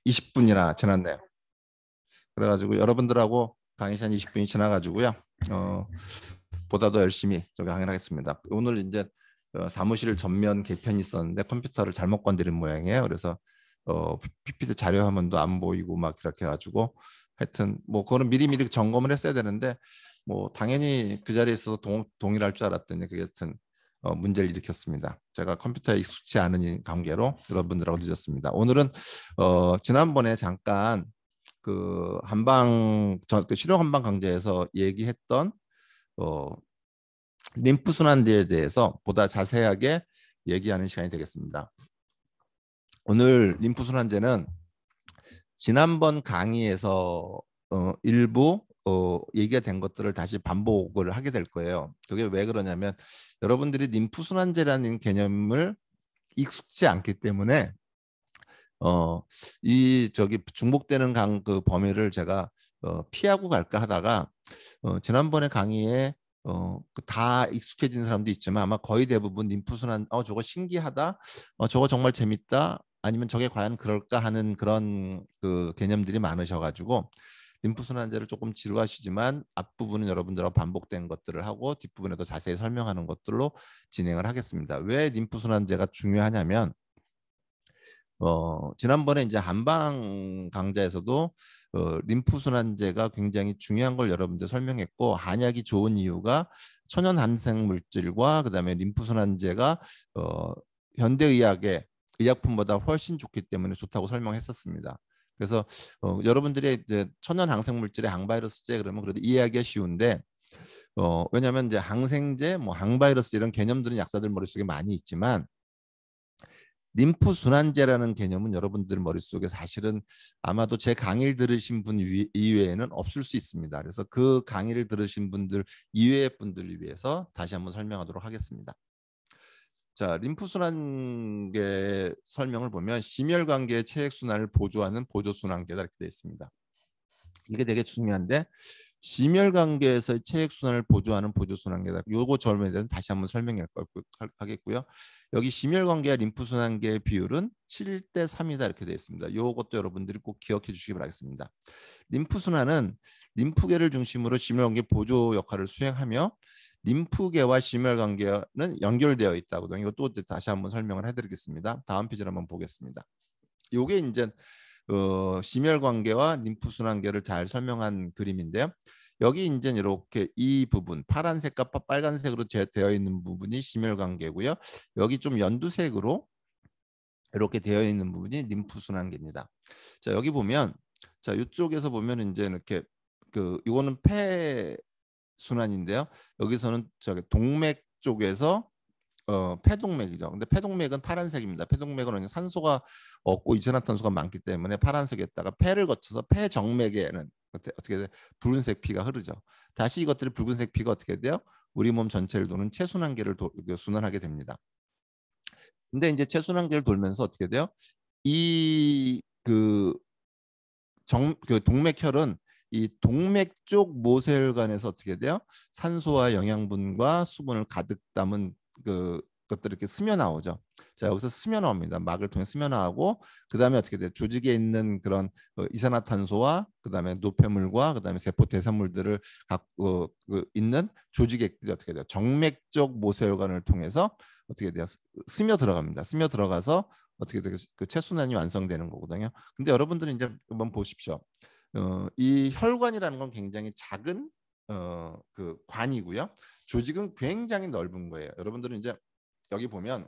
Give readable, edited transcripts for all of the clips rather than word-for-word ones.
20분이나 지났네요. 그래가지고 여러분들하고 강의 시간 20분이 지나가지고요. 보다 더 열심히 강의를 하겠습니다. 오늘 이제 사무실 전면 개편이 있었는데 컴퓨터를 잘못 건드린 모양이에요. 그래서 PPT 자료 화면도 안 보이고 막 이렇게 해가지고 하여튼 뭐 그거는 미리미리 점검을 했어야 되는데 뭐 당연히 그 자리에 있어서 동일할 줄 알았더니 그게 하여튼 문제를 일으켰습니다. 제가 컴퓨터에 익숙치 않은 관계로 여러분들하고 늦었습니다. 오늘은 지난번에 잠깐 그 실용 한방 강좌에서 얘기했던 림프 순환제에 대해서 보다 자세하게 얘기하는 시간이 되겠습니다. 오늘 림프 순환제는 지난번 강의에서 일부 얘기가 된 것들을 다시 반복을 하게 될 거예요. 그게 왜 그러냐면 여러분들이 림프 순환제라는 개념을 익숙지 않기 때문에 중복되는 그 범위를 제가 피하고 갈까 하다가 지난번에 강의에 다 익숙해진 사람도 있지만 아마 거의 대부분 림프순환 저거 신기하다, 저거 정말 재밌다, 아니면 저게 과연 그럴까 하는 그런 그 개념들이 많으셔가지고 림프순환제를 조금 지루하시지만 앞부분은 여러분들하고 반복된 것들을 하고 뒷부분에도 자세히 설명하는 것들로 진행을 하겠습니다. 왜 림프순환제가 중요하냐면 지난번에 이제 한방 강좌에서도 림프순환제가 굉장히 중요한 걸 여러분들 설명했고 한약이 좋은 이유가 천연 항생 물질과 그다음에 림프순환제가 현대의학의 의약품보다 훨씬 좋기 때문에 좋다고 설명했었습니다. 그래서 여러분들이 이제 천연 항생 물질의 항바이러스제 그러면 그래도 이해하기가 쉬운데 왜냐하면 이제 항생제, 뭐 항바이러스 이런 개념들은 약사들 머릿속에 많이 있지만 림프 순환제라는 개념은 여러분들 머릿속에 사실은 아마도 제 강의를 들으신 분 이외에는 없을 수 있습니다. 그래서 그 강의를 들으신 분들 이외의 분들을 위해서 다시 한번 설명하도록 하겠습니다. 자, 림프 순환계 설명을 보면 심혈관계의 체액 순환을 보조하는 보조 순환계다 이렇게 되어 있습니다. 이게 되게 중요한데 심혈관계에서의 체액순환을 보조하는 보조순환계다. 요거 점에 대해서 다시 한번 설명하겠고요. 여기 심혈관계와 림프순환계의 비율은 7대 3이다 이렇게 되어 있습니다. 요것도 여러분들이 꼭 기억해 주시기 바라겠습니다. 림프순환은 림프계를 중심으로 심혈관계 보조 역할을 수행하며 림프계와 심혈관계는 연결되어 있다고. 이것도 다시 한번 설명을 해드리겠습니다. 다음 페이지를 한번 보겠습니다. 요게 이제 심혈관계와 림프순환계를 잘 설명한 그림인데요. 여기 이제 이렇게 이 부분 파란색과 빨간색으로 되어 있는 부분이 심혈관계고요. 여기 좀 연두색으로 이렇게 되어 있는 부분이 림프순환계입니다. 자, 여기 보면 자, 이쪽에서 보면 이제 이렇게 이거는 폐 순환인데요. 여기서는 저기 동맥 쪽에서 폐동맥이죠. 근데 폐동맥은 파란색입니다. 폐동맥은 산소가 없고 이산화탄소가 많기 때문에 파란색에다가 폐를 거쳐서 폐정맥에는 어떻게 돼요? 붉은색 피가 흐르죠. 다시 이것들이 붉은색 피가 어떻게 돼요? 우리 몸 전체를 도는 체순환계를 순환하게 됩니다. 근데 이제 체순환계를 돌면서 어떻게 돼요? 그 동맥혈은 이 동맥 쪽 모세혈관에서 어떻게 돼요? 산소와 영양분과 수분을 가득 담은 것들이 이렇게 스며 나오죠. 자, 여기서 스며 나옵니다. 막을 통해 스며 나오고 그다음에 어떻게 돼요? 조직에 있는 그런 이산화탄소와 그다음에 노폐물과 그다음에 세포 대사물들을 갖고 있는 조직액들이 어떻게 돼요? 정맥 쪽 모세혈관을 통해서 어떻게 돼요? 스며 들어갑니다. 스며 들어가서 어떻게 돼요? 그 체순환이 완성되는 거거든요. 근데 여러분들은 이제 한번 보십시오. 이 혈관이라는 건 굉장히 작은 그 관이고요. 조직은 굉장히 넓은 거예요. 여러분들은 이제 여기 보면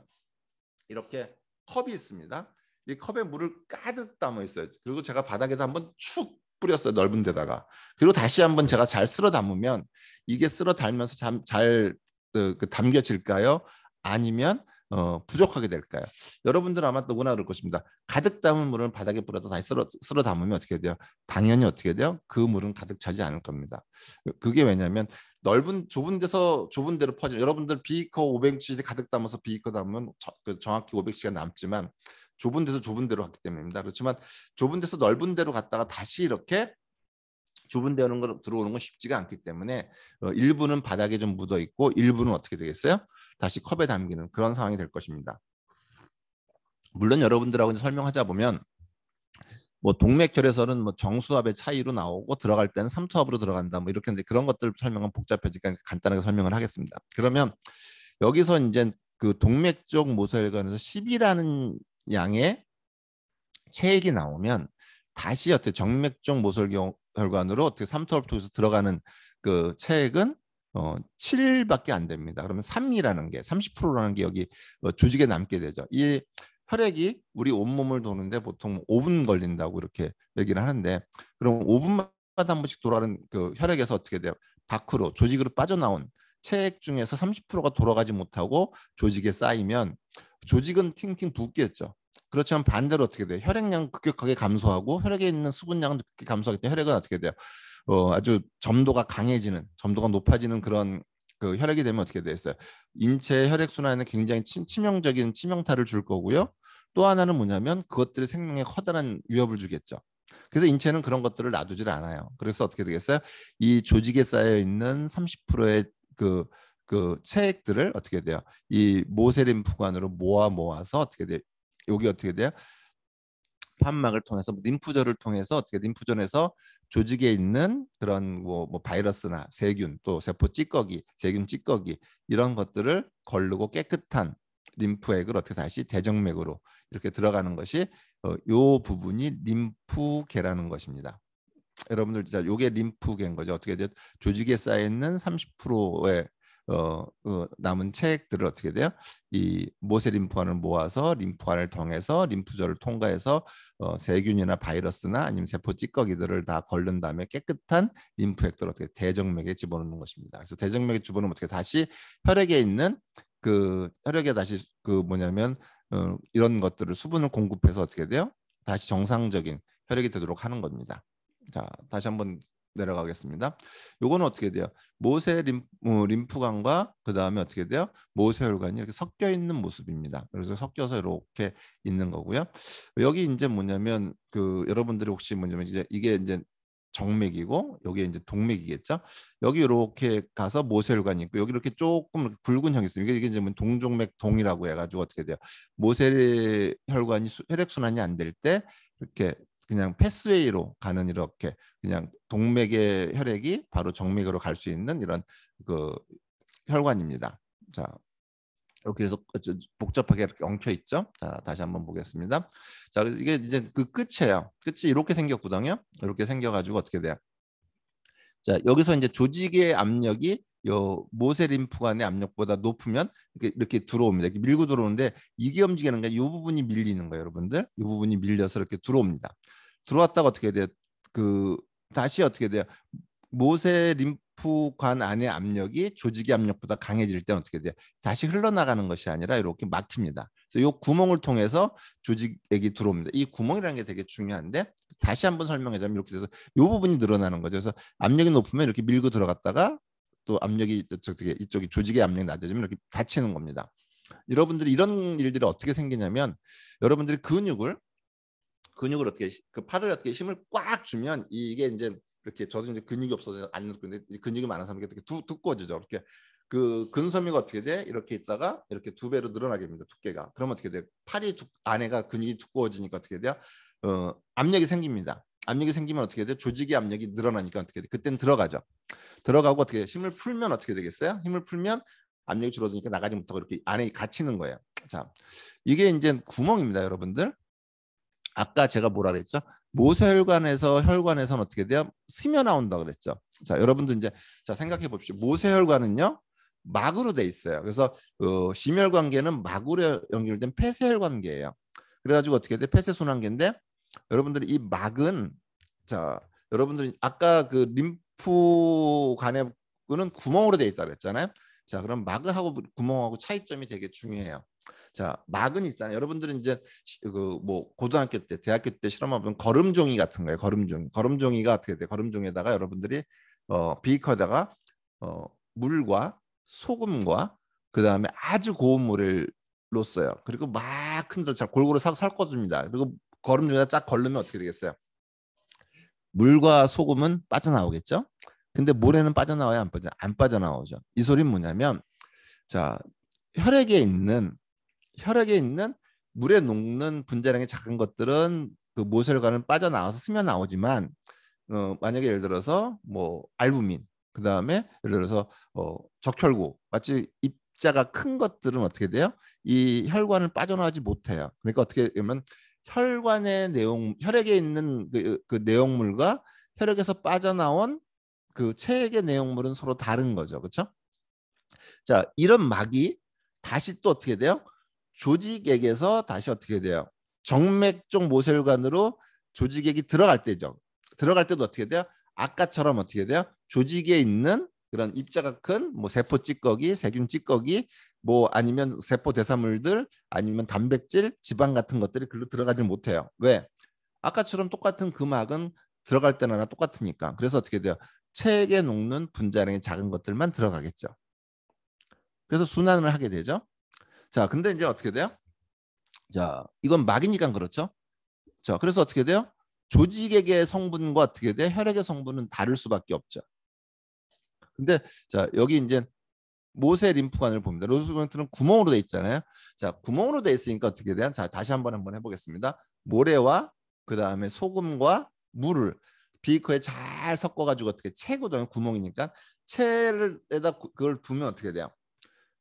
이렇게 컵이 있습니다. 이 컵에 물을 가득 담아 있어요. 그리고 제가 바닥에다 한번 축 뿌렸어요. 넓은 데다가. 그리고 다시 한번 제가 잘 쓸어 담으면 이게 쓸어 담으면서 잘 담겨질까요? 아니면 부족하게 될까요? 여러분들은 아마 누구나 그럴 것입니다. 가득 담은 물은 바닥에 뿌려도 다시 쓸어 담으면 어떻게 돼요? 당연히 어떻게 돼요? 그 물은 가득 차지 않을 겁니다. 그게 왜냐하면 좁은 데로 퍼져. 여러분들 비이커 500cc 가득 담아서 비이커 담으면 정확히 500cc가 남지만 좁은 데로 갔기 때문입니다. 그렇지만 좁은 데서 넓은 데로 갔다가 다시 이렇게 좁은 데로 들어오는 건 쉽지가 않기 때문에 일부는 바닥에 좀 묻어 있고 일부는 어떻게 되겠어요? 다시 컵에 담기는 그런 상황이 될 것입니다. 물론 여러분들하고 설명하자 보면 뭐 동맥혈에서는 뭐 정수압의 차이로 나오고 들어갈 때는 삼투압으로 들어간다. 뭐 이렇게 이제 그런 것들 설명은 복잡해지니까 간단하게 설명을 하겠습니다. 그러면 여기서 이제 그 동맥 쪽 모세혈관에서 10이라는 양의 체액이 나오면 다시 어떻게 정맥 쪽 모세혈관으로 어떻게 삼투압을 통해서 들어가는 그 체액은 7밖에 안 됩니다. 그러면 3이라는 게 30%라는 게 여기 조직에 남게 되죠. 이 혈액이 우리 온몸을 도는데 보통 5분 걸린다고 이렇게 얘기를 하는데 그럼 5분마다 한 번씩 돌아가는 그 혈액에서 어떻게 돼요? 밖으로 조직으로 빠져나온 체액 중에서 30%가 돌아가지 못하고 조직에 쌓이면 조직은 팅팅 붓겠죠. 그렇지만 반대로 어떻게 돼요? 혈액량 급격하게 감소하고 혈액에 있는 수분량은 급격히 감소하기 때문에 혈액은 어떻게 돼요? 아주 점도가 강해지는, 점도가 높아지는 그런 그 혈액이 되면 어떻게 됐어요? 인체 혈액 순환에 굉장히 치명적인 치명타를 줄 거고요. 또 하나는 뭐냐면 그것들이 생명에 커다란 위협을 주겠죠. 그래서 인체는 그런 것들을 놔두질 않아요. 그래서 어떻게 되겠어요? 이 조직에 쌓여 있는 30%의 그 체액들을 어떻게 돼요? 이 모세림프관으로 모아서 어떻게 돼요? 여기 어떻게 돼요? 판막을 통해서 림프절을 통해서 어떻게 림프전에서 조직에 있는 그런 뭐 바이러스나 세균 또 세포 찌꺼기, 세균 찌꺼기 이런 것들을 걸르고 깨끗한 림프액을 어떻게 다시 대정맥으로 이렇게 들어가는 것이 요 부분이 림프계라는 것입니다. 여러분들 자 요게 림프계인 거죠. 어떻게 돼요? 조직에 쌓여 있는 30%의 남은 체액들을 어떻게 돼요? 이 모세림프관을 모아서 림프관을 통해서 림프절을 통과해서 세균이나 바이러스나 아니면 세포 찌꺼기들을 다 걸른 다음에 깨끗한 림프액들을 어떻게 대정맥에 집어넣는 것입니다. 그래서 대정맥에 집어넣으면 어떻게 다시 혈액에 있는 그 혈액에 다시 그 뭐냐면 이런 것들을 수분을 공급해서 어떻게 돼요? 다시 정상적인 혈액이 되도록 하는 겁니다. 자, 다시 한번 내려가겠습니다. 요거는 어떻게 돼요? 모세 림프관과 그 다음에 어떻게 돼요? 모세혈관이 이렇게 섞여 있는 모습입니다. 그래서 섞여서 이렇게 있는 거고요. 여기 이제 뭐냐면 그 여러분들이 혹시 뭐냐면 이제 이게 이제 정맥이고 여기 이제 동맥이겠죠. 여기 이렇게 가서 모세혈관이 있고 여기 이렇게 조금 굵은 형이 있어요. 이게 이제 뭐 동종맥 동이라고 해가지고 어떻게 돼요? 모세혈관이 혈액 순환이 안 될 때 이렇게 그냥 패스웨이로 가는 이렇게 그냥 동맥의 혈액이 바로 정맥으로 갈 수 있는 이런 그 혈관입니다. 자, 이렇게 해서 복잡하게 이렇게 엉켜 있죠. 자, 다시 한번 보겠습니다. 자, 이게 이제 그 끝이에요. 끝이 이렇게 생겼거든요. 이렇게 생겨가지고 어떻게 돼요? 자, 여기서 이제 조직의 압력이 요 모세림프관의 압력보다 높으면 이렇게 들어옵니다. 이렇게 밀고 들어오는데 이게 움직이는 게 이 부분이 밀리는 거예요, 여러분들. 이 부분이 밀려서 이렇게 들어옵니다. 들어왔다가 어떻게 돼요? 그 다시 어떻게 돼요? 모세림프관 안의 압력이 조직의 압력보다 강해질 때는 어떻게 돼요? 다시 흘러나가는 것이 아니라 이렇게 막힙니다. 그래서 이 구멍을 통해서 조직액이 들어옵니다. 이 구멍이라는 게 되게 중요한데 다시 한번 설명하자면 이렇게 돼서 이 부분이 늘어나는 거죠. 그래서 압력이 높으면 이렇게 밀고 들어갔다가 또 압력이 이쪽이 조직의 압력이 낮아지면 이렇게 닫히는 겁니다. 여러분들이 이런 일들이 어떻게 생기냐면 여러분들이 근육을 어떻게 그 팔을 어떻게 힘을 꽉 주면 이게 이제 이렇게 저도 이제 근육이 없어서 안 느끼는데 근육이 많은 사람이 이렇게 두꺼워지죠. 이렇게 그 근섬유가 어떻게 돼? 이렇게 있다가 이렇게 2배로 늘어나게 됩니다. 두께가. 그러면 어떻게 돼? 팔이 안에가 근육이 두꺼워지니까 어떻게 돼요? 압력이 생깁니다. 압력이 생기면 어떻게 돼? 조직의 압력이 늘어나니까 어떻게 돼? 그때는 들어가죠. 들어가고 어떻게 돼? 힘을 풀면 어떻게 되겠어요? 힘을 풀면 압력이 줄어드니까 나가지 못하고 이렇게 안에 갇히는 거예요. 자, 이게 이제 구멍입니다, 여러분들. 아까 제가 뭐라 그랬죠? 모세혈관에서 혈관에서는 어떻게 돼요? 스며 나온다 그랬죠. 자, 여러분들 이제 자 생각해 봅시다. 모세혈관은요 막으로 돼 있어요. 그래서 심혈관계는 막으로 연결된 폐쇄혈관계예요. 그래가지고 어떻게 돼? 폐쇄순환계인데 여러분들이 이 막은 자 여러분들이 아까 그 림프관에는 구멍으로 돼 있다 그랬잖아요. 자, 그럼 막하고 구멍하고 차이점이 되게 중요해요. 자, 막은 있잖아요. 여러분들은 이제 그 뭐 고등학교 때, 대학교 때 실험하면 거름종이 같은 거예요. 거름종이. 거름종이가 어떻게 돼? 거름종에다가 여러분들이 비커다가 물과 소금과 그 다음에 아주 고운 물을 넣었어요. 그리고 막 흔들어 잘 골고루 섞어줍니다. 그리고 거름종에다 쫙 걸르면 어떻게 되겠어요? 물과 소금은 빠져나오겠죠? 근데 모래는 빠져나와야 안 빠져나오죠. 이 소리는 뭐냐면 자, 혈액에 있는 물에 녹는 분자량이 작은 것들은 그 모세혈관을 빠져나와서 스며 나오지만 만약에 예를 들어서 뭐 알부민 그다음에 예를 들어서 적혈구 마치 입자가 큰 것들은 어떻게 돼요? 이 혈관을 빠져나오지 못해요. 그러니까 어떻게 되면 혈관의 내용, 혈액에 있는 그 내용물과 혈액에서 빠져나온 그 체액의 내용물은 서로 다른 거죠. 그렇죠? 자, 이런 막이 다시 또 어떻게 돼요? 조직액에서 다시 어떻게 돼요? 정맥 쪽 모세혈관으로 조직액이 들어갈 때죠. 들어갈 때도 어떻게 돼요? 아까처럼 어떻게 돼요? 조직에 있는 그런 입자가 큰 뭐 세포 찌꺼기, 세균 찌꺼기, 뭐 아니면 세포 대사물들, 아니면 단백질, 지방 같은 것들이 글로 들어가지 못해요. 왜? 아까처럼 똑같은 그 막은 들어갈 때나 똑같으니까. 그래서 어떻게 돼요? 체액에 녹는 분자량이 작은 것들만 들어가겠죠. 그래서 순환을 하게 되죠. 자, 근데 이제 어떻게 돼요? 자, 이건 막이니까 그렇죠. 자, 그래서 어떻게 돼요? 조직액의 성분과 어떻게 돼? 혈액의 성분은 다를 수밖에 없죠. 근데 자, 여기 이제 모세 림프관을 봅니다. 로스벤트는 구멍으로 돼 있잖아요. 자, 구멍으로 돼 있으니까 어떻게 돼요? 자, 다시 한번 해보겠습니다. 모래와 그 다음에 소금과 물을 비커에 잘 섞어가지고 어떻게 채거든요. 구멍이니까 채를에다 그걸 부면 어떻게 돼요?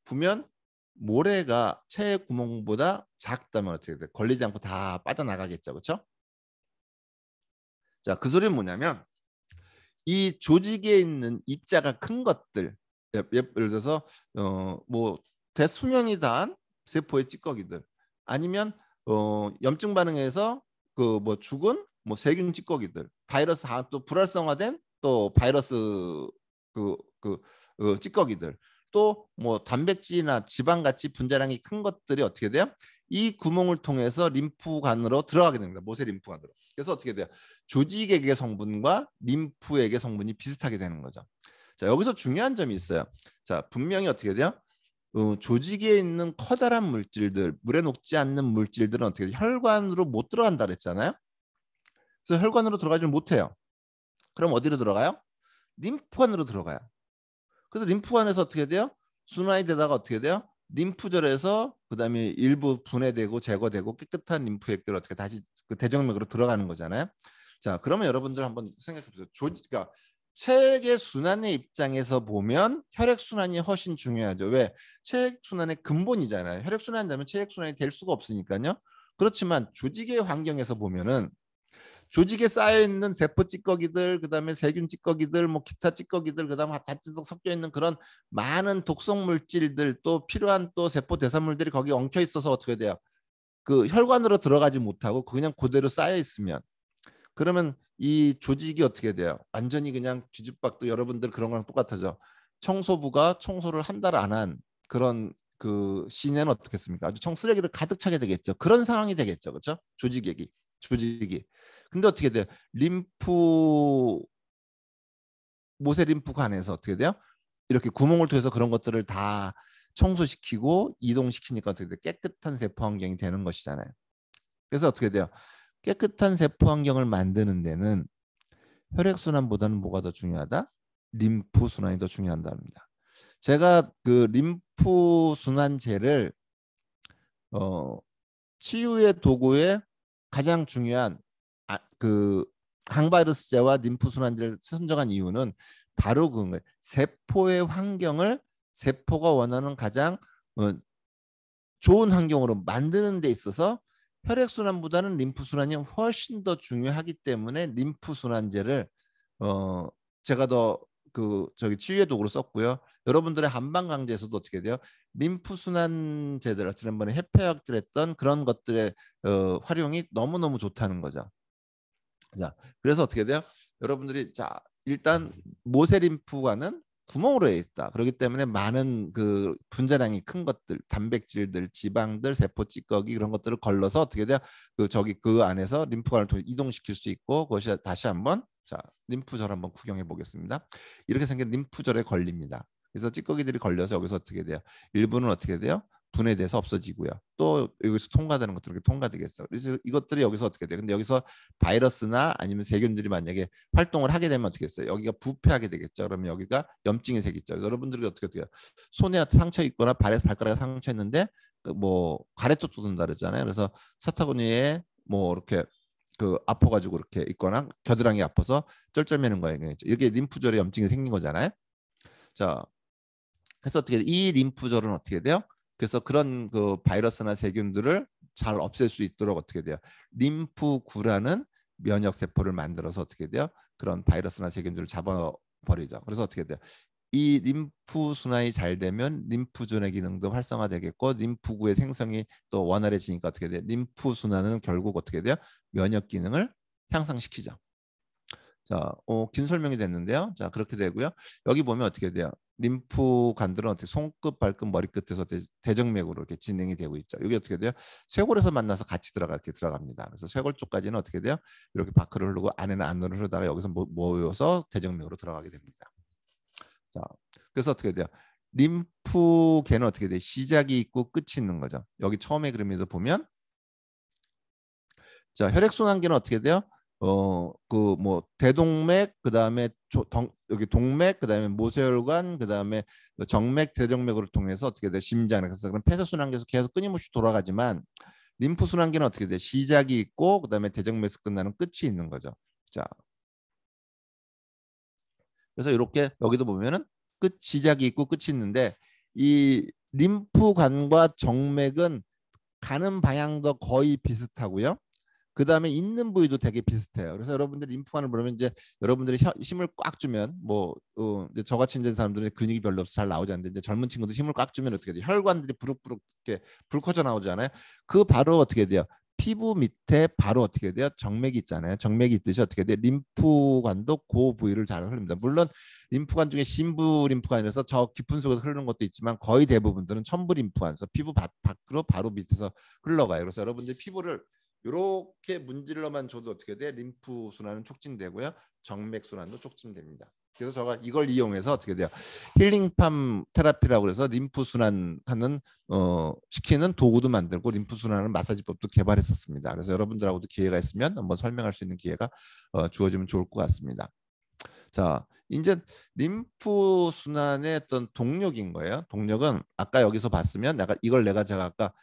부면 모래가 채 구멍보다 작다면 어떻게 돼? 걸리지 않고 다 빠져나가겠죠, 그렇죠? 자, 그 소리는 뭐냐면 이 조직에 있는 입자가 큰 것들, 예를 들어서 뭐 대수명이 다한 세포의 찌꺼기들, 아니면 염증 반응에서 그 뭐 죽은 뭐 세균 찌꺼기들, 바이러스 또 불활성화된 또 바이러스 그 찌꺼기들, 또 뭐 단백질이나 지방 같이 분자량이 큰 것들이 어떻게 돼요? 이 구멍을 통해서 림프관으로 들어가게 됩니다. 모세 림프관으로. 그래서 어떻게 돼요? 조직액의 성분과 림프액의 성분이 비슷하게 되는 거죠. 자, 여기서 중요한 점이 있어요. 자, 분명히 어떻게 돼요? 조직에 있는 커다란 물질들, 물에 녹지 않는 물질들은 어떻게 돼요? 혈관으로 못 들어간다 그랬잖아요. 그래서 혈관으로 들어가지 못해요. 그럼 어디로 들어가요? 림프관으로 들어가요. 그래서 림프관에서 어떻게 돼요? 순환이 되다가 어떻게 돼요? 림프절에서 그다음에 일부 분해되고 제거되고 깨끗한 림프액들 어떻게 다시 그 대정맥으로 들어가는 거잖아요. 자, 그러면 여러분들 한번 생각해 보세요. 그러니까 체액의 순환의 입장에서 보면 혈액 순환이 훨씬 중요하죠. 왜? 체액 순환의 근본이잖아요. 혈액 순환이 되면 체액 순환이 될 수가 없으니까요. 그렇지만 조직의 환경에서 보면은 조직에 쌓여 있는 세포 찌꺼기들, 그다음에 세균 찌꺼기들, 뭐 기타 찌꺼기들, 그다음에 다 섞여 있는 그런 많은 독성 물질들, 또 필요한 또 세포 대사물들이 거기 엉켜 있어서 어떻게 돼요? 그 혈관으로 들어가지 못하고 그냥 그대로 쌓여 있으면, 그러면 이 조직이 어떻게 돼요? 완전히 그냥 뒤집박도, 여러분들 그런 거랑 똑같아져. 청소부가 청소를 한 달 안 한 그런 그 시내는 어떻겠습니까? 아주 쓰레기를 가득 차게 되겠죠. 그런 상황이 되겠죠. 그렇죠? 조직이. 근데 어떻게 돼요? 모세 림프관에서 어떻게 돼요? 이렇게 구멍을 통해서 그런 것들을 다 청소시키고 이동시키니까 어떻게 돼요? 깨끗한 세포 환경이 되는 것이잖아요. 그래서 어떻게 돼요? 깨끗한 세포 환경을 만드는 데는 혈액순환보다는 뭐가 더 중요하다? 림프순환이 더 중요하답니다. 제가 그 림프순환제를 치유의 도구에 가장 중요한 그 항바이러스제와 림프순환제를 선정한 이유는 바로 그런 거예요. 세포의 환경을 세포가 원하는 가장 좋은 환경으로 만드는 데 있어서 혈액순환보다는 림프순환이 훨씬 더 중요하기 때문에 림프순환제를 제가 더 저기 치유의 도구로 썼고요. 여러분들의 한방강제에서도 어떻게 돼요? 림프순환제들, 지난번에 해표약들 했던 그런 것들의 활용이 너무너무 좋다는 거죠. 자, 그래서 어떻게 돼요? 여러분들이 자, 일단 모세림프관은 구멍으로 돼 있다. 그렇기 때문에 많은 그 분자량이 큰 것들, 단백질들, 지방들, 세포 찌꺼기 그런 것들을 걸러서 어떻게 돼요? 그 안에서 림프관을 통해 이동시킬 수 있고, 그것이 다시 한번 자, 림프절 한번 구경해 보겠습니다. 이렇게 생긴 림프절에 걸립니다. 그래서 찌꺼기들이 걸려서 여기서 어떻게 돼요? 일부는 어떻게 돼요? 분해돼서 없어지고요. 또 여기서 통과되는 것들이 통과되겠어요. 그래서 이것들이 여기서 어떻게 돼요? 근데 여기서 바이러스나 아니면 세균들이 만약에 활동을 하게 되면 어떻게 했어요? 여기가 부패하게 되겠죠. 그러면 여기가 염증이 생기죠. 여러분들이 어떻게 돼요? 손에 상처 있거나 발가락에 상처 있는데 뭐 가래도 돋는다 그러잖아요. 그래서 사타구니에 뭐 이렇게 그 아파가지고 이렇게 있거나 겨드랑이 아파서 쩔쩔매는 거예요. 이렇게 림프절에 염증이 생긴 거잖아요. 자, 그래서 어떻게 이 림프절은 어떻게 돼요? 그래서 그런 그 바이러스나 세균들을 잘 없앨 수 있도록 어떻게 돼요? 림프구라는 면역 세포를 만들어서 어떻게 돼요? 그런 바이러스나 세균들을 잡아버리죠. 그래서 어떻게 돼요? 이 림프 순환이 잘 되면 림프존의 기능도 활성화되겠고 림프구의 생성이 또 원활해지니까 어떻게 돼요? 림프 순환은 결국 어떻게 돼요? 면역 기능을 향상시키죠. 자, 긴 설명이 됐는데요. 자, 그렇게 되고요. 여기 보면 어떻게 돼요? 림프관들은 어떻게 손끝, 발끝, 머리끝에서 대정맥으로 이렇게 진행이 되고 있죠. 여기 어떻게 돼요? 쇄골에서 만나서 같이 이렇게 들어갑니다. 그래서 쇄골 쪽까지는 어떻게 돼요? 이렇게 밖으로 흐르고 안에는 안으로 흐르다가 여기서 모여서 대정맥으로 들어가게 됩니다. 자, 그래서 어떻게 돼요? 림프계는 어떻게 돼요? 시작이 있고 끝이 있는 거죠. 여기 처음에 그림에도 보면 자, 혈액순환계는 어떻게 돼요? 그 뭐 대동맥, 그다음에 여기 동맥, 그다음에 모세혈관, 그다음에 정맥, 대정맥으로 통해서 어떻게 돼? 심장에 그래서 그런 폐쇄순환계에서 계속 끊임없이 돌아가지만 림프순환계는 어떻게 돼? 시작이 있고 그다음에 대정맥에서 끝나는 끝이 있는 거죠. 자, 그래서 이렇게 여기도 보면은 끝 시작이 있고 끝이 있는데 이 림프관과 정맥은 가는 방향도 거의 비슷하고요. 그 다음에 있는 부위도 되게 비슷해요. 그래서 여러분들이 림프관을 보면 이제 여러분들이 힘을 꽉 주면 뭐 이제 저같이 있는 사람들은 근육이 별로 없어 잘 나오지 않는데 이제 젊은 친구들 힘을 꽉 주면 어떻게 돼요? 혈관들이 부룩부룩 이렇게 불 커져 나오잖아요. 그 바로 어떻게 돼요? 피부 밑에 바로 어떻게 돼요? 정맥이 있잖아요. 정맥이 있듯이 어떻게 돼요? 림프관도 그 부위를 잘 흐릅니다. 물론 림프관 중에 심부 림프관에서 저 깊은 속에서 흐르는 것도 있지만 거의 대부분들은 첨부 림프관에서 피부 밖으로 바로 밑에서 흘러가요. 그래서 여러분들 피부를 이렇게 문질러만 줘도 어떻게 돼? 림프 순환은 촉진되고요. 정맥 순환도 촉진됩니다. 그래서 제가 이걸 이용해서 어떻게 돼요? 힐링팜 테라피라고 해서 림프 순환하는 시키는 도구도 만들고 림프 순환하는 마사지법도 개발했었습니다. 그래서 여러분들하고도 기회가 있으면 한번 설명할 수 있는 기회가 주어지면 좋을 것 같습니다. 자, 이제 림프 순환의 어떤 동력인 거예요. 동력은 아까 여기서 봤으면 내가 제가 아까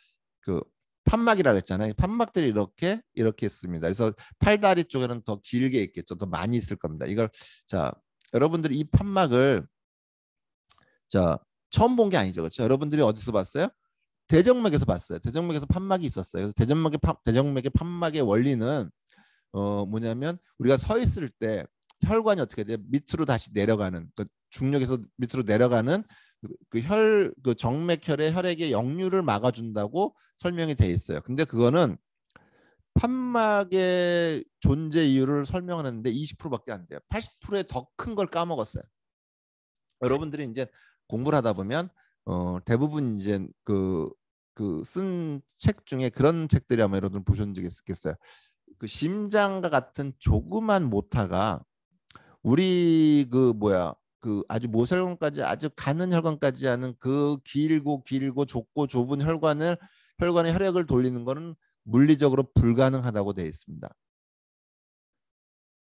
그 판막이라고 했잖아요. 판막들이 이렇게 있습니다. 그래서 팔다리 쪽에는 더 길게 있겠죠. 더 많이 있을 겁니다. 이걸 자, 여러분들이 이 판막을 자, 처음 본 게 아니죠. 그렇죠? 여러분들이 어디서 봤어요? 대정맥에서 봤어요. 대정맥에서 판막이 있었어요. 그래서 대정맥의 판막의 원리는 뭐냐면 우리가 서 있을 때 혈관이 어떻게 돼? 밑으로 다시 내려가는 그 중력에서 밑으로 내려가는 그 정맥혈의 혈액의 역류를 막아준다고 설명이 돼 있어요. 근데 그거는 판막의 존재 이유를 설명하는데 20%밖에 안 돼요. 80%의 더 큰 걸 까먹었어요. 여러분들이 이제 공부를 하다 보면 대부분 이제 쓴 책 중에 그런 책들이 아마 여러분 보신 적이 있겠어요. 그 심장과 같은 조그만 모타가 우리 그 아주 모세혈관까지 아주 가는 혈관까지 하는 그 길고 좁고 좁은 혈관의 혈액을 돌리는 거는 물리적으로 불가능하다고 되어 있습니다.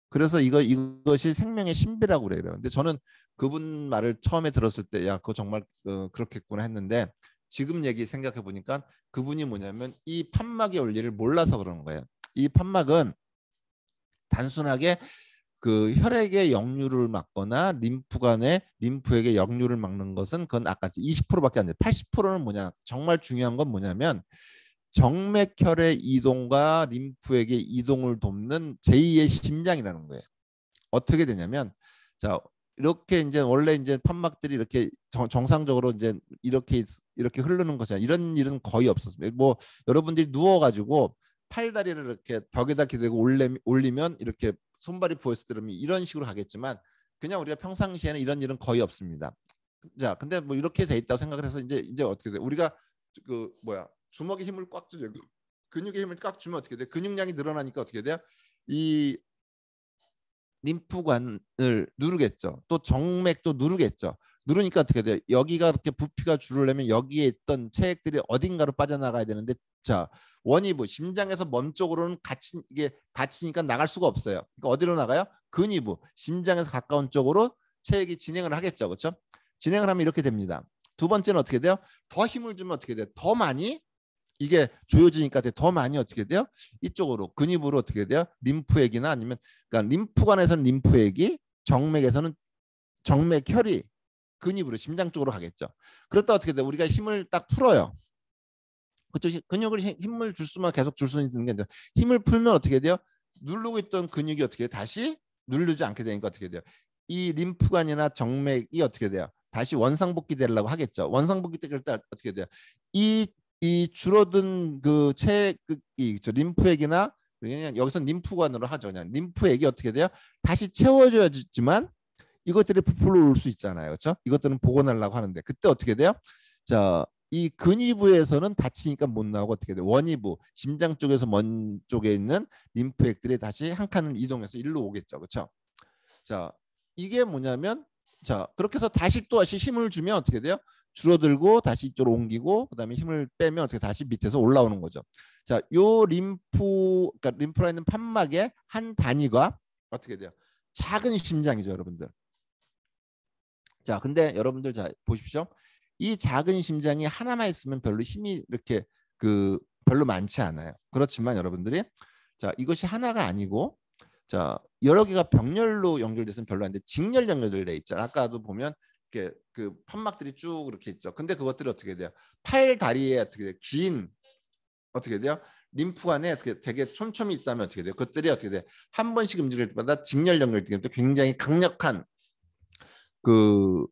그래서 이것이 생명의 신비라고 그래요. 근데 저는 그분 말을 처음에 들었을 때 야, 그거 정말 그렇겠구나 했는데 지금 얘기 생각해 보니까 그분이 뭐냐면 이 판막의 원리를 몰라서 그런 거예요. 이 판막은 단순하게 그 혈액의 역류를 막거나 림프액의 역류를 막는 것은 그건 아까 20%밖에 안 돼요. 80%는 뭐냐? 정말 중요한 건 뭐냐면 정맥혈의 이동과 림프액의 이동을 돕는 제2의 심장이라는 거예요. 어떻게 되냐면 자, 이렇게 이제 원래 이제 판막들이 이렇게 정상적으로 이제 이렇게 흐르는 것이 이런 일은 거의 없었습니다. 뭐 여러분들이 누워가지고 팔다리를 이렇게 벽에다 기대고 올리면 이렇게 손발이 부었을 때 이런 식으로 가겠지만 그냥 우리가 평상시에는 이런 일은 거의 없습니다. 자, 근데 뭐 이렇게 돼 있다고 생각을 해서 이제 어떻게 돼? 우리가 주먹에 힘을 꽉 주죠. 근육에 힘을 꽉 주면 어떻게 돼? 근육량이 늘어나니까 어떻게 돼요? 이 림프관을 누르겠죠. 또 정맥도 누르겠죠. 누르니까 어떻게 돼요? 여기가 이렇게 부피가 줄으려면 여기에 있던 체액들이 어딘가로 빠져나가야 되는데 자, 원위부 심장에서 먼 쪽으로는 이게 닫히니까 나갈 수가 없어요. 그러니까 어디로 나가요? 근위부 심장에서 가까운 쪽으로 체액이 진행을 하겠죠. 그렇죠? 진행을 하면 이렇게 됩니다. 두 번째는 어떻게 돼요? 더 힘을 주면 어떻게 돼요? 더 많이 이게 조여지니까 더 많이 어떻게 돼요? 이쪽으로 근입으로 어떻게 돼요? 림프액이나 아니면 그러니까 림프관에서는 림프액이 정맥에서는 정맥혈이 근입으로 심장 쪽으로 가겠죠. 그렇다 어떻게 돼? 우리가 힘을 딱 풀어요. 그쪽 근육을 힘을 줄 수만 계속 줄 수 있는 게 아니라 힘을 풀면 어떻게 돼요? 누르고 있던 근육이 어떻게 다시 누르지 않게 되니까 어떻게 돼요? 이 림프관이나 정맥이 어떻게 돼요? 다시 원상복귀 되려고 하겠죠. 원상복귀 될 때 어떻게 돼요? 이 줄어든 림프액이나 그냥 여기서 림프관으로 하죠. 그냥 림프액이 어떻게 돼요? 다시 채워져야지만 이것들이 부풀어 올 수 있잖아요. 그렇죠? 이것들은 복원하려고 하는데 그때 어떻게 돼요? 자, 이 근위부에서는 다치니까 못 나오고 어떻게 돼요? 원위부, 심장 쪽에서 먼 쪽에 있는 림프액들이 다시 한 칸을 이동해서 일로 오겠죠. 그렇죠? 자, 이게 뭐냐면 자, 그렇게 해서 다시 힘을 주면 어떻게 돼요? 줄어들고 다시 이쪽으로 옮기고 그다음에 힘을 빼면 어떻게 다시 밑에서 올라오는 거죠. 자, 요 그러니까 림프라 있는 판막의 한 단위가 어떻게 돼요? 작은 심장이죠, 여러분들. 자, 근데 여러분들 자 보십시오. 이 작은 심장이 하나만 있으면 별로 힘이 이렇게 별로 많지 않아요. 그렇지만 여러분들이 자, 이것이 하나가 아니고 자, 여러 개가 병렬로 연결돼서는 별로 안 돼. 직렬 연결돼 있잖아. 아까도 보면 이렇게 판막들이 쭉 이렇게 있죠. 근데 그것들이 어떻게 돼요? 팔 다리에 어떻게 돼요? 긴 어떻게 돼요? 림프관에 되게 촘촘히 있다면 어떻게 돼요? 그것들이 어떻게 돼요? 한 번씩 움직일 때마다 직렬 연결되기 때문에 굉장히 강력한 그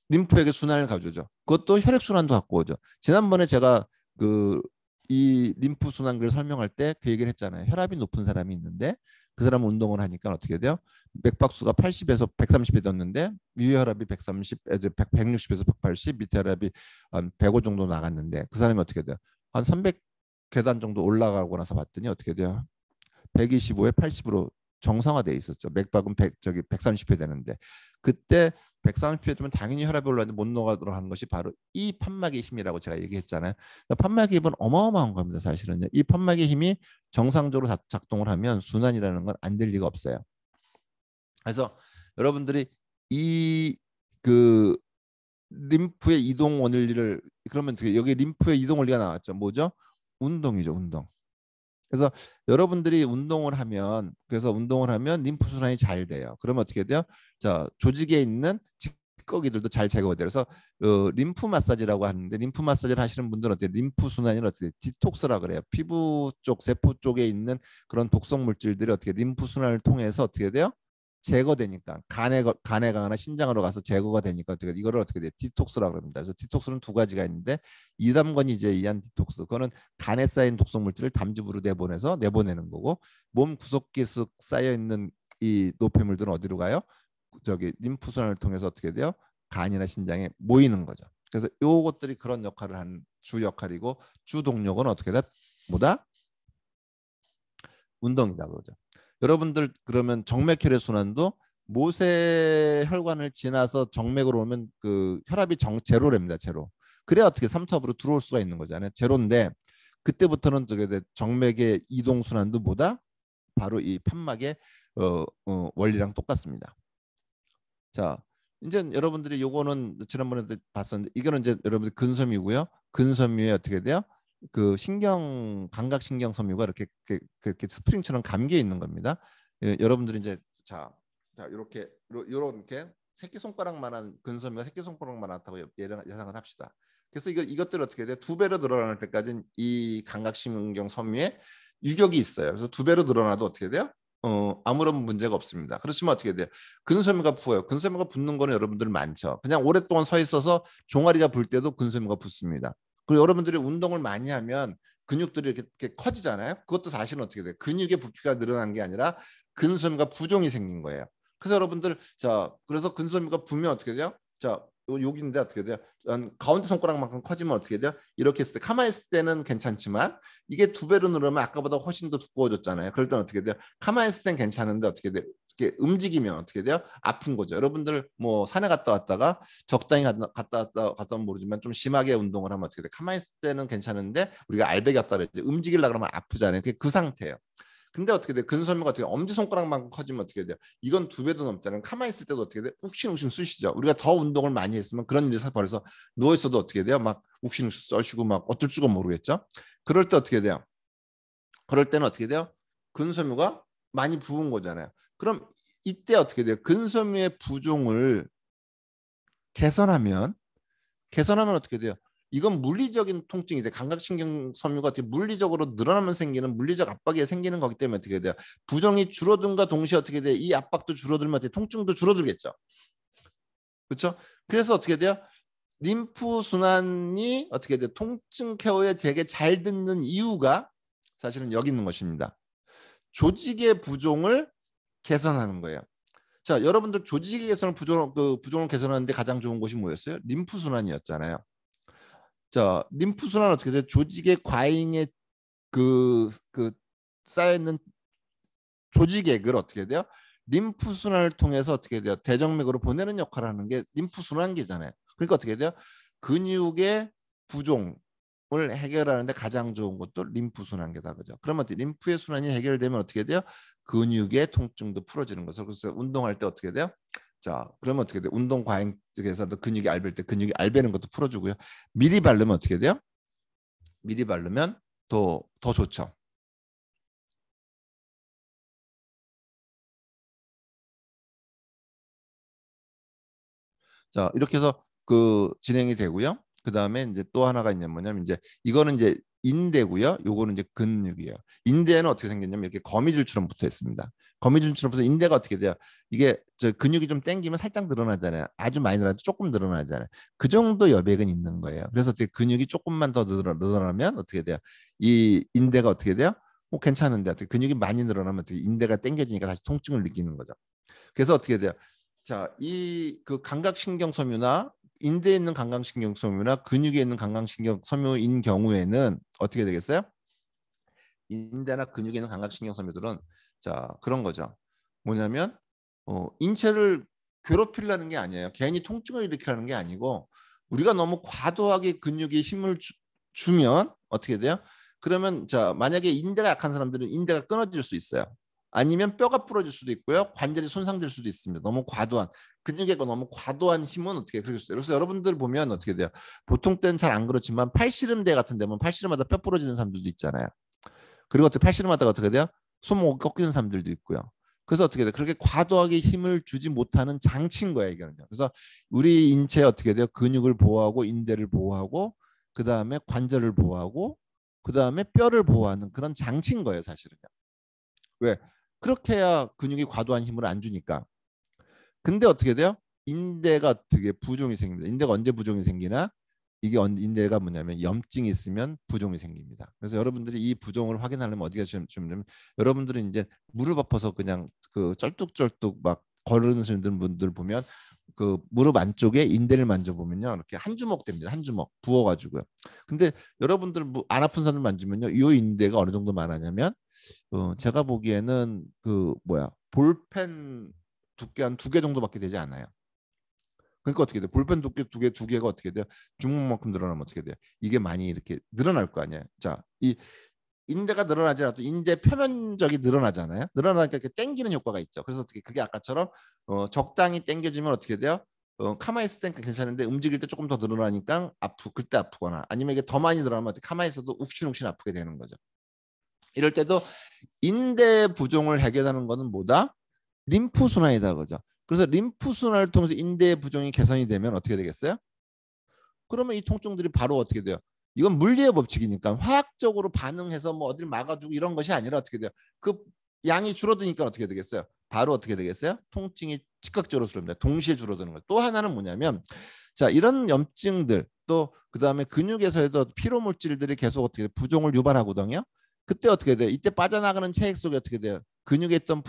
림프액의 순환을 가져오죠. 그것도 혈액 순환도 갖고 오죠. 지난번에 제가 이 림프 순환을 설명할 때 그 얘기를 했잖아요. 혈압이 높은 사람이 있는데 그 사람은 운동을 하니까 어떻게 돼요? 맥박수가 80에서 130이 됐는데 위에 혈압이 130, 160에서 180, 밑에 혈압이 한 105 정도 나갔는데 그 사람이 어떻게 돼요? 한 300 계단 정도 올라가고 나서 봤더니 어떻게 돼요? 125에 80으로 정상화돼 있었죠. 맥박은 130회 되는데 그때 130회 되면 당연히 혈압이 올라가는데 못 녹아들어 하는 것이 바로 이 판막의 힘이라고 제가 얘기했잖아요. 그러니까 판막의 힘은 어마어마한 겁니다. 사실은요. 이 판막의 힘이 정상적으로 작동을 하면 순환이라는 건 안 될 리가 없어요. 그래서 여러분들이 이 림프의 이동 원리를 그러면 여기 림프의 이동 원리가 나왔죠. 뭐죠? 운동이죠. 운동. 그래서 여러분들이 운동을 하면 림프 순환이 잘 돼요. 그러면 어떻게 돼요? 자, 조직에 있는 찌꺼기들도 잘 제거가 돼요. 그래서 림프 마사지라고 하는데 림프 마사지를 하시는 분들은 어떻게 리프 순환이 어떻게 디톡스라 그래요. 피부 쪽 세포 쪽에 있는 그런 독성 물질들이 어떻게 림프 순환을 통해서 어떻게 돼요? 제거되니까 간에 가거나 신장으로 가서 제거가 되니까 어떻게 이거를 어떻게 돼? 디톡스라고 합니다. 그래서 디톡스는 두 가지가 있는데 이담건이제이한 디톡스 그거는 간에 쌓인 독성 물질을 담즙으로 내보내는 거고 몸 구석구에 쌓여 있는 이 노폐물들은 어디로 가요? 저기 림프 순환을 통해서 어떻게 돼요? 간이나 신장에 모이는 거죠. 그래서 요것들이 그런 역할을 하는 주 역할이고 주 동력은 어떻게 돼? 뭐다? 운동이다 그러죠. 여러분들 그러면 정맥혈액 순환도 모세혈관을 지나서 정맥으로 오면 혈압이 제로랍니다. 제로. 그래야 어떻게 삼투압으로 들어올 수가 있는 거잖아요. 제로인데 그때부터는 정맥의 이동 순환도 뭐다? 바로 이 판막의 원리랑 똑같습니다. 자, 이제 여러분들이 요거는 지난번에 봤었는데 이거는 이제 여러분들 근섬유고요. 근섬유에 어떻게 돼요? 감각 신경 섬유가 이렇게 스프링처럼 감겨 있는 겁니다. 여러분들이 이제 이렇게 새끼 손가락만한 근섬유가 새끼 손가락만 하다고 예상을 합시다. 그래서 이것들 어떻게 돼요? 두 배로 늘어날 때까지는 이 감각 신경 섬유에 유격이 있어요. 그래서 두 배로 늘어나도 어떻게 돼요? 아무런 문제가 없습니다. 그렇지만 어떻게 돼요? 근섬유가 부어요. 근섬유가 붙는 거는 여러분들 많죠. 그냥 오랫동안 서 있어서 종아리가 불 때도 근섬유가 붙습니다. 그리고 여러분들이 운동을 많이 하면 근육들이 이렇게 커지잖아요. 그것도 사실은 어떻게 돼요? 근육의 부피가 늘어난 게 아니라 근섬유가 부종이 생긴 거예요. 그래서 여러분들 그래서 근섬유가 부면 어떻게 돼요? 여기인데 어떻게 돼요? 가운데 손가락만큼 커지면 어떻게 돼요? 이렇게 했을 때 가만히 있을 때는 괜찮지만 이게 두 배로 늘으면 아까보다 훨씬 더 두꺼워졌잖아요. 그럴 때는 어떻게 돼요? 가만히 있을 땐 괜찮은데 어떻게 돼요? 이렇게 움직이면 어떻게 돼요? 아픈 거죠. 여러분들 뭐 산에 갔다 왔다가 적당히 갔다 모르지만 좀 심하게 운동을 하면 어떻게 돼요? 가만히 있을 때는 괜찮은데 우리가 알배기 갔다 그랬죠. 움직이려고 하면 아프잖아요. 그게 그 상태예요. 근데 어떻게 돼? 근섬유가 어떻게 돼? 엄지손가락만큼 커지면 어떻게 돼요? 이건 2배도 넘잖아요. 가만히 있을 때도 어떻게 돼? 욱신욱신 쑤시죠. 우리가 더 운동을 많이 했으면 그런 일이 벌어서 누워 있어도 어떻게 돼요? 막 욱신욱신 쑤시고 막 어쩔 줄은 모르겠죠. 그럴 때 어떻게 돼요? 그럴 때는 어떻게 돼요? 근섬유가 많이 부은 거잖아요. 그럼 이때 어떻게 돼요? 근섬유의 부종을 개선하면 어떻게 돼요? 이건 물리적인 통증이 돼. 감각신경 섬유가 어떻게 물리적으로 늘어나면 생기는 물리적 압박이 생기는 거기 때문에 어떻게 돼요? 부종이 줄어든과 동시에 어떻게 돼요? 이 압박도 줄어들면 어떻게 통증도 줄어들겠죠. 그렇죠? 그래서 어떻게 돼요? 림프 순환이 어떻게 돼요? 통증 케어에 되게 잘 듣는 이유가 사실은 여기 있는 것입니다. 조직의 부종을 개선하는 거예요. 자, 여러분들 조직의 개선을 부종을 개선하는데 가장 좋은 곳이 뭐였어요? 림프 순환이었잖아요. 자, 림프 순환 어떻게 돼요? 조직의 과잉에 그 쌓여있는 조직액을 어떻게 돼요? 림프 순환을 통해서 어떻게 돼요? 대정맥으로 보내는 역할을 하는 게 림프 순환기잖아요. 그러니까 어떻게 돼요? 근육의 부종을 해결하는데 가장 좋은 것도 림프 순환계다, 그죠? 그러면 림프의 순환이 해결되면 어떻게 돼요? 근육의 통증도 풀어지는 거죠. 그래서 운동할 때 어떻게 돼요? 자, 그러면 어떻게 돼요? 운동 과잉 쪽에서도 근육이 얇을 때 근육이 얇아는 것도 풀어주고요. 미리 바르면 어떻게 돼요? 미리 바르면 더 좋죠. 자, 이렇게 해서 진행이 되고요. 그 다음에 이제 또 하나가 있냐면 뭐냐면 이제 이거는 이제 인대고요. 요거는 이제 근육이에요. 인대는 어떻게 생겼냐면 이렇게 거미줄처럼 붙어 있습니다. 거미줄처럼 붙어 인대가 어떻게 돼요? 이게 저 근육이 좀 당기면 살짝 늘어나잖아요. 아주 많이 늘어나지 조금 늘어나잖아요. 그 정도 여백은 있는 거예요. 그래서 어떻게 근육이 조금만 더 늘어나면 어떻게 돼요? 이 인대가 어떻게 돼요? 괜찮은데 어떻게 근육이 많이 늘어나면 어떻게 인대가 당겨지니까 다시 통증을 느끼는 거죠. 그래서 어떻게 돼요? 자, 이 감각신경 섬유나 인대에 있는 감각신경 섬유나 근육에 있는 감각신경 섬유인 경우에는 어떻게 되겠어요? 인대나 근육에 있는 감각신경 섬유들은 자, 그런 거죠. 뭐냐면 인체를 괴롭히려는 게 아니에요. 괜히 통증을 일으키려는 게 아니고 우리가 너무 과도하게 근육에 힘을 주면 어떻게 돼요? 그러면 자, 만약에 인대가 약한 사람들은 인대가 끊어질 수 있어요. 아니면 뼈가 부러질 수도 있고요. 관절이 손상될 수도 있습니다. 너무 과도한 근육에 너무 과도한 힘은 어떻게 그럴 수 있어요. 그래서 여러분들 보면 어떻게 돼요? 보통 때는 잘 안 그렇지만 팔씨름대 같은 데면 팔씨름하다 뼈 부러지는 사람들도 있잖아요. 그리고 어떻게 팔씨름하다가 어떻게 돼요? 손목이 꺾이는 사람들도 있고요. 그래서 어떻게 돼요? 그렇게 과도하게 힘을 주지 못하는 장치인 거예요, 이거는요. 그래서 우리 인체에 어떻게 돼요? 근육을 보호하고 인대를 보호하고 그 다음에 관절을 보호하고 그 다음에 뼈를 보호하는 그런 장치인 거예요, 사실은요. 왜? 그렇게 해야 근육이 과도한 힘을 안 주니까. 근데 어떻게 돼요? 인대가 어떻게 부종이 생깁니다. 인대가 언제 부종이 생기나? 이게 인대가 뭐냐면 염증이 있으면 부종이 생깁니다. 그래서 여러분들이 이 부종을 확인하려면 어디가 좀 여러분들은 이제 무릎 아파서 그냥 쩔뚝쩔뚝 막 걸으시는 분들 보면 무릎 안쪽에 인대를 만져보면요 이렇게 한 주먹 됩니다. 한 주먹 부어가지고요. 근데 여러분들 안 아픈 사람 만지면요 이 인대가 어느 정도 많아냐면 제가 보기에는 볼펜 두께 한 2개 정도밖에 되지 않아요. 그러니까 어떻게 돼? 볼펜 두께 두 개가 어떻게 돼요? 주먹만큼 늘어나면 어떻게 돼요? 이게 많이 이렇게 늘어날 거 아니에요. 자, 이 인대가 늘어나지 않아도 인대 표면적이 늘어나잖아요. 늘어나니까 이렇게 당기는 효과가 있죠. 그래서 어떻게 그게 아까처럼 적당히 당겨지면 어떻게 돼요? 가만히 있을 땐 괜찮은데 움직일 때 조금 더 늘어나니까 그때 아프거나 아니면 이게 더 많이 늘어나면 가만히 있어도 욱신욱신 아프게 되는 거죠. 이럴 때도 인대 부종을 해결하는 거는 뭐다? 림프 순환이다 그죠. 그래서 림프 순환을 통해서 인대 부종이 개선이 되면 어떻게 되겠어요? 그러면 이 통증들이 바로 어떻게 돼요? 이건 물리의 법칙이니까 화학적으로 반응해서 뭐 어디를 막아주고 이런 것이 아니라 어떻게 돼요? 그 양이 줄어드니까 어떻게 되겠어요? 바로 어떻게 되겠어요? 통증이 즉각적으로 줄어듭니다. 동시에 줄어드는 거예요. 또 하나는 뭐냐면 자 이런 염증들 또 그다음에 근육에서도 피로 물질들이 계속 어떻게 부종을 유발하거든요. 그때 어떻게 돼요? 이때 빠져나가는 체액 속에 어떻게 돼요? 근육에 있던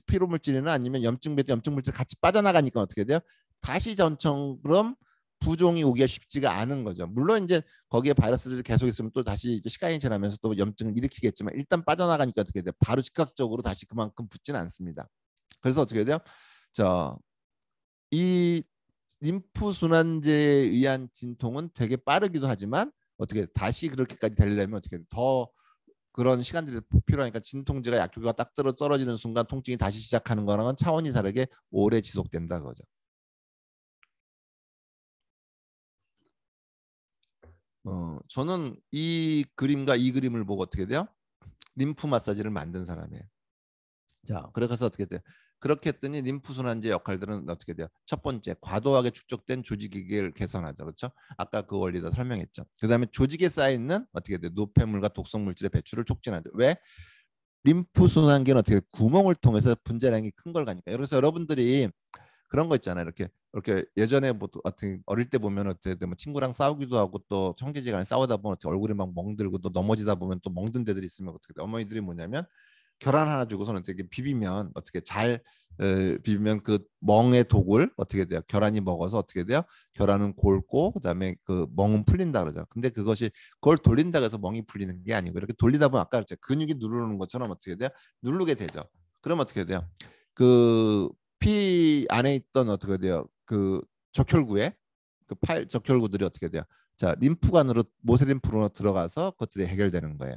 피로 물질이나 아니면 염증 물질 같이 빠져나가니까 어떻게 돼요? 다시 전처럼 부종이 오기가 쉽지가 않은 거죠. 물론 이제 거기에 바이러스들이 계속 있으면 또 다시 이제 시간이 지나면서 또 염증을 일으키겠지만 일단 빠져나가니까 어떻게 돼요? 바로 즉각적으로 다시 그만큼 붙지는 않습니다. 그래서 어떻게 돼요? 자, 이 림프 순환제에 의한 진통은 되게 빠르기도 하지만 어떻게 다시 그렇게까지 되려면 어떻게 더 그런 시간들이 필요하니까 진통제가 약효가 딱 떨어지는 순간 통증이 다시 시작하는 거랑은 차원이 다르게 오래 지속된다 그거죠. 저는 이 그림과 이 그림을 보고 어떻게 돼요? 림프 마사지를 만든 사람이에요. 자, 그래서 어떻게 돼요? 그렇게 했더니 림프순환제 역할들은 어떻게 돼요? 첫 번째, 과도하게 축적된 조직액을 개선하죠. 그렇죠? 아까 그 원리도 설명했죠. 그다음에 조직에 쌓여 있는 어떻게 돼요? 노폐물과 독성 물질의 배출을 촉진하죠. 왜? 림프순환계는 어떻게 구멍을 통해서 분자량이 큰 걸 가니까. 그래서 여러분들이 그런 거 있잖아요. 이렇게 예전에 뭐 어떻게 어릴 때 보면 어떻게 뭐 친구랑 싸우기도 하고 또 형제지간에 싸우다 보면 어떻게 얼굴이 막 멍들고 또 넘어지다 보면 또 멍든 데들이 있으면 어떻게 돼? 어머니들이 뭐냐면 계란 하나 주고서는 어떻게 비비면 어떻게 잘 비비면 그 멍의 독을 어떻게 돼요? 계란이 먹어서 어떻게 돼요? 계란은 골고 그다음에 그 멍은 풀린다 그러죠. 근데 그것이 그걸 돌린다 해서 멍이 풀리는 게 아니고 이렇게 돌리다 보면 아까 그랬죠. 근육이 누르는 것처럼 어떻게 돼요? 누르게 되죠. 그럼 어떻게 돼요? 그 피 안에 있던 어떻게 돼요? 그 적혈구에 그 팔 적혈구들이 어떻게 돼요? 자, 림프관으로 모세림프로 들어가서 그것들이 해결되는 거예요.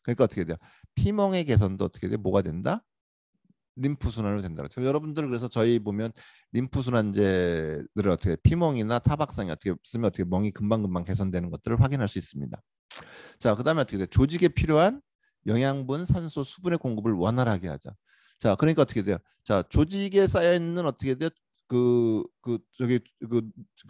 그러니까 어떻게 돼요? 피멍의 개선도 어떻게 돼? 뭐가 된다? 림프 순환으로 된다. 그렇죠? 여러분들 그래서 저희 보면 림프 순환제들을 어떻게 피멍이나 타박상이 어떻게 쓰면 어떻게 멍이 금방금방 개선되는 것들을 확인할 수 있습니다. 자, 그다음에 어떻게 돼? 조직에 필요한 영양분, 산소, 수분의 공급을 원활하게 하자. 자, 그러니까 어떻게 돼요? 자, 조직에 쌓여 있는 어떻게 돼요? 그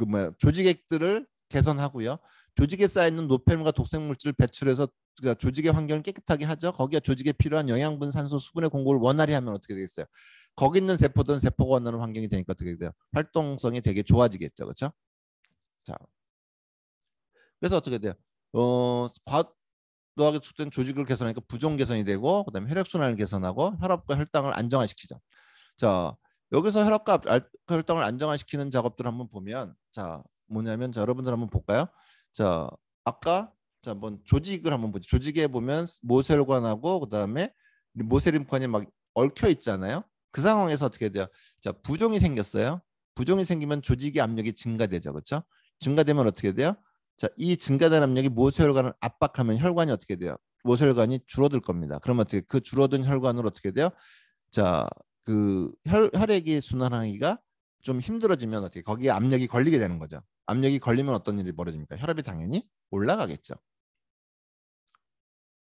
뭐야 조직액들을 개선하고요. 조직에 쌓여 있는 노폐물과 독성 물질을 배출해서 그러니까 조직의 환경을 깨끗하게 하죠. 거기에 조직에 필요한 영양분, 산소, 수분의 공급을 원활히 하면 어떻게 되겠어요? 거기 있는 세포들은 세포가 원하는 환경이 되니까 어떻게 돼요? 활동성이 되게 좋아지겠죠, 그렇죠? 자, 그래서 어떻게 돼요? 과도하게 축된 조직을 개선하니까 부종 개선이 되고 그다음에 혈액순환을 개선하고 혈압과 혈당을 안정화시키죠. 자, 여기서 혈압과 혈당을 안정화시키는 작업들 한번 보면 자, 뭐냐면 자, 여러분들 한번 볼까요? 자, 아까 자, 한번 조직을 한번 보죠. 조직에 보면 모세혈관하고 그다음에 모세림관이 막 얽혀 있잖아요. 그 상황에서 어떻게 돼요? 자, 부종이 생겼어요. 부종이 생기면 조직의 압력이 증가되죠. 그렇죠? 증가되면 어떻게 돼요? 자, 이 증가된 압력이 모세혈관을 압박하면 혈관이 어떻게 돼요? 모세혈관이 줄어들 겁니다. 그러면 어떻게 그 줄어든 혈관으로 어떻게 돼요? 자, 그 혈액이 순환하기가 좀 힘들어지면 어떻게 거기에 압력이 걸리게 되는 거죠. 압력이 걸리면 어떤 일이 벌어집니까? 혈압이 당연히 올라가겠죠.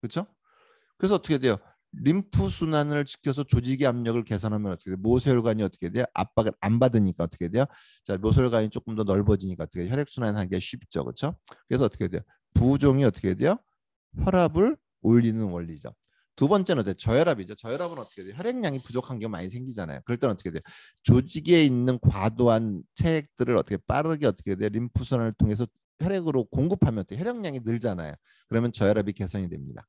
그렇죠? 그래서 어떻게 돼요? 림프 순환을 지켜서 조직의 압력을 개선하면 어떻게 돼요? 모세혈관이 어떻게 돼요? 압박을 안 받으니까 어떻게 돼요? 자, 모세혈관이 조금 더 넓어지니까 어떻게 돼요? 혈액 순환하기가 쉽죠. 그렇죠? 그래서 어떻게 돼요? 부종이 어떻게 돼요? 혈압을 올리는 원리죠. 두 번째는 어때? 저혈압이죠. 저혈압은 어떻게 돼요? 혈액량이 부족한 경우 많이 생기잖아요. 그럴 때는 어떻게 돼요? 조직에 있는 과도한 체액들을 어떻게 빠르게 어떻게 돼요? 림프순환을 통해서 혈액으로 공급하면 어떻게 혈액량이 늘잖아요. 그러면 저혈압이 개선이 됩니다.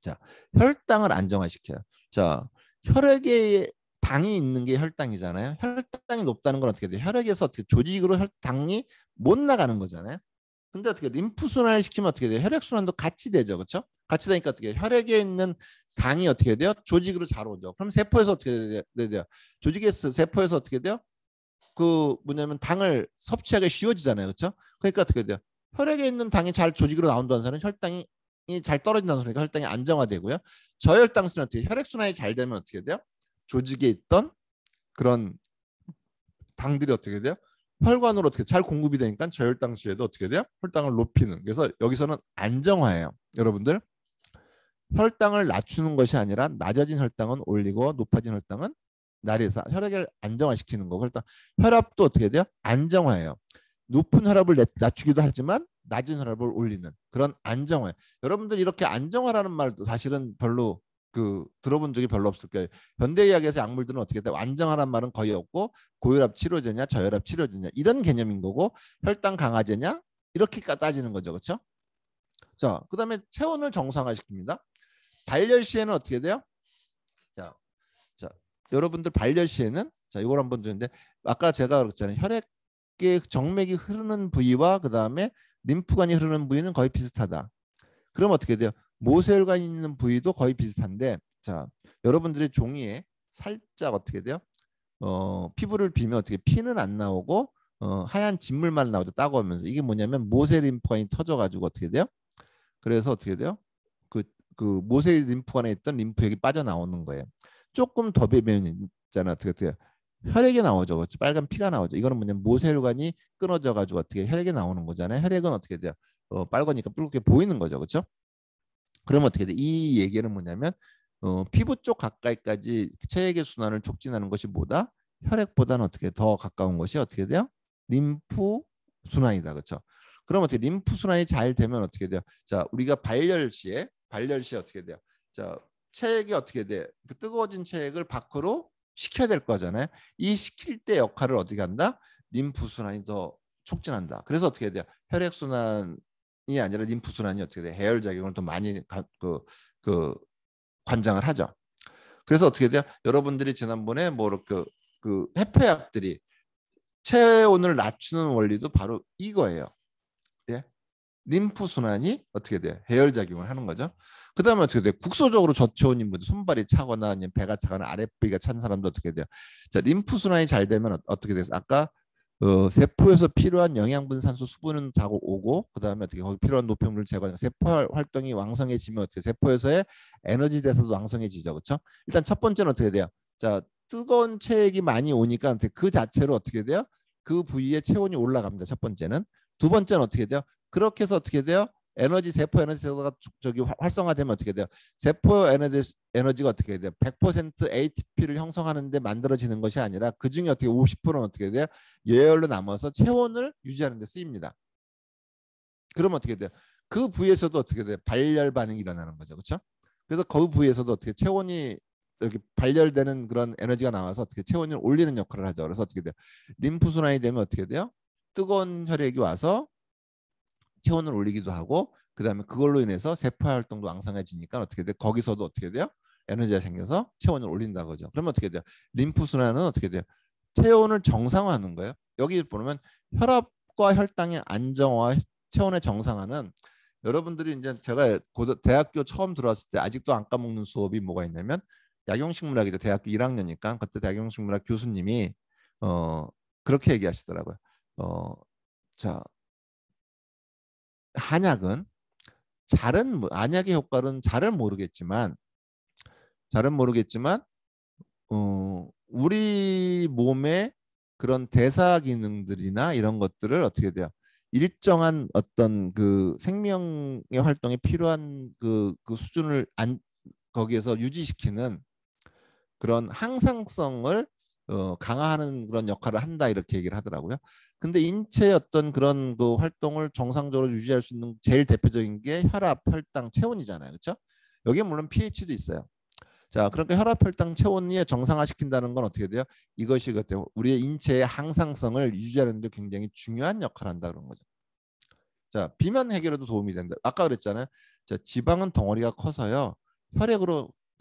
자, 혈당을 안정화시켜요. 자, 혈액에 당이 있는 게 혈당이잖아요. 혈당이 높다는 건 어떻게 돼요? 혈액에서 어떻게 조직으로 혈당이 못 나가는 거잖아요. 근데 어떻게 림프 순환을 시키면 어떻게 돼요? 혈액 순환도 같이 되죠, 그렇죠? 같이 되니까 어떻게 돼요? 혈액에 있는 당이 어떻게 돼요? 조직으로 잘 오죠. 그럼 세포에서 어떻게 돼요? 조직에서 세포에서 어떻게 돼요? 그 뭐냐면 당을 섭취하기 쉬워지잖아요, 그렇죠? 그러니까 어떻게 돼요? 혈액에 있는 당이 잘 조직으로 나온다는 소리는 혈당이 잘 떨어진다는 소리니까 혈당이 안정화되고요. 저혈당수는 어떻게 혈액 순환이 잘 되면 어떻게 돼요? 조직에 있던 그런 당들이 어떻게 돼요? 혈관으로 어떻게 잘 공급이 되니까 저혈당 시에도 어떻게 돼요? 혈당을 높이는. 그래서 여기서는 안정화예요. 여러분들 혈당을 낮추는 것이 아니라 낮아진 혈당은 올리고 높아진 혈당은 내려서 혈액을 안정화시키는 거고 일단 혈압도 어떻게 돼요? 안정화예요. 높은 혈압을 낮추기도 하지만 낮은 혈압을 올리는 그런 안정화. 여러분들 이렇게 안정화라는 말도 사실은 별로 들어본 적이 별로 없을 거예요. 현대의학에서 약물들은 어떻게 돼? 안정화라는 말은 거의 없고 고혈압 치료제냐 저혈압 치료제냐 이런 개념인 거고 혈당 강화제냐 이렇게 따지는 거죠. 그렇죠? 자, 그다음에 체온을 정상화시킵니다. 발열 시에는 어떻게 돼요? 자, 자, 여러분들 발열 시에는 자, 이걸 한번 주는데 아까 제가 그랬잖아요. 혈액의 정맥이 흐르는 부위와 그다음에 림프관이 흐르는 부위는 거의 비슷하다. 그럼 어떻게 돼요? 모세혈관이 있는 부위도 거의 비슷한데 자, 여러분들의 종이에 살짝 어떻게 돼요? 피부를 비면 어떻게 피는 안 나오고 하얀 진물만 나오죠. 따가우면서 이게 뭐냐면 모세 림프관이 터져가지고 어떻게 돼요? 그래서 어떻게 돼요? 그 그 모세의 림프관에 있던 림프액이 빠져나오는 거예요. 조금 더 배면 있잖아. 어떻게 돼요? 혈액이 나오죠. 그렇죠? 빨간 피가 나오죠. 이거는 뭐냐면 모세혈관이 끊어져 가지고 어떻게 혈액이 나오는 거잖아요. 혈액은 어떻게 돼요? 빨거니까 붉게 보이는 거죠. 그렇죠? 그러면 어떻게 돼? 이 얘기는 뭐냐면 피부 쪽 가까이까지 체액의 순환을 촉진하는 것이 뭐다? 혈액보다는 어떻게 더 가까운 것이 어떻게 돼요? 림프 순환이다. 그렇죠? 그럼 어떻게 림프 순환이 잘 되면 어떻게 돼요? 자, 우리가 발열 시에 어떻게 돼요? 자, 체액이 어떻게 돼? 그 뜨거워진 체액을 밖으로 식혀야 될 거잖아요. 이 식힐 때 역할을 어떻게 한다? 림프 순환이 더 촉진한다. 그래서 어떻게 돼요? 혈액 순환이 아니라 림프 순환이 어떻게 돼? 해열 작용을 더 많이 그 관장을 하죠. 그래서 어떻게 돼요? 여러분들이 지난번에 그 해표약들이 체온을 낮추는 원리도 바로 이거예요. 예? 림프 순환이 어떻게 돼요? 해열 작용을 하는 거죠. 그다음에 어떻게 돼요? 국소적으로 저체온인 분들, 손발이 차거나 아니면 배가 차거나 아랫부위가 찬 사람도 어떻게 돼요? 자, 림프 순환이 잘 되면 어떻게 돼요? 아까 세포에서 필요한 영양분, 산소, 수분은 자고 오고, 그다음에 어떻게 거기 필요한 노폐물을 제거하는 세포 활동이 왕성해지면 어떻게 세포에서의 에너지 대사도 왕성해지죠, 그렇죠? 일단 첫 번째는 어떻게 돼요? 자, 뜨거운 체액이 많이 오니까 그 자체로 어떻게 돼요? 그 부위에 체온이 올라갑니다. 첫 번째는. 두 번째는 어떻게 돼요? 그렇게 해서 어떻게 돼요? 세포 에너지 대사가 저기 활성화되면 어떻게 돼요? 세포 에너지가 어떻게 돼요? 100% ATP를 형성하는데 만들어지는 것이 아니라 그 중에 어떻게 50%는 어떻게 돼요? 예열로 남아서 체온을 유지하는 데 쓰입니다. 그러면 어떻게 돼요? 그 부위에서도 어떻게 돼요? 발열 반응이 일어나는 거죠. 그렇죠? 그래서 그 부위에서도 어떻게 체온이 이렇게 발열되는 그런 에너지가 나와서 어떻게 체온을 올리는 역할을 하죠. 그래서 어떻게 돼요? 림프 순환이 되면 어떻게 돼요? 뜨거운 혈액이 와서 체온을 올리기도 하고, 그다음에 그걸로 인해서 세포 활동도 왕성해지니까 어떻게 돼? 거기서도 어떻게 돼요? 에너지가 생겨서 체온을 올린다 거죠. 그러면 어떻게 돼요? 림프 순환은 어떻게 돼요? 체온을 정상화하는 거예요. 여기 보면 혈압과 혈당의 안정화, 체온의 정상화는 여러분들이 이제 제가 대학교 처음 들어왔을 때 아직도 안 까먹는 수업이 뭐가 있냐면 약용식물학이죠. 대학교 1학년이니까 그때 약용식물학 교수님이 그렇게 얘기하시더라고요. 자, 한약은 안약의 효과는 잘은 모르겠지만 우리 몸의 그런 대사 기능들이나 이런 것들을 어떻게 돼요? 일정한 어떤 그 생명의 활동에 필요한 그 수준을 거기에서 유지시키는 그런 항상성을 강화하는 그런 역할을 한다 이렇게 얘기를 하더라고요. 근데 인체의 어떤 그런 그 활동을 정상적으로 유지할 수 있는 제일 대표적인 게 혈압, 혈당, 체온이잖아요. 그렇죠? 여기에 물론 pH도 있어요. 자, 그러니까 혈압, 혈당, 체온이 정상화시킨다는 건 어떻게 돼요? 이것이 우리의 인체의 항상성을 유지하는 데 굉장히 중요한 역할을 한다 그런 거죠. 자, 비만 해결에도 도움이 된다. 아까 그랬잖아요. 자, 지방은 덩어리가 커서요.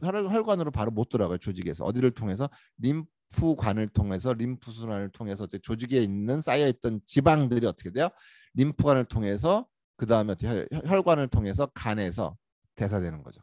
혈관으로 바로 못 들어가요. 조직에서. 어디를 통해서? 림프관을 통해서, 림프 순환을 통해서 조직에 있는 쌓여있던 지방들이 어떻게 돼요? 림프관을 통해서, 그 다음에 혈관을 통해서 간에서 대사되는 거죠.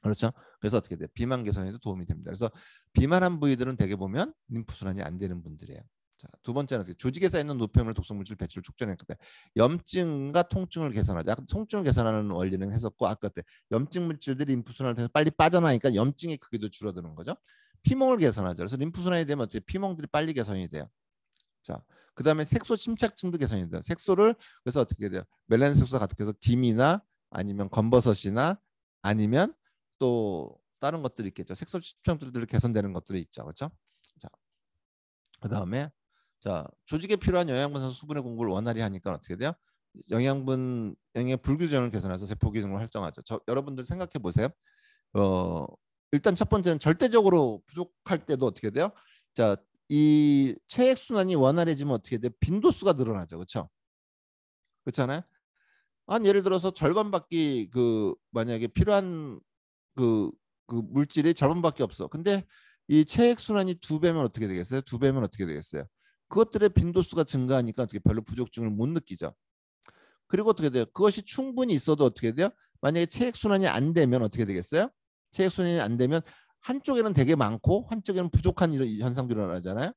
그렇죠? 그래서 어떻게 돼요? 비만 개선에도 도움이 됩니다. 그래서 비만한 부위들은 대개 보면 림프 순환이 안 되는 분들이에요. 자, 두 번째는 통증에 쌓이는 노폐물 독성물질 배출 촉진했거든. 염증과 통증을 개선하자. 아까 통증을 개선하는 원리는 했었고, 아까 때 염증 물질들이 림프 순환을 통해서 빨리 빠져나니까 염증의 크기도 줄어드는 거죠. 피멍을 개선하죠. 그래서 림프 순환이 되면 어떻게 피멍들이 빨리 개선이 돼요. 자, 그다음에 색소 침착증도 개선이 돼요. 색소를 그래서 어떻게 돼요? 멜라닌 색소가 가득해서 김이나 아니면 검버섯이나 아니면 또 다른 것들이 있겠죠. 색소 침착증들이 개선되는 것들이 있죠. 그렇죠? 자, 그다음에 자, 조직에 필요한 영양분, 산소, 수분의 공급을 원활히 하니까 어떻게 돼요? 영의 불균형을 개선해서 세포 기능을 활성화하죠. 여러분들 생각해 보세요. 일단 첫 번째는 절대적으로 부족할 때도 어떻게 돼요? 자, 이 체액 순환이 원활해지면 어떻게 돼? 빈도수가 늘어나죠. 그렇죠? 그렇잖아요. 한 예를 들어서 절반밖에 만약에 필요한 그, 그 물질이 절반밖에 없어. 근데 이 체액 순환이 2배면 어떻게 되겠어요? 2배면 어떻게 되겠어요? 그것들의 빈도수가 증가하니까 어떻게 별로 부족증을 못 느끼죠. 그리고 어떻게 돼요? 그것이 충분히 있어도 어떻게 돼요? 만약에 체액 순환이 안 되면 어떻게 되겠어요? 체액 순환이 안 되면 한쪽에는 되게 많고 한쪽에는 부족한 이런 현상들이 일어나잖아요.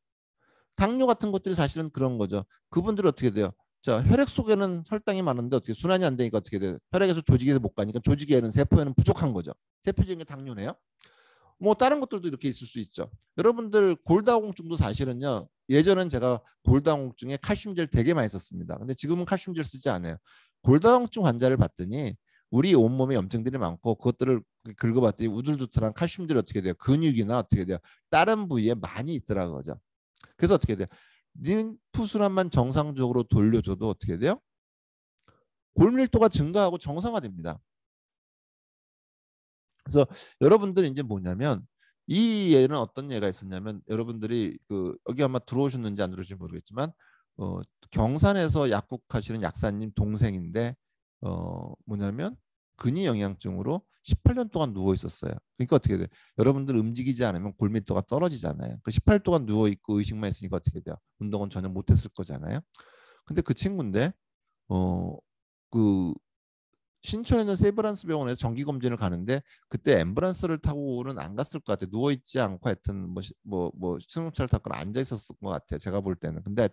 당뇨 같은 것들이 사실은 그런 거죠. 그분들이 어떻게 돼요? 자, 혈액 속에는 혈당이 많은데 어떻게 순환이 안 되니까 어떻게 돼요? 혈액에서 조직에 못 가니까 조직에는 세포에는 부족한 거죠. 대표적인 게 당뇨네요. 뭐 다른 것들도 이렇게 있을 수 있죠. 여러분들 골다공증도 사실은요. 예전엔 제가 골다공증에 칼슘제를 되게 많이 썼습니다. 근데 지금은 칼슘제를 쓰지 않아요. 골다공증 환자를 봤더니 우리 온몸에 염증들이 많고 그것들을 긁어봤더니 우둘두툴한 칼슘들이 어떻게 돼요? 근육이나 어떻게 돼요? 다른 부위에 많이 있더라고요. 그죠? 그래서 어떻게 돼요? 림프순환만 정상적으로 돌려줘도 어떻게 돼요? 골밀도가 증가하고 정상화됩니다. 그래서 여러분들 이제 뭐냐면 이 예는 어떤 예가 있었냐면 여러분들이 그 여기 아마 들어오셨는지 안 들어오실지 모르겠지만 경산에서 약국하시는 약사님 동생인데 뭐냐면 근위 영양증으로 18년 동안 누워 있었어요. 그러니까 어떻게 돼요? 여러분들 움직이지 않으면 골밀도가 떨어지잖아요. 그 18년 동안 누워 있고 의식만 했으니까 어떻게 돼요? 운동은 전혀 못했을 거잖아요. 근데 그 친구인데 그 신촌에 있는 세브란스 병원에서 정기 검진을 가는데 그때 앰뷸런스를 타고는 안 갔을 것 같아요. 누워 있지 않고 하여튼 뭐 승용차를 타거나 앉아 있었을 것 같아요. 제가 볼 때는. 근데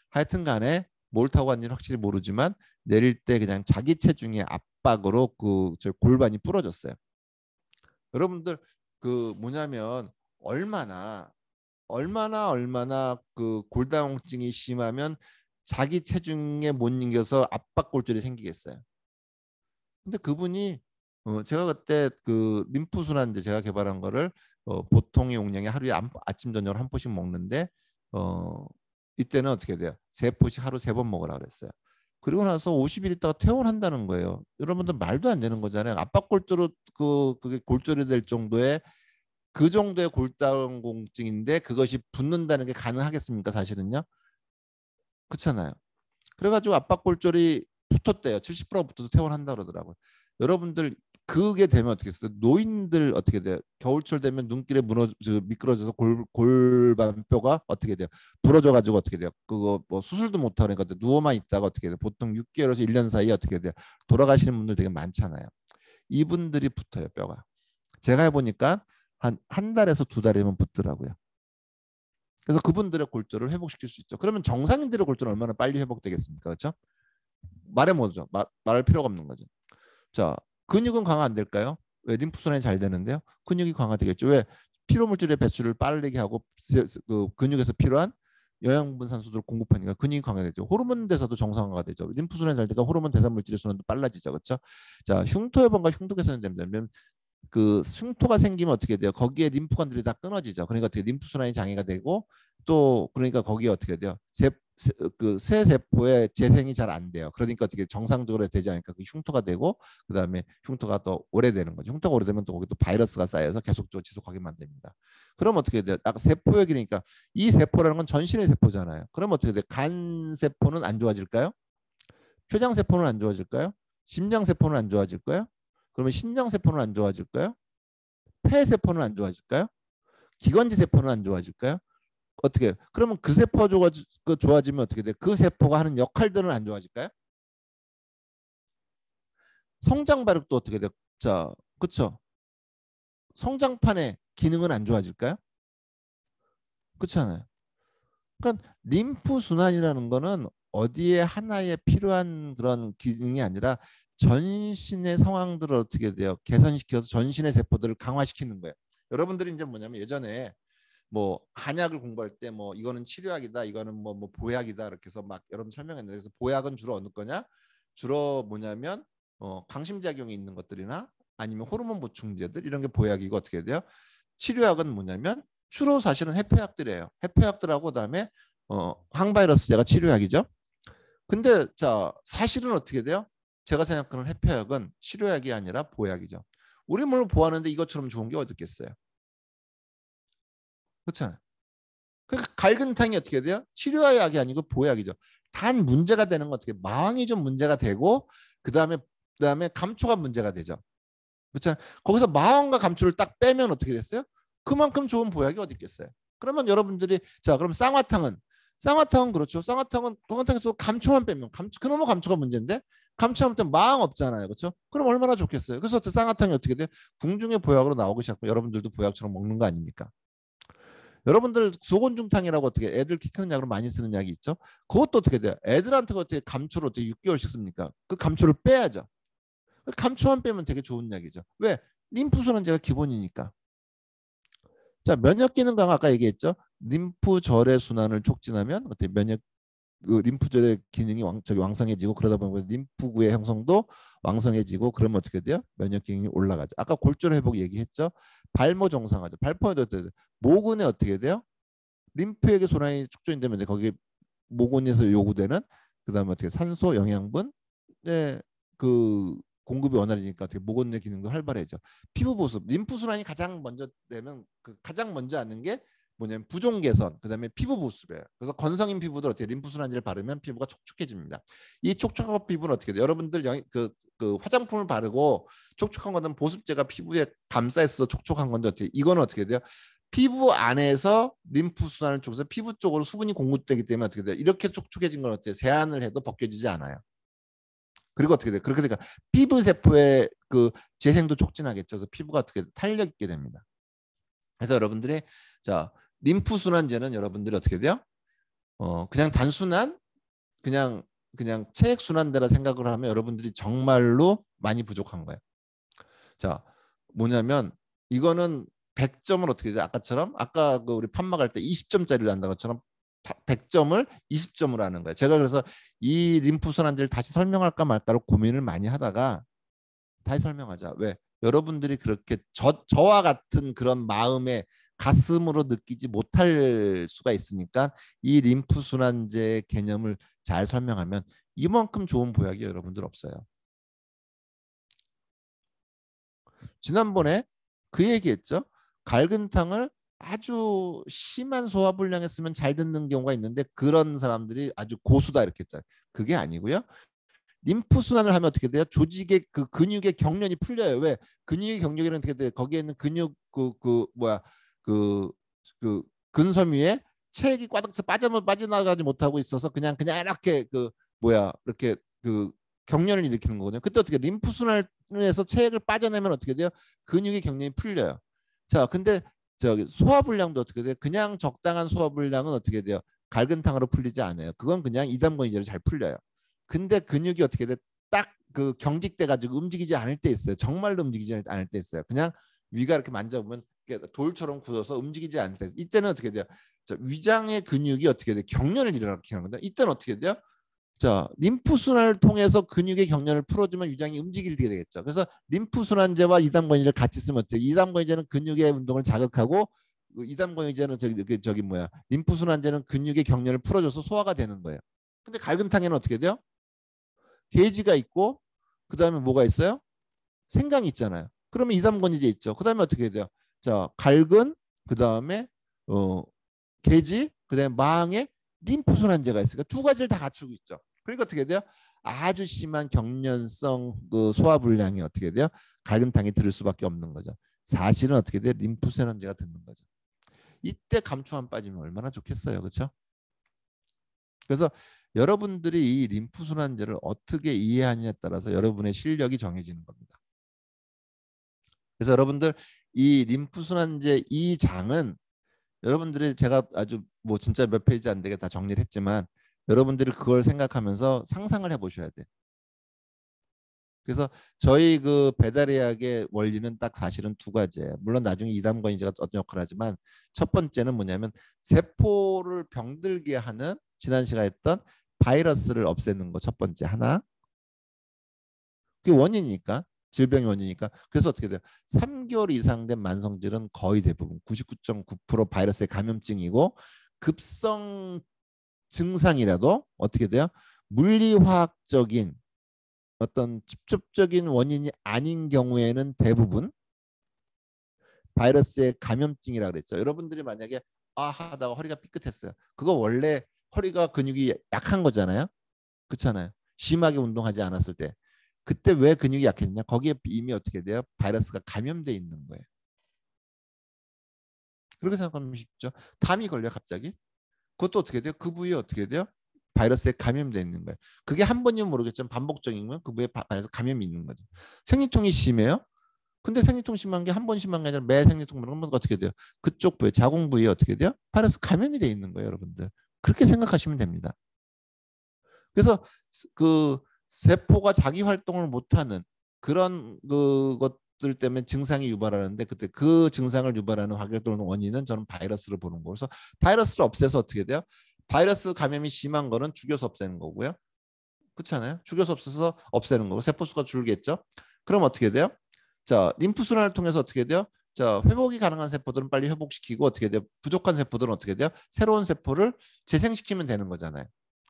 하여튼 간에 뭘 타고 갔는지 확실히 모르지만 내릴 때 그냥 자기 체중의 압박으로 저 골반이 부러졌어요. 여러분들 그 뭐냐면 얼마나 그 골다공증이 심하면 자기 체중에 못 이겨서 압박골절이 생기겠어요. 근데 그분이 제가 그때 그 림프순환제 제가 개발한 거를 보통의 용량이 하루에 아침 저녁으로 한 포씩 먹는데 어, 이때는 어떻게 돼요? 세 포씩 하루 3번 먹으라 그랬어요. 그리고 나서 50일 있다가 퇴원한다는 거예요. 여러분들 말도 안 되는 거잖아요. 압박골절로 그게 골절이 될 정도의 그 정도의 골다공증인데 그것이 붓는다는 게 가능하겠습니까? 사실은요. 그렇잖아요. 그래가지고 압박골절이 붙었대요. 70% 붙어서 퇴원한다 그러더라고요. 여러분들 그게 되면 어떻게 했어요? 노인들 어떻게 돼요? 겨울철 되면 눈길에 미끄러져서 골반뼈가 어떻게 돼요? 부러져가지고 어떻게 돼요? 그거 뭐 수술도 못 하니까 누워만 있다가 어떻게 돼요? 보통 6개월에서 1년 사이에 어떻게 돼요? 돌아가시는 분들 되게 많잖아요. 이분들이 붙어요, 뼈가. 제가 해보니까 한 달에서 2달이면 붙더라고요. 그래서 그분들의 골절을 회복시킬 수 있죠. 그러면 정상인들의 골절은 얼마나 빨리 회복되겠습니까? 그렇죠? 말해 못하죠. 말할 필요가 없는 거죠. 자, 근육은 강화 안 될까요? 왜 림프순환이 잘 되는데요? 근육이 강화되겠죠. 왜 피로 물질의 배출을 빠르게 하고 그 근육에서 필요한 영양분 산소들을 공급하니까 근육이 강화되죠. 호르몬 대사도 정상화가 되죠. 림프순환이 잘 되니까 호르몬 대사 물질의 순환도 빨라지죠. 그렇죠? 자, 흉터여번과 흉터 개선이 되면 그 흉터가 생기면 어떻게 돼요? 거기에 림프관들이 다 끊어지죠. 그러니까 어떻게 림프 순환이 장애가 되고 또 그러니까 거기에 어떻게 돼요? 새 세포의 재생이 잘 안 돼요. 그러니까 어떻게 정상적으로 되지 않으니까 그 흉터가 되고 그다음에 흉터가 더 오래되는 거죠. 흉터가 오래되면 또 거기 또 바이러스가 쌓여서 계속적으로 지속하게 만듭니다. 그럼 어떻게 돼요? 아까 세포역이니까 이 세포라는 건 전신의 세포잖아요. 그럼 어떻게 돼요? 간 세포는 안 좋아질까요? 췌장 세포는 안 좋아질까요? 심장 세포는 안 좋아질까요? 그러면 신장 세포는 안 좋아질까요? 폐 세포는 안 좋아질까요? 기관지 세포는 안 좋아질까요? 어떻게? 그러면 그 세포가 좋아지면 어떻게 돼? 그 세포가 하는 역할들은 안 좋아질까요? 성장 발육도 어떻게 돼? 자, 그렇죠. 성장판의 기능은 안 좋아질까요? 그렇잖아요. 그러니까 림프 순환이라는 거는 어디에 하나에 필요한 그런 기능이 아니라 전신의 상황들을 어떻게 돼요? 개선시켜서 전신의 세포들을 강화시키는 거예요. 여러분들이 이제 뭐냐면 예전에 뭐 한약을 공부할 때 뭐 이거는 치료약이다, 이거는 뭐 보약이다 이렇게 해서 막 여러분 설명했는데 그래서 보약은 주로 어느 거냐? 주로 뭐냐면 강심작용이 있는 것들이나 아니면 호르몬 보충제들 이런 게 보약이고 어떻게 돼요? 치료약은 뭐냐면 주로 사실은 해표약들이에요. 해표약들하고 그다음에 항바이러스제가 치료약이죠. 근데 자 사실은 어떻게 돼요? 제가 생각하는 해표약은 치료약이 아니라 보약이죠. 우리 몸을 보호하는데 이것처럼 좋은 게 어디 있겠어요? 그렇잖아요. 그러니까 갈근탕이 어떻게 돼요? 치료약이 아니고 보약이죠. 단 문제가 되는 건 어떻게 마왕이 좀 문제가 되고 그다음에 감초가 문제가 되죠. 그렇잖아요. 거기서 마왕과 감초를 딱 빼면 어떻게 됐어요? 그만큼 좋은 보약이 어디 있겠어요? 그러면 여러분들이 자 그럼 쌍화탕은 그렇죠. 쌍화탕에서 감초만 빼면 그놈의 감초가 문제인데 감초하면 또 마왕 없잖아요. 그렇죠? 그럼 얼마나 좋겠어요. 그래서 쌍화탕이 어떻게 돼요? 궁중의 보약으로 나오기 시작하고 여러분들도 보약처럼 먹는 거 아닙니까? 여러분들 소곤중탕이라고 어떻게 애들 키 크는 약으로 많이 쓰는 약이 있죠. 그것도 어떻게 돼요? 애들한테 어떻게 감초를 어떻게 6개월씩 씁니까? 그 감초를 빼야죠. 감초만 빼면 되게 좋은 약이죠. 왜? 림프순환제가 기본이니까. 자, 면역 기능 강화 아까 얘기했죠. 림프절의 순환을 촉진하면 어떻게 면역 그 림프절의 기능이 왕성해지고 그러다 보면 림프구의 형성도 왕성해지고 그러면 어떻게 돼요? 면역 기능이 올라가죠. 아까 골절 회복 얘기했죠. 발모 정상화죠. 발포에도 어떻게 돼요? 모근에 어떻게 돼요? 림프에게 순환이 촉진이 되면 거기 모근에서 요구되는 그다음에 어떻게 산소, 영양분, 네, 그 공급이 원활해지니까 어떻게 모근 내 기능도 활발해져. 피부 보습, 림프 순환이 가장 먼저 되면 그 가장 먼저 하는 게 뭐냐면 부종 개선, 그다음에 피부 보습이에요. 그래서 건성인 피부들 어떻게 림프 순환제를 바르면 피부가 촉촉해집니다. 이 촉촉한 피부는 어떻게 돼요? 여러분들 그 화장품을 바르고 촉촉한 거는 보습제가 피부에 감싸있어 촉촉한 건데 어떻게 이거는 어떻게 돼요? 피부 안에서 림프 순환을 통해서 피부 쪽으로 수분이 공급되기 때문에 어떻게 돼요? 이렇게 촉촉해진 건 어때요? 세안을 해도 벗겨지지 않아요. 그리고 어떻게 돼요? 그렇게 되니까 피부 세포의 그 재생도 촉진하겠죠. 그래서 피부가 어떻게 탄력 있게 됩니다. 그래서 여러분들이 자 림프 순환제는 여러분들이 어떻게 돼요? 그냥 단순한 그냥 체액 순환제라 생각을 하면 여러분들이 정말로 많이 부족한 거예요. 자 뭐냐면 이거는 100점을 어떻게 돼요? 아까처럼 아까 그 우리 판막할 때 20점짜리를 한다는 것처럼 100점을 20점으로 하는 거예요. 제가 그래서 이 림프 순환제를 다시 설명할까 말까로 고민을 많이 하다가 다시 설명하자. 왜? 여러분들이 그렇게 저와 같은 그런 마음에 가슴으로 느끼지 못할 수가 있으니까 이 림프 순환제 개념을 잘 설명하면 이만큼 좋은 보약이 여러분들 없어요. 지난번에 그 얘기했죠. 갈근탕을 아주 심한 소화불량에 쓰면 잘 듣는 경우가 있는데 그런 사람들이 아주 고수다 이렇게 했잖아요. 그게 아니고요. 림프 순환을 하면 어떻게 돼요? 조직의 그 근육의 경련이 풀려요. 왜? 근육의 경련은 어떻게 돼요? 거기에 있는 근육 그, 그 근섬유에 체액이 꽉 빠져나가지 못하고 있어서 그냥 이렇게 이렇게 그 경련을 일으키는 거거든요. 그때 어떻게 림프 순환을 해서 체액을 빠져내면 어떻게 돼요? 근육의 경련이 풀려요. 자, 근데 저기 소화불량도 어떻게 돼요? 그냥 적당한 소화불량은 어떻게 돼요? 갈근탕으로 풀리지 않아요. 그건 그냥 이담건이제로 잘 풀려요. 근데 근육이 어떻게 돼? 딱 그 경직돼 가지고 움직이지 않을 때 있어요. 정말로 움직이지 않을 때 있어요. 그냥 위가 이렇게 만져보면 돌처럼 굳어서 움직이지 않을 때 있어요. 이때는 어떻게 돼요? 자, 위장의 근육이 어떻게 돼요? 경련을 일으키는 건데 이때는 어떻게 돼요? 자, 림프 순환을 통해서 근육의 경련을 풀어주면 위장이 움직이게 되겠죠. 그래서 림프 순환제와 이담건이제를 같이 쓰면 어때요? 이담건이제는 근육의 운동을 자극하고 이담건이제는 저기 뭐야? 림프 순환제는 근육의 경련을 풀어줘서 소화가 되는 거예요. 근데 갈근탕에는 어떻게 돼요? 게이지가 있고 그다음에 뭐가 있어요? 생강이 있잖아요. 그러면 이담건이제 있죠. 그다음에 어떻게 돼요? 자, 갈근 그다음에 어 게지 그다음에 망에 림프순환제가 있으니까 두 가지를 다 갖추고 있죠. 그러니까 어떻게 돼요? 아주 심한 경련성 그 소화불량이 어떻게 돼요? 갈근탕이 들을 수밖에 없는 거죠. 사실은 어떻게 돼요? 림프순환제가 듣는 거죠. 이때 감초만 빠지면 얼마나 좋겠어요. 그렇죠? 그래서 여러분들이 이 림프순환제를 어떻게 이해하느냐에 따라서 여러분의 실력이 정해지는 겁니다. 그래서 여러분들 이 림프순환제 이 장은 여러분들이 제가 아주 뭐 진짜 몇 페이지 안 되게 다 정리를 했지만 여러분들이 그걸 생각하면서 상상을 해보셔야 돼. 그래서 저희 그 배달의학의 원리는 딱 사실은 두 가지예요. 물론 나중에 이담건이제가 어떤 역할을 하지만 첫 번째는 뭐냐면 세포를 병들게 하는 지난 시간에 했던 바이러스를 없애는 거 첫 번째 하나. 그게 원인이니까. 질병의 원인이니까. 그래서 어떻게 돼요? 3개월 이상 된 만성질은 거의 대부분 99.9% 바이러스의 감염증이고 급성 증상이라도 어떻게 돼요? 물리화학적인 어떤 직접적인 원인이 아닌 경우에는 대부분 바이러스의 감염증이라고 그랬죠. 여러분들이 만약에 하다가 허리가 삐끗했어요. 그거 원래 허리가 근육이 약한 거잖아요. 그렇잖아요. 심하게 운동하지 않았을 때. 그때 왜 근육이 약해졌냐? 거기에 이미 어떻게 돼요? 바이러스가 감염돼 있는 거예요. 그렇게 생각하면 쉽죠. 담이 걸려 갑자기. 그것도 어떻게 돼요? 그 부위에 어떻게 돼요? 바이러스에 감염돼 있는 거예요. 그게 한 번이면 모르겠지만 반복적이면 그 부위에 바이러스 감염이 있는 거죠. 생리통이 심해요? 근데 생리통 심한 게 한 번 심한 게 아니라 매 생리통 그런 건 어떻게 돼요? 그쪽 부위, 자궁 부위에 어떻게 돼요? 바이러스 감염이 돼 있는 거예요, 여러분들. 그렇게 생각하시면 됩니다. 그래서 그 세포가 자기 활동을 못하는 그런 그것들 때문에 증상이 유발하는데 그때 그 증상을 유발하는 확률 원인은 저는 바이러스를 보는 거고 그래서 바이러스를 없애서 어떻게 돼요? 바이러스 감염이 심한 거는 죽여서 없애는 거고요. 그렇잖아요. 죽여서 없애서 없애는 거고 세포수가 줄겠죠. 그럼 어떻게 돼요? 자, 림프순환을 통해서 어떻게 돼요? 자, 회복이 가능한 세포들은 빨리 회복시키고 어떻게 돼요? 부족한 세포들은 어떻게 돼요? 새로운 세포를 재생시키면 되는 거잖아요.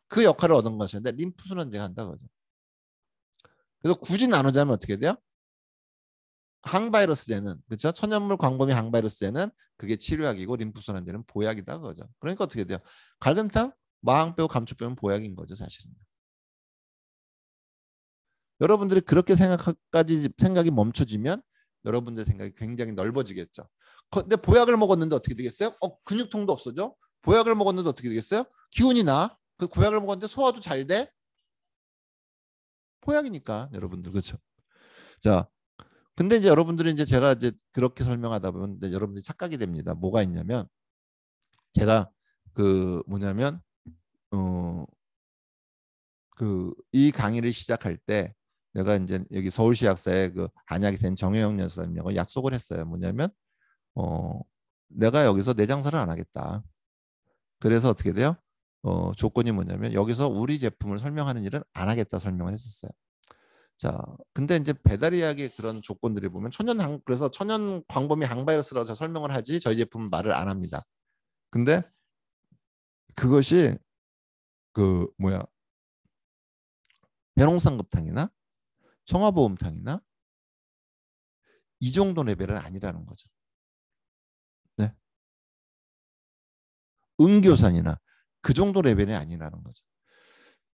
그 역할을 얻은 것인데 림프순환제가 한다 그죠. 그래서 굳이 나누자면 어떻게 돼요? 항바이러스제는 그렇죠? 천연물 광범위 항바이러스제는 그게 치료약이고 림프순환제는 보약이다 그거죠. 그러니까 어떻게 돼요? 갈근탕, 마항뼈, 감초뼈는 보약인 거죠 사실은. 여러분들이 그렇게 생각이 멈춰지면 여러분들의 생각이 굉장히 넓어지겠죠. 근데 보약을 먹었는데 어떻게 되겠어요? 근육통도 없어져. 보약을 먹었는데 어떻게 되겠어요? 기운이 나. 그 보약을 먹었는데 소화도 잘 돼. 보약이니까 여러분들 그렇죠. 자, 근데 이제 여러분들이 이제 제가 이제 그렇게 설명하다 보면 이제 여러분들이 착각이 됩니다. 뭐가 있냐면 제가 그 뭐냐면 어 그 이 강의를 시작할 때 내가 이제 여기 서울시약사의 그 한약이 된 정혜영 여사님하고 약속을 했어요. 뭐냐면 어 내가 여기서 내 장사를 안 하겠다. 그래서 어떻게 돼요? 조건이 뭐냐면 여기서 우리 제품을 설명하는 일은 안 하겠다 설명을 했었어요. 자, 근데 이제 배달의약의 그런 조건들이 보면 그래서 천연 광범위 항바이러스라고 설명을 하지 저희 제품은 말을 안 합니다. 근데 그것이 그 뭐야 벼농상급탕이나 청화보험탕이나 이 정도 레벨은 아니라는 거죠. 네. 은교산이나 그 정도 레벨이 아니라는 거죠.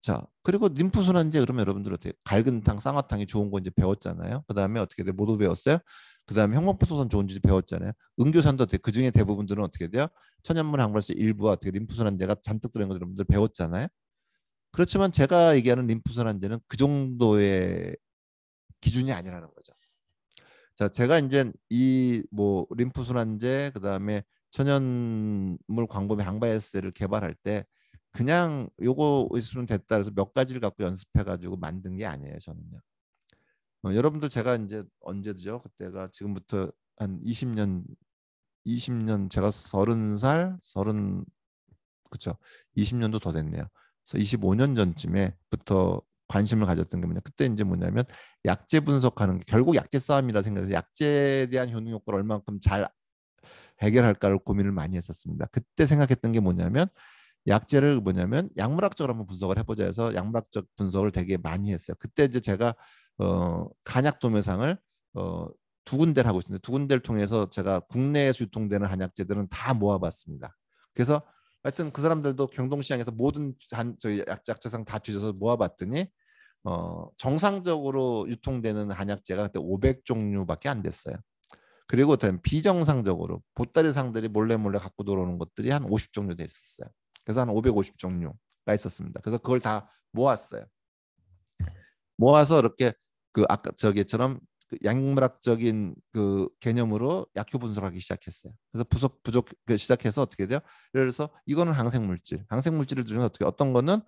자, 그리고 림프순환제 그러면 여러분들 어떻게 갈근탕, 쌍화탕이 좋은 거 이제 배웠잖아요. 그 다음에 어떻게 돼? 모두 배웠어요. 그 다음에 형광포도산 좋은지 배웠잖아요. 은교산도 어떻게 그 중에 대부분들은 어떻게 돼요? 천연물 항발수 일부와 어떻게 림프순환제가 잔뜩 들어있는 거 여러분들 배웠잖아요. 그렇지만 제가 얘기하는 림프순환제는 그 정도의 기준이 아니라는 거죠. 자, 제가 이제 이 뭐 림프순환제 그다음에 천연물 광범위 항바이러스를 개발할 때 그냥 요거 있으면 됐다 해서 몇 가지를 갖고 연습해 가지고 만든 게 아니에요, 저는요. 여러분들 제가 이제 언제죠? 그때가 지금부터 한 20년 제가 30살, 30 그쵸. 20년도 더 됐네요. 그래서 25년 전쯤에부터 관심을 가졌던 게 뭐냐. 그때 이제 뭐냐면 약제 분석하는 게 결국 약제 싸움이라 생각해서 약제에 대한 효능 효과를 얼마만큼 잘 해결할까를 고민을 많이 했었습니다. 그때 생각했던 게 뭐냐면 약제를 뭐냐면 약물학적으로 한번 분석을 해보자 해서 약물학적 분석을 되게 많이 했어요. 그때 이제 제가 한약 도매상을 어, 두 군데를 하고 있습니다. 두 군데를 통해서 제가 국내에서 유통되는 한약제들은 다 모아봤습니다. 그래서 하여튼 그 사람들도 경동시장에서 모든 저희 약제상 다 뒤져서 모아봤더니 정상적으로 유통되는 한약제가 그때 500종류밖에 안 됐어요. 그리고 비정상적으로 보따리 상들이 몰래 갖고 들어오는 것들이 한 50종류 됐었어요. 그래서 한 550종류가 있었습니다. 그래서 그걸 다 모았어요. 모아서 이렇게 그 아까 저기처럼 그 약물학적인 그 개념으로 약효 분석하기 시작했어요. 그래서 부족 시작해서 어떻게 돼요? 예를 들어서 이거는 항생물질 중에 어떻게 어떤 거는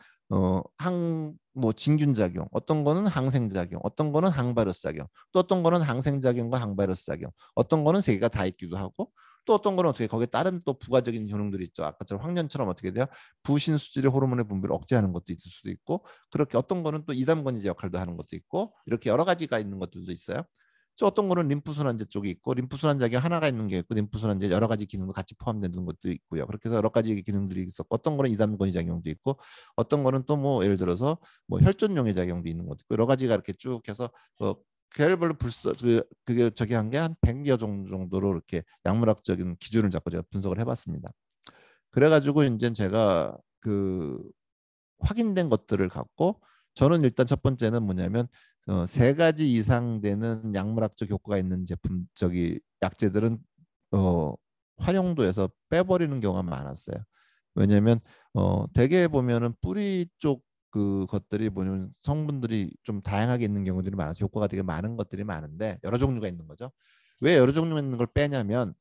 항뭐 진균 작용, 어떤 거는 항생 작용, 어떤 거는 항바이러스 작용, 또 어떤 거는 항생 작용과 항바이러스 작용, 어떤 거는 세 개가 다 있기도 하고 또 어떤 거는 어떻게 거기에 다른 또 부가적인 효능들이 있죠. 아까처럼 황년처럼 어떻게 돼요? 부신 수질의 호르몬의 분비를 억제하는 것도 있을 수도 있고 그렇게 어떤 거는 또 이담건이제 역할도 하는 것도 있고 이렇게 여러 가지가 있는 것들도 있어요. 또 어떤 거는 림프순환제 쪽이 있고 림프순환제가 하나가 있는 게 있고 림프순환제 여러 가지 기능도 같이 포함되는 것도 있고요. 그렇게 해서 여러 가지 기능들이 있었고 어떤 거는 이담건이 작용도 있고 어떤 거는 또 뭐 예를 들어서 뭐 혈전용의 작용도 있는 것도 있고 여러 가지가 이렇게 쭉 해서 계열별로 그게 저기 한 게 한 100여 정도로 이렇게 약물학적인 기준을 잡고 제가 분석을 해봤습니다. 그래가지고 이제 제가 그 확인된 것들을 갖고 저는 일단 첫 번째는 뭐냐면 세 가지 이상 되는 약물학적 효과가 있는 제품 약제들은 활용도에서 빼버리는 경우가 많았어요. 왜냐하면 대개 보면은 뿌리 쪽 그것들이 뭐냐면 성분들이 좀 다양하게 있는 경우들이 많아서 효과가 되게 많은 것들이 많은데 여러 종류가 있는 거죠. 왜 여러 종류가 있는 걸 빼냐면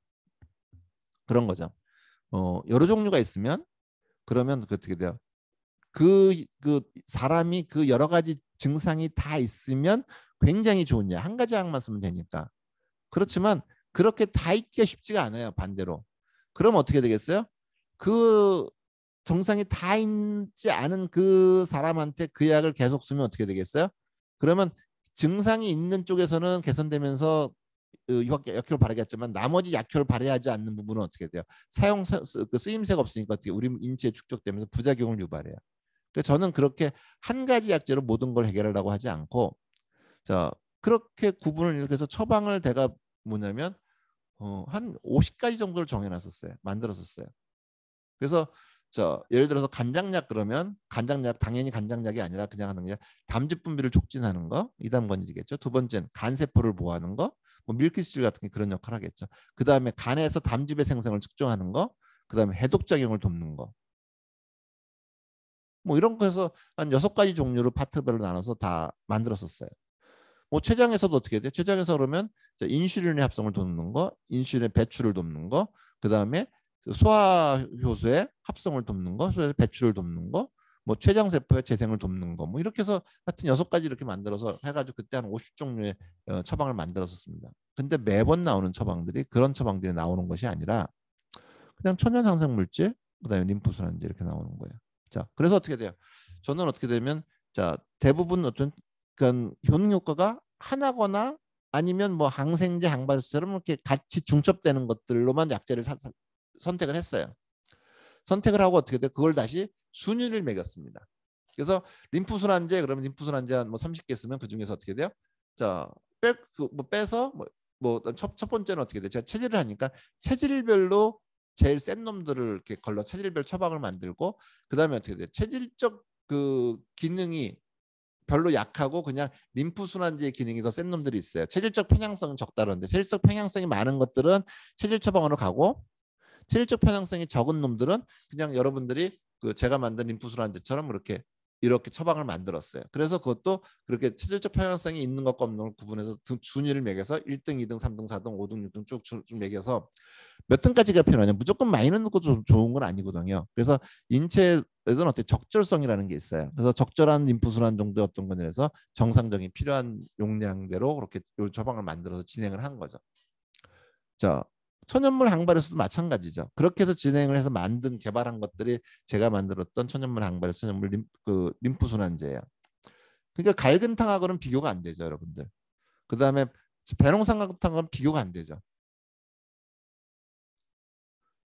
그런 거죠. 여러 종류가 있으면 그러면 그 어떻게 돼요? 그 사람이 그 여러 가지 증상이 다 있으면 굉장히 좋은 약. 한 가지 약만 쓰면 되니까. 그렇지만 그렇게 다 있기가 쉽지가 않아요. 반대로. 그럼 어떻게 되겠어요? 그 증상이 다 있지 않은 그 사람한테 그 약을 계속 쓰면 어떻게 되겠어요? 그러면 증상이 있는 쪽에서는 개선되면서 약효를 발휘하겠지만 나머지 약효를 발휘하지 않는 부분은 어떻게 돼요? 쓰임새가 없으니까 어떻게 우리 인체에 축적되면서 부작용을 유발해요. 그래서 저는 그렇게 한 가지 약제로 모든 걸 해결하려고 하지 않고 자 그렇게 구분을 이렇게 해서 처방을 내가 뭐냐면 한 50가지 정도를 정해놨었어요. 만들었었어요. 그래서 예를 들어서 간장약 그러면 간장약 당연히 간장약이 아니라 그냥 하는 게 담즙 분비를 촉진하는 거 이담 건지겠죠. 두 번째는 간세포를 보호하는 거, 뭐 밀키스질 같은 게 그런 역할을 하겠죠. 그 다음에 간에서 담즙의 생성을 측정하는 거, 그 다음에 해독 작용을 돕는 거. 뭐 이런 거에서 한 6가지 종류로 파트별로 나눠서 다 만들었었어요. 뭐 췌장에서도 어떻게 돼요? 췌장에서 그러면 인슐린의 합성을 돕는 거, 인슐린의 배출을 돕는 거, 그 다음에 소화 효소의 합성을 돕는 거, 소화 배출을 돕는 거, 뭐 췌장 세포의 재생을 돕는 거, 뭐 이렇게 해서 하여튼 6가지 이렇게 만들어서 해가지고 그때 한 50종류의 처방을 만들었었습니다. 근데 매번 나오는 처방들이 그런 처방들이 나오는 것이 아니라 그냥 천연 항생 물질, 그다음에 림프순환제 이렇게 나오는 거예요. 자, 그래서 어떻게 돼요? 저는 어떻게 되면 대부분 어떤 그런 효능 효과가 하나거나 아니면 뭐 항생제, 항바이러스처럼 이렇게 같이 중첩되는 것들로만 약제를 선택을 했어요. 선택을 하고 어떻게 돼? 그걸 다시 순위를 매겼습니다. 그래서 림프순환제 그러면 림프순환제 한 뭐 30개 쓰면 그 중에서 어떻게 돼요? 빼서 첫 번째는 어떻게 돼요? 제가 체질을 하니까 체질별로 제일 센 놈들을 이렇게 걸러 체질별 처방을 만들고 그다음에 어떻게 돼요? 체질적 그 기능이 별로 약하고 그냥 림프순환제의 기능이 더 센 놈들이 있어요. 체질적 편향성은 적다는데 체질적 편향성이 많은 것들은 체질 처방으로 가고 체질적 편향성이 적은 놈들은 그냥 여러분들이 그 제가 만든 림프순환제처럼 이렇게 처방을 만들었어요. 그래서 그것도 그렇게 체질적 편향성이 있는 것과 없는 걸 구분해서 순위를 매겨서 1등, 2등, 3등, 4등, 5등, 6등 쭉 매겨서 몇 등까지가 필요하냐. 무조건 많이 넣는 것도 좋은 건 아니거든요. 그래서 인체에서는 어때 적절성이라는 게 있어요. 그래서 적절한 림프순환 정도의 어떤 거에서 정상적인 필요한 용량대로 그렇게 처방을 만들어서 진행을 한 거죠. 자, 천연물 항바이러스도 마찬가지죠. 그렇게 해서 진행을 해서 개발한 것들이 제가 만들었던 천연물 항바이러스, 천연물 림프순환제예요. 그러니까 갈근탕하고는 비교가 안 되죠, 여러분들. 그 다음에 배농삼각탕하고는 비교가 안 되죠.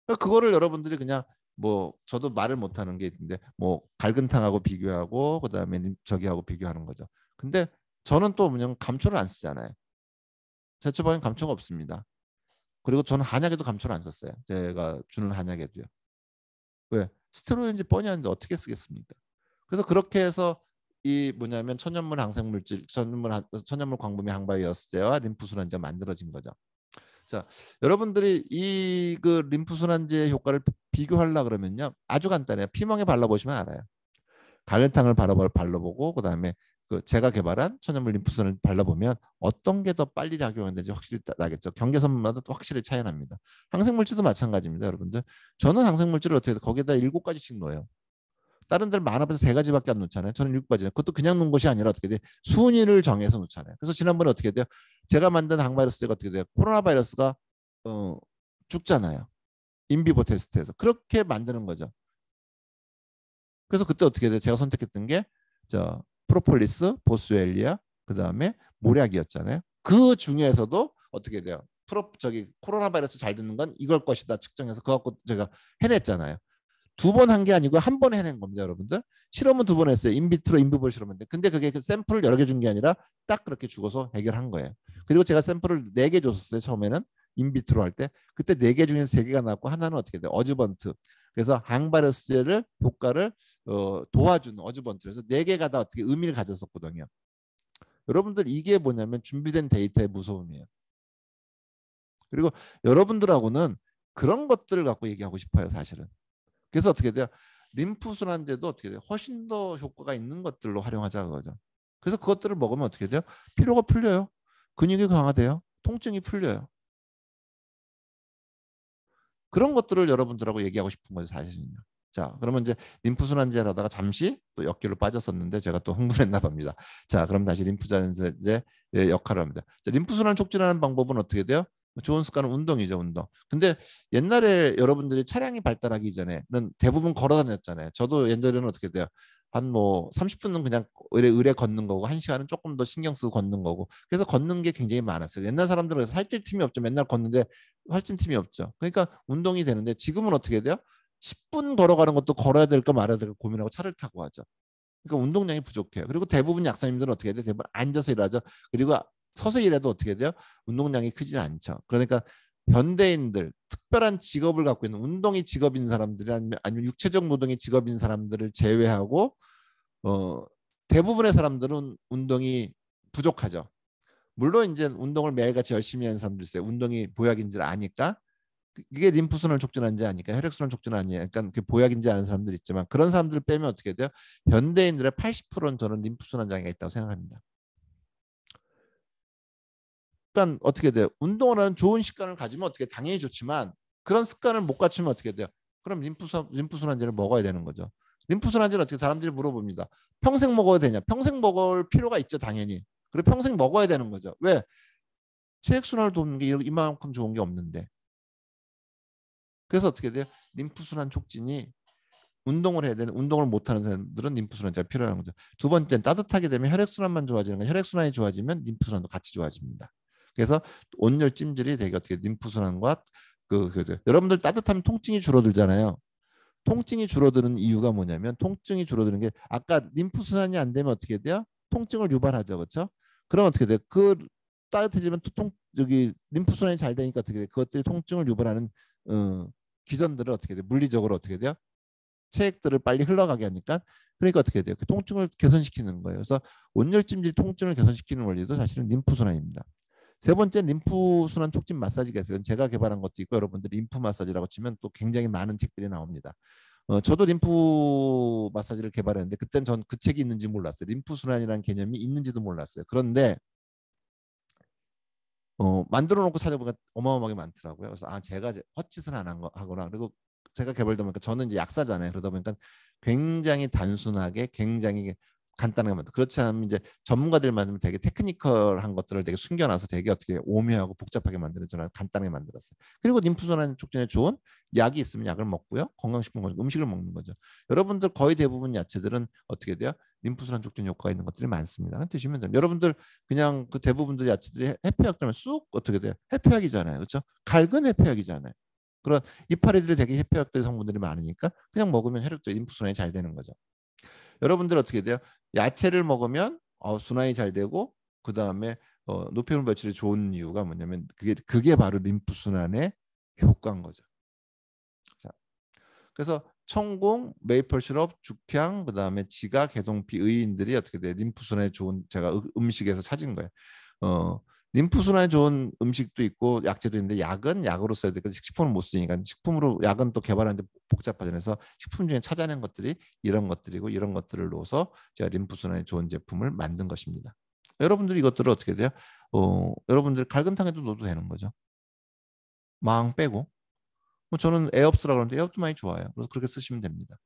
그거를 여러분들이 그냥 뭐 저도 말을 못하는 게 있는데 뭐 갈근탕하고 비교하고 그 다음에 저기하고 비교하는 거죠. 근데 저는 또 그냥 감초를 안 쓰잖아요. 제 처방엔 감초가 없습니다. 그리고 저는 한약에도 감초를 안 썼어요. 제가 주는 한약에도요. 왜? 스테로이드인지 뻔히 아는데 어떻게 쓰겠습니까? 그래서 그렇게 해서 이 뭐냐면 천연물 항생물질, 천연물 광범위 항바이러스제와 림프순환제가 만들어진 거죠. 자, 여러분들이 이 그 림프순환제 효과를 비교하려 그러면요. 아주 간단해요. 피멍에 발라보시면 알아요. 갈탄을 발라보고 그다음에 그 제가 개발한 천연물 림프순을 발라보면 어떤 게 더 빨리 작용하는지 확실히 나겠죠. 경계선마다 또 확실히 차이 납니다. 항생물질도 마찬가지입니다, 여러분들. 저는 항생물질을 어떻게 거기에다 7가지씩 넣어요. 다른 데는 많아봐서 3가지밖에 안 놓잖아요. 저는 7가지. 그것도 그냥 놓은 것이 아니라 어떻게 돼? 순위를 정해서 놓잖아요. 그래서 지난번에 어떻게 돼요? 제가 만든 항바이러스가 어떻게 돼요? 코로나 바이러스가 죽잖아요. 인비보 테스트에서. 그렇게 만드는 거죠. 그래서 그때 어떻게 돼요? 제가 선택했던 게 프로폴리스, 보스웰리아, 그 다음에 모략이었잖아요. 그 중에서도 어떻게 돼요? 코로나 바이러스 잘 듣는 건 이걸 것이다 측정해서 그거 갖고 제가 해냈잖아요. 2번 한 게 아니고 한 번 해낸 겁니다, 여러분들. 실험은 2번 했어요. 인비트로, 인비볼 실험인데. 근데 그게 그 샘플을 여러 개 준 게 아니라 딱 그렇게 죽어서 해결한 거예요. 그리고 제가 샘플을 4개 줬었어요, 처음에는. 인비트로 할 때. 그때 4개 중에서 3개가 나왔고 하나는 어떻게 돼요? 어즈번트. 그래서 항바이러스제를 효과를 도와주는 어즈번트. 그래서 4개가 다 어떻게 의미를 가졌었거든요. 여러분들 이게 뭐냐면 준비된 데이터의 무서움이에요. 그리고 여러분들하고는 그런 것들을 갖고 얘기하고 싶어요, 사실은. 그래서 어떻게 돼요? 림프순환제도 어떻게 돼요? 훨씬 더 효과가 있는 것들로 활용하자 그거죠. 그래서 그것들을 먹으면 어떻게 돼요? 피로가 풀려요. 근육이 강화돼요. 통증이 풀려요. 그런 것들을 여러분들하고 얘기하고 싶은 거죠, 사실은요. 자, 그러면 이제 림프순환제를 하다가 잠시 또 역기로 빠졌었는데 제가 또 흥분했나 봅니다. 자, 그럼 다시 림프순환제의 역할을 합니다. 자, 림프순환 촉진하는 방법은 어떻게 돼요? 좋은 습관은 운동이죠, 운동. 근데 옛날에 여러분들이 차량이 발달하기 전에는 대부분 걸어 다녔잖아요. 저도 옛날에는 어떻게 돼요? 한 뭐 30분은 그냥 의뢰 걷는 거고 1시간은 조금 더 신경 쓰고 걷는 거고 그래서 걷는 게 굉장히 많았어요. 옛날 사람들은 살찔 틈이 없죠. 맨날 걷는데 살찐 틈이 없죠. 그러니까 운동이 되는데 지금은 어떻게 돼요? 10분 걸어가는 것도 걸어야 될까 말아야 될까 고민하고 차를 타고 하죠. 그러니까 운동량이 부족해요. 그리고 대부분 약사님들은 어떻게 해야 돼요? 대부분 앉아서 일하죠. 그리고 서서 일해도 어떻게 돼요? 운동량이 크지 않죠. 그러니까 현대인들 특별한 직업을 갖고 있는 운동이 직업인 사람들이 아니면 육체적 노동이 직업인 사람들을 제외하고 대부분의 사람들은 운동이 부족하죠. 물론 이제 운동을 매일같이 열심히 하는 사람도 있어요. 운동이 보약인 줄 아니까 이게 림프순환 촉진하는지 아니까 혈액순환 촉진하는지 약간 그 보약인지 아는 사람들 있지만 그런 사람들을 빼면 어떻게 돼요? 현대인들의 80%는 저는 림프순환 장애가 있다고 생각합니다. 그러니까 어떻게 돼요? 운동을 하는 좋은 습관을 가지면 어떻게 당연히 좋지만 그런 습관을 못 갖추면 어떻게 돼요? 그럼 림프순환제를 먹어야 되는 거죠. 림프순환제는 어떻게 사람들이 물어봅니다. 평생 먹어야 되냐? 평생 먹을 필요가 있죠, 당연히. 그리고 평생 먹어야 되는 거죠. 왜? 체액순환을 돕는 게 이만큼 좋은 게 없는데. 그래서 어떻게 돼요? 림프순환 촉진이 운동을 해야 되는 운동을 못하는 사람들은 림프순환제가 필요한 거죠. 두 번째는 따뜻하게 되면 혈액순환만 좋아지는 거 혈액순환이 좋아지면 림프순환도 같이 좋아집니다. 그래서 온열 찜질이 되게 어떻게 림프순환과 여러분들 따뜻하면 통증이 줄어들잖아요. 통증이 줄어드는 이유가 뭐냐면 통증이 줄어드는 게 아까 림프순환이 안 되면 어떻게 돼요? 통증을 유발하죠. 그렇죠? 그럼 어떻게 돼요? 그 따뜻해지면 여기 림프순환이 잘 되니까 어떻게 돼요? 그것들이 통증을 유발하는 기전들을 어떻게 돼요? 물리적으로 어떻게 돼요? 체액들을 빨리 흘러가게 하니까 그러니까 어떻게 돼요? 그 통증을 개선시키는 거예요. 그래서 온열찜질 통증을 개선시키는 원리도 사실은 림프순환입니다. 세 번째 림프순환 촉진 마사지가 있어요. 제가 개발한 것도 있고 여러분들 림프 마사지라고 치면 또 굉장히 많은 책들이 나옵니다. 저도 림프 마사지를 개발했는데 그땐 전 그 책이 있는지 몰랐어요. 림프순환이라는 개념이 있는지도 몰랐어요. 그런데 만들어 놓고 찾아보니까 어마어마하게 많더라고요. 그래서 제가 헛짓을 안 한 거 하구나. 그리고 제가 개발다 보니까 저는 이제 약사잖아요. 그러다 보니까 굉장히 단순하게 굉장히 간단하게 만들. 그렇지 않으면 이제 전문가들 만들면 되게 테크니컬한 것들을 되게 숨겨놔서 되게 어떻게 오묘하고 복잡하게 만드는 저는 간단하게 만들었어요. 그리고 림프순환 촉진에 좋은 약이 있으면 약을 먹고요. 건강식품 음식을 먹는 거죠. 여러분들 거의 대부분 야채들은 어떻게 돼요? 림프순환 촉진 효과가 있는 것들이 많습니다. 드시면 돼요. 여러분들 그냥 그 대부분들 야채들이 해피약 들면 쑥 어떻게 돼요? 해피약이잖아요. 그렇죠? 갈근 해피약이잖아요. 그런 이파리들이 되게 해피약들의 성분들이 많으니까 그냥 먹으면 혈액적 림프순환이 잘 되는 거죠. 여러분들 어떻게 돼요? 야채를 먹으면 순환이 잘 되고 그 다음에 노폐물 배출이 좋은 이유가 뭐냐면 그게 바로 림프순환의 효과인 거죠. 자, 그래서 청공, 메이플 시럽, 죽향, 그다음에 지가, 개동피, 의인들이 어떻게 돼요? 림프순환에 좋은 제가 음식에서 찾은 거예요. 림프순환에 좋은 음식도 있고 약재도 있는데 약은 약으로 써야 되니까 식품을 못 쓰니까 식품으로 약은 또 개발하는데 복잡하잖아요. 그래서 식품 중에 찾아낸 것들이 이런 것들이고 이런 것들을 넣어서 제가 림프순환에 좋은 제품을 만든 것입니다. 여러분들이 이것들을 어떻게 돼요? 여러분들 갈근탕에도 넣어도 되는 거죠. 망 빼고. 뭐 저는 에업스라고 그러는데 에업도 많이 좋아요. 그래서 그렇게 쓰시면 됩니다.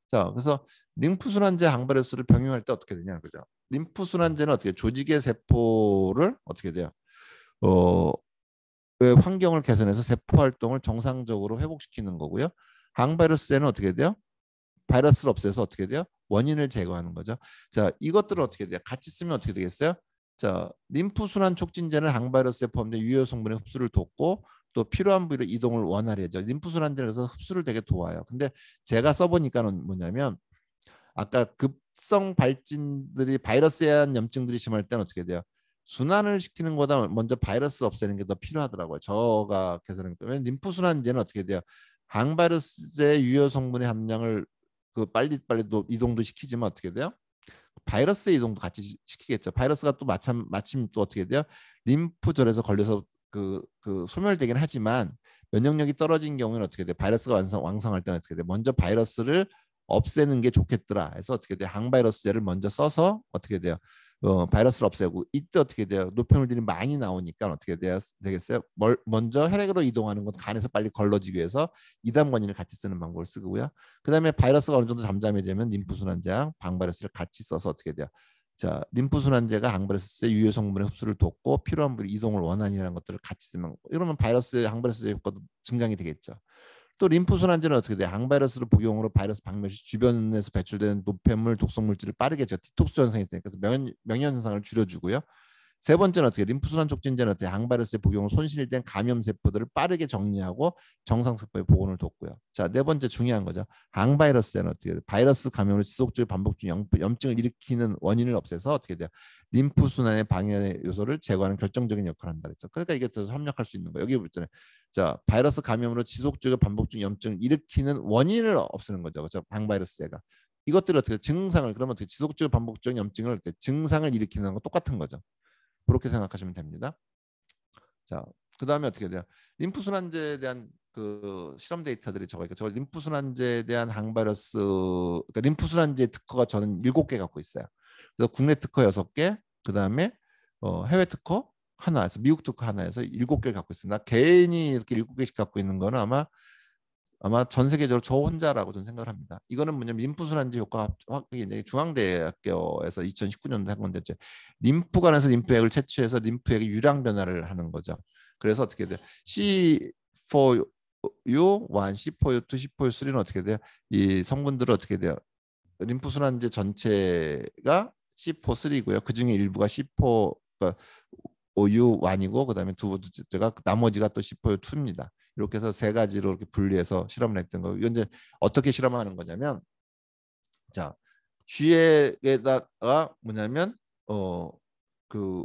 자, 그래서 림프순환제 항바이러스를 병용할 때 어떻게 되냐, 그죠? 림프순환제는 어떻게 조직의 세포를 어떻게 돼요? 어, 환경을 개선해서 세포 활동을 정상적으로 회복시키는 거고요. 항바이러스제는 어떻게 돼요? 바이러스를 없애서 어떻게 돼요? 원인을 제거하는 거죠. 자, 이것들을 어떻게 돼요? 같이 쓰면 어떻게 되겠어요? 자, 림프순환 촉진제는 항바이러스에 포함된 유효 성분의 흡수를 돕고 또 필요한 부위로 이동을 원활히죠. 림프순환제는 그래서 흡수를 되게 도와요. 근데 제가 써보니까는 뭐냐면 아까 급성 발진들이 바이러스에 의한 염증들이 심할 때는 어떻게 돼요? 순환을 시키는 것보다 먼저 바이러스 없애는 게 더 필요하더라고요. 저가 개선한 거. 왜냐면 림프순환제는 어떻게 돼요? 항바이러스제 유효 성분의 함량을 빨리 이동도 시키지만 어떻게 돼요? 바이러스 이동도 같이 시키겠죠. 바이러스가 또 마침 또 어떻게 돼요? 림프절에서 걸려서 소멸되긴 하지만 면역력이 떨어진 경우에는 어떻게 돼? 바이러스가 왕성할 때는 어떻게 돼? 먼저 바이러스를 없애는 게 좋겠더라. 해서 어떻게 돼? 항바이러스제를 먼저 써서 어떻게 돼요? 바이러스를 없애고 이때 어떻게 돼요? 노폐물들이 많이 나오니까 어떻게 되겠어요? 먼저 혈액으로 이동하는 건 간에서 빨리 걸러지기 위해서 이단 권인을 같이 쓰는 방법을 쓰고요. 그다음에 바이러스가 어느 정도 잠잠해지면 림프순환제랑 방바이러스를 같이 써서 어떻게 돼요? 자, 림프순환제가 항바이러스의 유효 성분의 흡수를 돕고 필요한 부위 이동을 원한이라는 것들을 같이 쓰면 이러면 바이러스의 항바이러스의 효과도 증강이 되겠죠. 또 림프순환제는 어떻게 돼요? 항바이러스를 복용으로 바이러스 방면 시 주변에서 배출되는 노폐물 독성 물질을 빠르게 디톡스 현상이 있으니까 그래서 명현 현상을 줄여주고요. 세 번째는 어떻게 림프순환 촉진제는 어떻게 항바이러스의 복용으로 손실된 감염 세포들을 빠르게 정리하고 정상 세포의 복원을 돕고요. 자, 네 번째 중요한 거죠. 항바이러스는 어떻게 돼요? 바이러스 감염으로 지속적으로 반복 중 염증을 일으키는 원인을 없애서 어떻게 돼요? 림프순환의 방해 요소를 제거하는 결정적인 역할을 한다 그랬죠. 그러니까 이게 더 협력할 수 있는 거예요. 여기 보잖아요. 자, 바이러스 감염으로 지속적으로 반복 중 염증을 일으키는 원인을 없애는 거죠. 그렇죠? 방바이러스제가. 이것들을 어떻게 증상을 그러면 어떻게 지속적으로 반복 중 염증을 어떻게 증상을 일으키는 건 똑같은 거죠. 그렇게 생각하시면 됩니다. 자, 그 다음에 어떻게 돼요? 림프순환제에 대한 그 실험 데이터들이 저거 있고, 저 림프순환제에 대한 항바이러스, 그러니까 림프순환제 특허가 저는 7개 갖고 있어요. 그래서 국내 특허 6개, 그 다음에 해외 특허 하나에서 미국 특허 하나에서 7개를 갖고 있습니다. 개인이 이렇게 7개씩 갖고 있는 거는 아마 전 세계적으로 저 혼자라고 저는 생각을 합니다. 이거는 뭐냐면 림프순환제 효과 확인이 중앙대학교에서 2019년도에 한 건데 림프관에서 림프액을 채취해서 림프액의 유량 변화를 하는 거죠. 그래서 어떻게 돼요? C4U1, C4U2, C4U3는 어떻게 돼요? 이 성분들은 어떻게 돼요? 림프순환제 전체가 C4-3고요. 그 중에 일부가 C4 그러니까 U1이고 그다음에 두 번째가 나머지가 또 C4U2입니다. 이렇게 해서 세 가지로 이렇게 분리해서 실험을 했던 거. 이건 이제 어떻게 실험하는 거냐면, 자, 쥐에다가 뭐냐면 그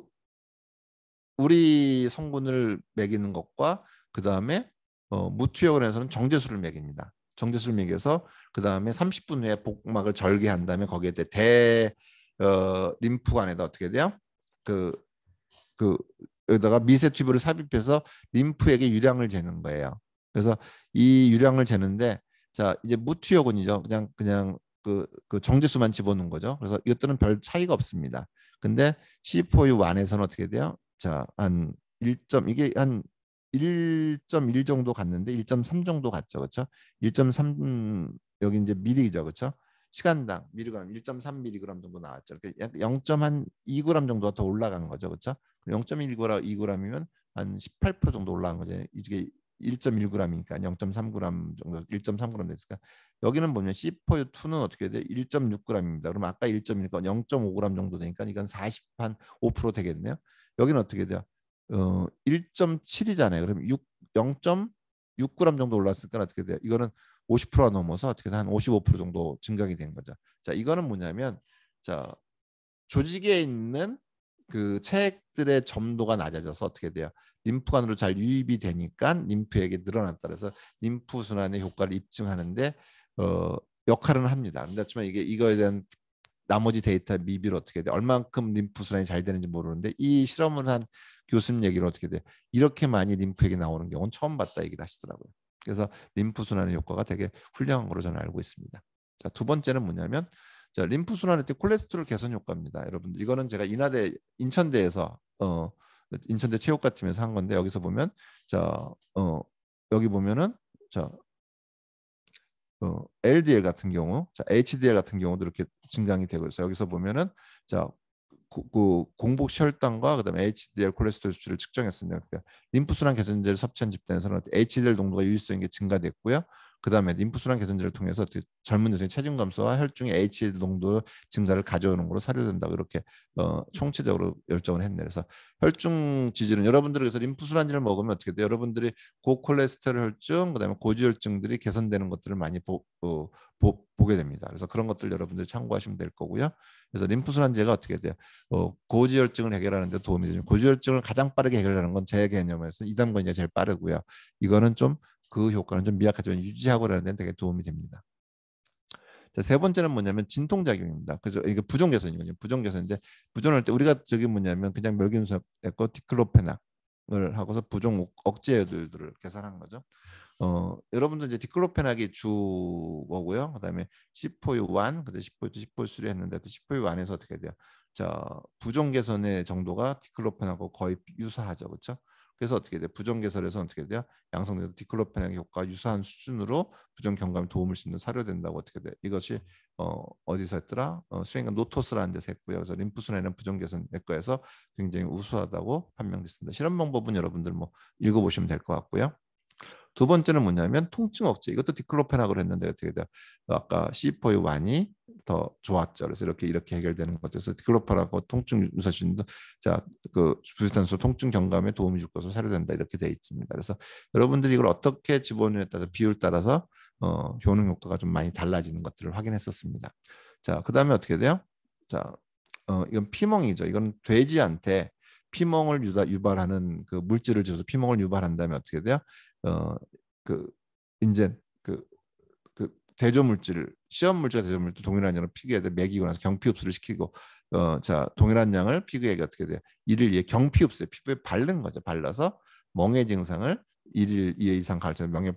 우리 성분을 먹이는 것과 그 다음에 무투여원에서는 정제수를 먹입니다. 정제수를 먹여서 그 다음에 30분 후에 복막을 절개한 다음에 거기에 대 림프관에다 어떻게 돼요? 그 여기다가 미세 튜브를 삽입해서 림프액의 유량을 재는 거예요. 그래서 이 유량을 재는데 자 이제 무투여군이죠. 그냥 그 정제수만 집어넣은 거죠. 그래서 이것들은 별 차이가 없습니다. 근데 C4U1에서는 어떻게 돼요? 자, 한 1점 이게 한 1.1 정도 갔는데 1.3 정도 갔죠. 그렇죠? 1.3 여기 이제 미리죠. 그렇죠? 시간당 미리그램 1.3mg 정도 나왔죠. 약 0.2g 정도가 더 올라간 거죠. 그렇죠? 0.1g이면 한 18% 정도 올라간 거죠. 이게 1.1g이니까 0.3g 정도 1.3g 됐으니까 여기는 보면 C4U2는 어떻게 돼? 1.6g입니다. 그럼 아까 1.1가 0.5g 정도 되니까 이건 40한5% 되겠네요. 여기는 어떻게 돼요? 1.7이잖아요. 그럼 0.6g 정도 올랐으니까 어떻게 돼요? 이거는 50%가 넘어서 어떻게 한 55% 정도 증가가 된 거죠. 자, 이거는 뭐냐면 자, 조직에 있는 그 체액들의 점도가 낮아져서 어떻게 돼요? 림프관으로 잘 유입이 되니까 림프액이 늘어났다. 그래서 림프 순환의 효과를 입증하는데 역할은 합니다. 그렇지만 이거에 대한 나머지 데이터 미비를 어떻게 돼? 얼만큼 림프 순환이 잘 되는지 모르는데 이 실험을 한 교수님 얘기를 어떻게 돼? 이렇게 많이 림프액이 나오는 경우는 처음 봤다 얘기를 하시더라고요. 그래서 림프 순환의 효과가 되게 훌륭한 걸로 저는 알고 있습니다. 자, 두 번째는 뭐냐면 자, 림프 순환할 때 콜레스테롤 개선 효과입니다. 여러분들 이거는 제가 인천대에서 인천대 체육과팀에서 한 건데 여기서 보면 자, 여기 보면은 자 LDL 같은 경우, 자, HDL 같은 경우도 이렇게 증강이 되고 있어요. 여기서 보면은 자, 그 공복 혈당과 그다음에 HDL 콜레스테롤 수치를 측정했습니다. 그러니까 림프순환 개선제를 섭취한 집단에서는 HDL 농도가 유의성이 증가됐고요. 그다음에 림프순환 개선제를 통해서 젊은 여성의 체중 감소와 혈중의 HDL 농도 증가를 가져오는 걸로 사료된다고 이렇게 총체적으로 열정을 했네. 그래서 혈중 지질은 여러분들이 그래서 림프순환제를 먹으면 어떻게 돼요? 여러분들이 고콜레스테롤 혈중 그다음에 고지혈증들이 개선되는 것들을 많이 보게 됩니다. 그래서 그런 것들 여러분들이 참고하시면 될 거고요. 그래서 림프순환제가 어떻게 돼요? 고지혈증을 해결하는 데 도움이 되죠. 고지혈증을 가장 빠르게 해결하는 건 제 개념에서 이단권이가 제일 빠르고요. 이거는 좀 그 효과는 좀 미약하지만 유지하고 하는 데는 되게 도움이 됩니다. 자, 세 번째는 뭐냐면 진통작용입니다. 그죠? 이게 부종개선이거든요. 부종개선인데 부종할 때 우리가 저기 뭐냐면 그냥 멸균수했고 디클로페낙 하고서 부종 억제들을 계산한 거죠. 여러분들 이제 디클로페낙이 주거고요. 그다음에 C4U1, 그다음에 C4U2, C4U3 했는데 C4U1에서 어떻게 돼요? 자, 부종 개선의 정도가 디클로페낙하고 거의 유사하죠, 그렇죠? 그래서 어떻게 돼요? 부종 개선에서 어떻게 돼요? 양성돼서 디클로페낙 효과 유사한 수준으로 부종 경감에 도움을 주는 사료된다고 어떻게 돼요? 이것이 어디서 했더라? 수행관 노토스라는 데서 했고요. 그래서 림프순환이나 부종 개선 내과에서 굉장히 우수하다고 판명됐습니다. 실험 방법은 여러분들 뭐 읽어보시면 될 것 같고요. 두 번째는 뭐냐면 통증 억제. 이것도 디클로페나그로 했는데 어떻게 돼요? 아까 C4U1이 더 좋았죠. 그래서 이렇게 해결되는 것 같아서 디클로페나그 통증 유사균도 자그 부비탄소 통증 경감에 도움이 줄 것으로 사료된다 이렇게 돼 있습니다. 그래서 여러분들이 이걸 어떻게 집어넣느냐에 따라서 비율 따라서 효능 효과가 좀 많이 달라지는 것들을 확인했었습니다. 자, 그다음에 어떻게 돼요? 자, 이건 피멍이죠. 이건 돼지한테 피멍을 유발하는 그 물질을 줘서 피멍을 유발한다면 어떻게 돼요? 어, 그 이제 그 대조 물질을 시험 물질과 대조 물질 동일한 양을 피그에다 먹이고 나서 경피 흡수를 시키고 자 동일한 양을 피그에게 어떻게 돼요? 1일 이에 경피 흡수 피부에 바른 거죠. 발라서 멍해 증상을 1일 이에 이상 가르쳐 명예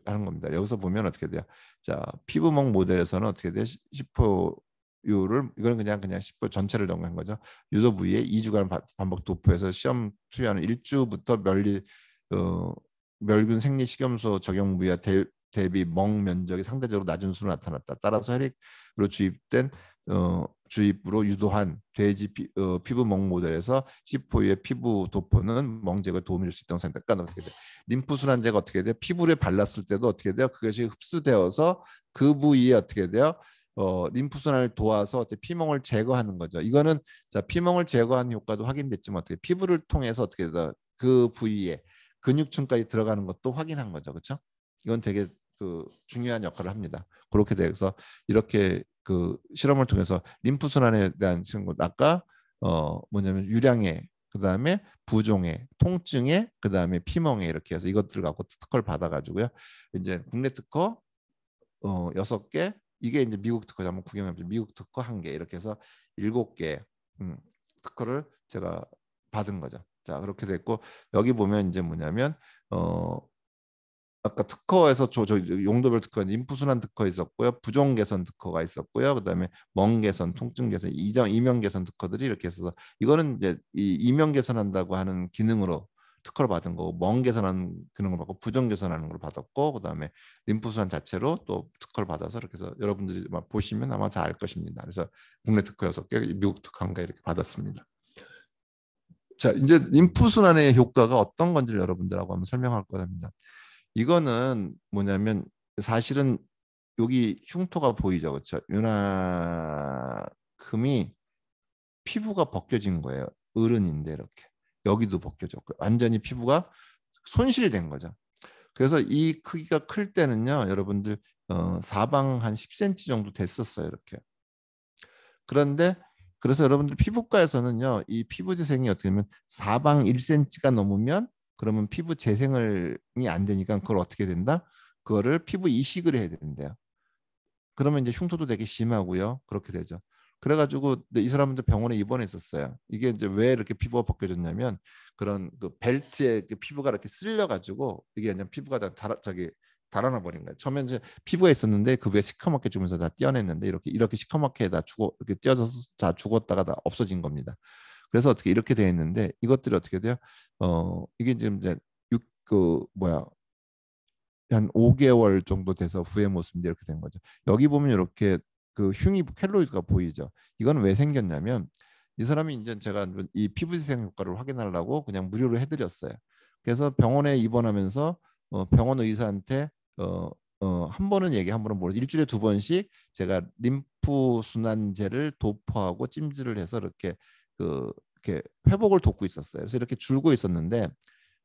하는 겁니다. 여기서 보면 어떻게 돼요? 자 피부멍 모델에서는 어떻게 돼요? 10%를 이거는 그냥 10% 전체를 정한 거죠. 유도 부위에 2주간 반복 도포해서 시험 투여하는 1주부터 멸균 생리 식염수 적용 부위와 대비 멍 면적이 상대적으로 낮은 수로 나타났다. 따라서 혈액으로 주입으로 유도한 돼지 피부 멍 모델에서 C4U의 피부 도포는 멍 제거에 도움이 줄 수 있다고 생각하니까 어떻게 돼? 림프 순환제가 어떻게 돼요? 피부에 발랐을 때도 어떻게 돼요? 그것이 흡수되어서 그 부위에 어떻게 돼요? 림프 순환을 도와서 어떻게 피멍을 제거하는 거죠. 이거는 자 피멍을 제거하는 효과도 확인됐지만 어떻게 피부를 통해서 어떻게 돼요? 그 부위에 근육층까지 들어가는 것도 확인한 거죠. 그렇죠? 이건 되게 그 중요한 역할을 합니다. 그렇게 돼서 이렇게 그 실험을 통해서 림프 순환에 대한 친구 아까 뭐냐면 유량에 그다음에 부종에 통증에 그다음에 피멍에 이렇게 해서 이것들을 갖고 특허를 받아 가지고요. 이제 국내 특허 6개 이게 이제 미국 특허 한번 구경해 보죠. 미국 특허 1개 이렇게 해서 7개 특허를 제가 받은 거죠. 자, 그렇게 됐고 여기 보면 이제 뭐냐면 아까 특허에서 저 용도별 특허, 인프순환 특허 있었고요, 부종 개선 특허가 있었고요, 그다음에 멍 개선, 통증 개선, 이명 개선 특허들이 이렇게 있어서 이거는 이제 이 이명 개선한다고 하는 기능으로 특허를 받은 거고 멍 개선하는 기능을 받고 부종 개선하는 걸 받았고 그다음에 림프순환 자체로 또 특허를 받아서 이렇게 해서 여러분들이 막 보시면 아마 다 알 것입니다. 그래서 국내 특허 6개, 미국 특허 1개 이렇게 받았습니다. 자, 이제 림프순환의 효과가 어떤 건지를 여러분들하고 한번 설명할 거랍니다. 이거는 뭐냐면 사실은 여기 흉터가 보이죠, 그렇죠? 윤활금이 피부가 벗겨진 거예요. 어른인데 이렇게 여기도 벗겨졌고 완전히 피부가 손실된 거죠. 그래서 이 크기가 클 때는요, 여러분들 사방 한 10cm 정도 됐었어요, 이렇게. 그런데 그래서 여러분들 피부과에서는요, 이 피부 재생이 어떻게 되면 사방 1cm가 넘으면 그러면 피부 재생이 안 되니까 그걸 어떻게 된다? 그거를 피부 이식을 해야 된대요. 그러면 이제 흉터도 되게 심하고요. 그렇게 되죠. 그래가지고 이 사람들 병원에 입원했었어요. 이게 이제 왜 이렇게 피부가 벗겨졌냐면 그런 그 벨트에 그 피부가 이렇게 쓸려가지고 이게 그냥 피부가 다 달아나 버린 거예요. 처음에 이제 피부에 있었는데 그 위에 시커멓게 주면서 다 떼어냈는데 이렇게 시커멓게 다 이렇게 떼어져서 다 죽었다가 다 없어진 겁니다. 그래서 어떻게 이렇게 되어 있는데 이것들이 어떻게 돼요? 이게 지금 이제 그 뭐야 한 5개월 정도 돼서 후의 모습인데 이렇게 된 거죠. 여기 보면 이렇게 그 흉이 켈로이드가 보이죠. 이건 왜 생겼냐면 이 사람이 이제 제가 이 피부 재생 효과를 확인하려고 그냥 무료로 해드렸어요. 그래서 병원에 입원하면서 병원 의사한테 한 번은 얘기 한 번은 모르 일주일에 2번씩 제가 림프 순환제를 도포하고 찜질을 해서 이렇게 회복을 돕고 있었어요. 그래서 이렇게 줄고 있었는데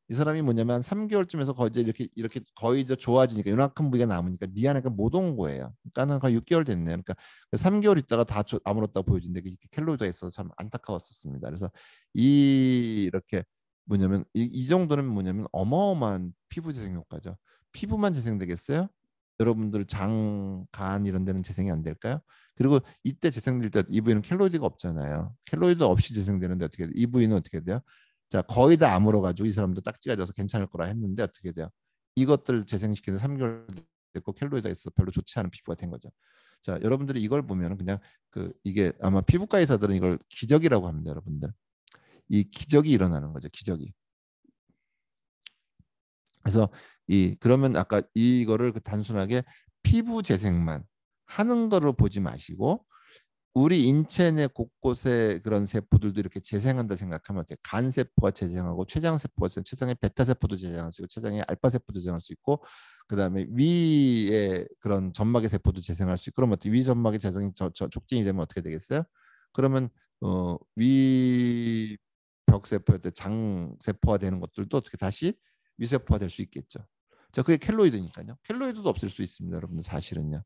이 사람이 뭐냐면 한 3개월쯤에서 거의 이제 이렇게 거의 이제 좋아지니까 요만큼 부위가 남으니까 미안하니까 못 온 거예요. 그러니까는 거의 6개월 됐네요. 그러니까 3개월 있다가 다 아물었다고 보여지는데 이렇게 켈로이드가 있어서 참 안타까웠었습니다. 그래서 이렇게 뭐냐면 이 정도는 뭐냐면 어마어마한 피부 재생 효과죠. 피부만 재생되겠어요? 여러분들 장, 간 이런 데는 재생이 안 될까요? 그리고 이때 재생될 때 이 부위는 켈로이드가 없잖아요. 켈로이드 없이 재생되는데 어떻게 돼요? 이 부위는 어떻게 돼요? 자, 거의 다 아물어가지고 이 사람도 딱지가 져서 괜찮을 거라 했는데 어떻게 돼요? 이것들 재생시키는 3개월 됐고 켈로이드가 있어 별로 좋지 않은 피부가 된 거죠. 자, 여러분들이 이걸 보면 그냥 이게 아마 피부과 의사들은 이걸 기적이라고 합니다, 여러분들. 이 기적이 일어나는 거죠, 기적이. 그래서 그러면 아까 이거를 단순하게 피부 재생만 하는 거로 보지 마시고 우리 인체 내 곳곳에 그런 세포들도 이렇게 재생한다 생각하면 어때요? 간 세포가 재생하고 췌장 세포가 췌장의 베타 세포도 재생할 수 있고 췌장의 알파 세포도 재생할 수 있고 그다음에 위에 그런 점막의 세포도 재생할 수 있고 그러면 어떻게 위 점막의 재생이 촉진이 되면 어떻게 되겠어요? 그러면 위 벽 세포였던 장 세포화 되는 것들도 어떻게 다시 위세포화 될 수 있겠죠. 자, 그게 켈로이드니까요. 켈로이드도 없을 수 있습니다, 여러분들 사실은요.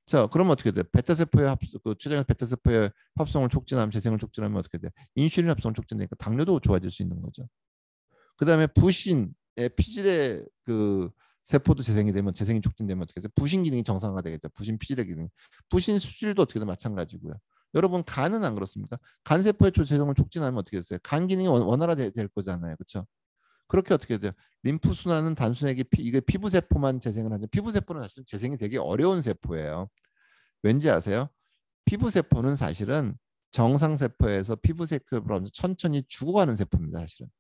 자, 그러면 어떻게 돼? 베타세포의 췌장에서 베타세포의 합성을 촉진하면 재생을 촉진하면 어떻게 돼? 인슐린 합성을 촉진되니까 당뇨도 좋아질 수 있는 거죠. 그다음에 부신의 피질의 세포도 재생이 되면 재생이 촉진되면 어떻게 돼요? 부신 기능이 정상화되겠죠. 부신 피질의 기능. 부신 수질도 어떻게 돼? 마찬가지고요. 여러분 간은 안 그렇습니까? 간 세포의 재생을 촉진하면 어떻게 됐어요? 간 기능이 원활화될 거잖아요. 그렇죠? 그렇게 어떻게 돼요? 림프 순환은 단순하게 이게 피부 세포만 재생을 하죠. 피부 세포는 사실 재생이 되게 어려운 세포예요. 왠지 아세요? 피부 세포는 사실은 정상 세포에서 피부 세포로 천천히 죽어가는 세포입니다. 사실은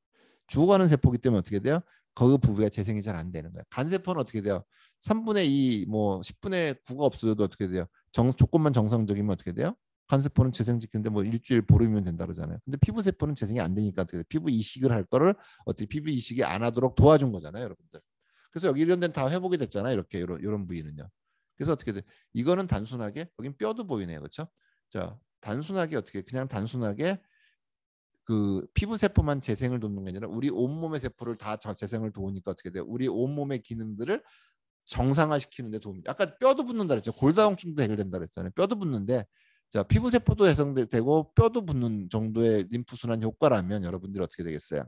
죽어가는 세포이기 때문에 어떻게 돼요? 그 부위가 재생이 잘 안 되는 거예요. 간 세포는 어떻게 돼요? 3분의 2, 뭐 10분의 9가 없어져도 어떻게 돼요? 조건만 정상적이면 어떻게 돼요? 간세포는 재생시키는데 뭐 일주일 보름이면 된다 그러잖아요. 근데 피부 세포는 재생이 안 되니까 어떻게 돼요? 피부 이식을 할 거를 어떻게 피부 이식이 안 하도록 도와준 거잖아요, 여러분들. 그래서 여기 이런 데는 다 회복이 됐잖아요. 이렇게 이런 부위는요. 그래서 어떻게 돼? 이거는 단순하게 여긴 뼈도 보이네요, 그렇죠? 자, 단순하게 어떻게 그냥 단순하게 피부 세포만 재생을 돕는 게 아니라 우리 온몸의 세포를 다 재생을 도우니까 어떻게 돼요? 우리 온몸의 기능들을 정상화시키는 데 도움이. 아까 뼈도 붙는다 그랬죠. 골다공증도 해결된다 그랬잖아요. 뼈도 붙는데 자, 피부 세포도 해성되고 뼈도 붙는 정도의 림프 순환 효과라면 여러분들이 어떻게 되겠어요?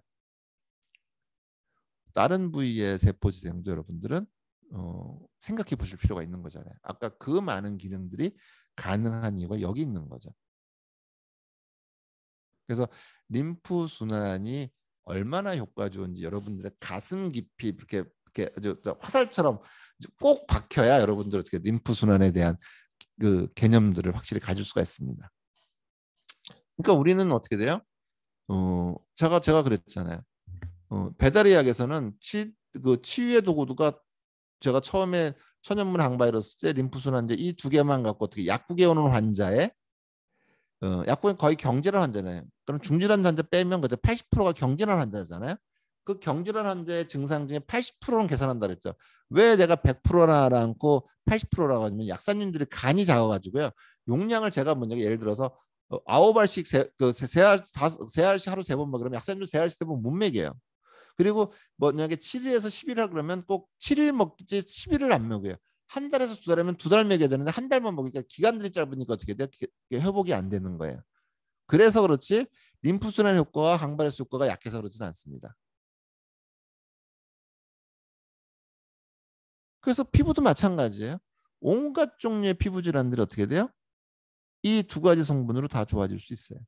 다른 부위의 세포 재생도 여러분들은 생각해 보실 필요가 있는 거잖아요. 아까 그 많은 기능들이 가능한 이유가 여기 있는 거죠. 그래서 림프 순환이 얼마나 효과 좋은지 여러분들의 가슴 깊이 이렇게 화살처럼 꼭 박혀야 여러분들 어떻게 림프 순환에 대한 개념들을 확실히 가질 수가 있습니다. 그러니까 우리는 어떻게 돼요? 제가 그랬잖아요. 배달의약에서는 치유의 도구가 제가 처음에 천연물 항바이러스제, 림프순환제 이 두 개만 갖고 어떻게 약국에 오는 환자의 약국은 거의 경질환 환자잖아요. 그럼 중질환 환자 빼면 그때 80%가 경질환 환자잖아요. 그 경질환 환자의 증상 중에 80%는 계산한다 그랬죠. 왜 내가 100%나 않고 80%라고 하냐면 약사님들이 간이 작아가지고요. 용량을 제가 뭐냐 예를 들어서 9알씩 세 알씩 하루 3번 먹으면 약사님들 3알씩 3번 못 먹여요. 그리고 만약에 7일에서 10일 그러면 꼭 7일 먹지 10일을 안 먹여요. 한 달에서 2달이면 2달 먹여야 되는데 한 달만 먹으니까 기간들이 짧으니까 어떻게 돼요? 회복이 안 되는 거예요. 그래서 그렇지 림프순환 효과와 항바이러스 효과가 약해서 그렇지는 않습니다. 그래서 피부도 마찬가지예요. 온갖 종류의 피부 질환들이 어떻게 돼요? 이 두 가지 성분으로 다 좋아질 수 있어요.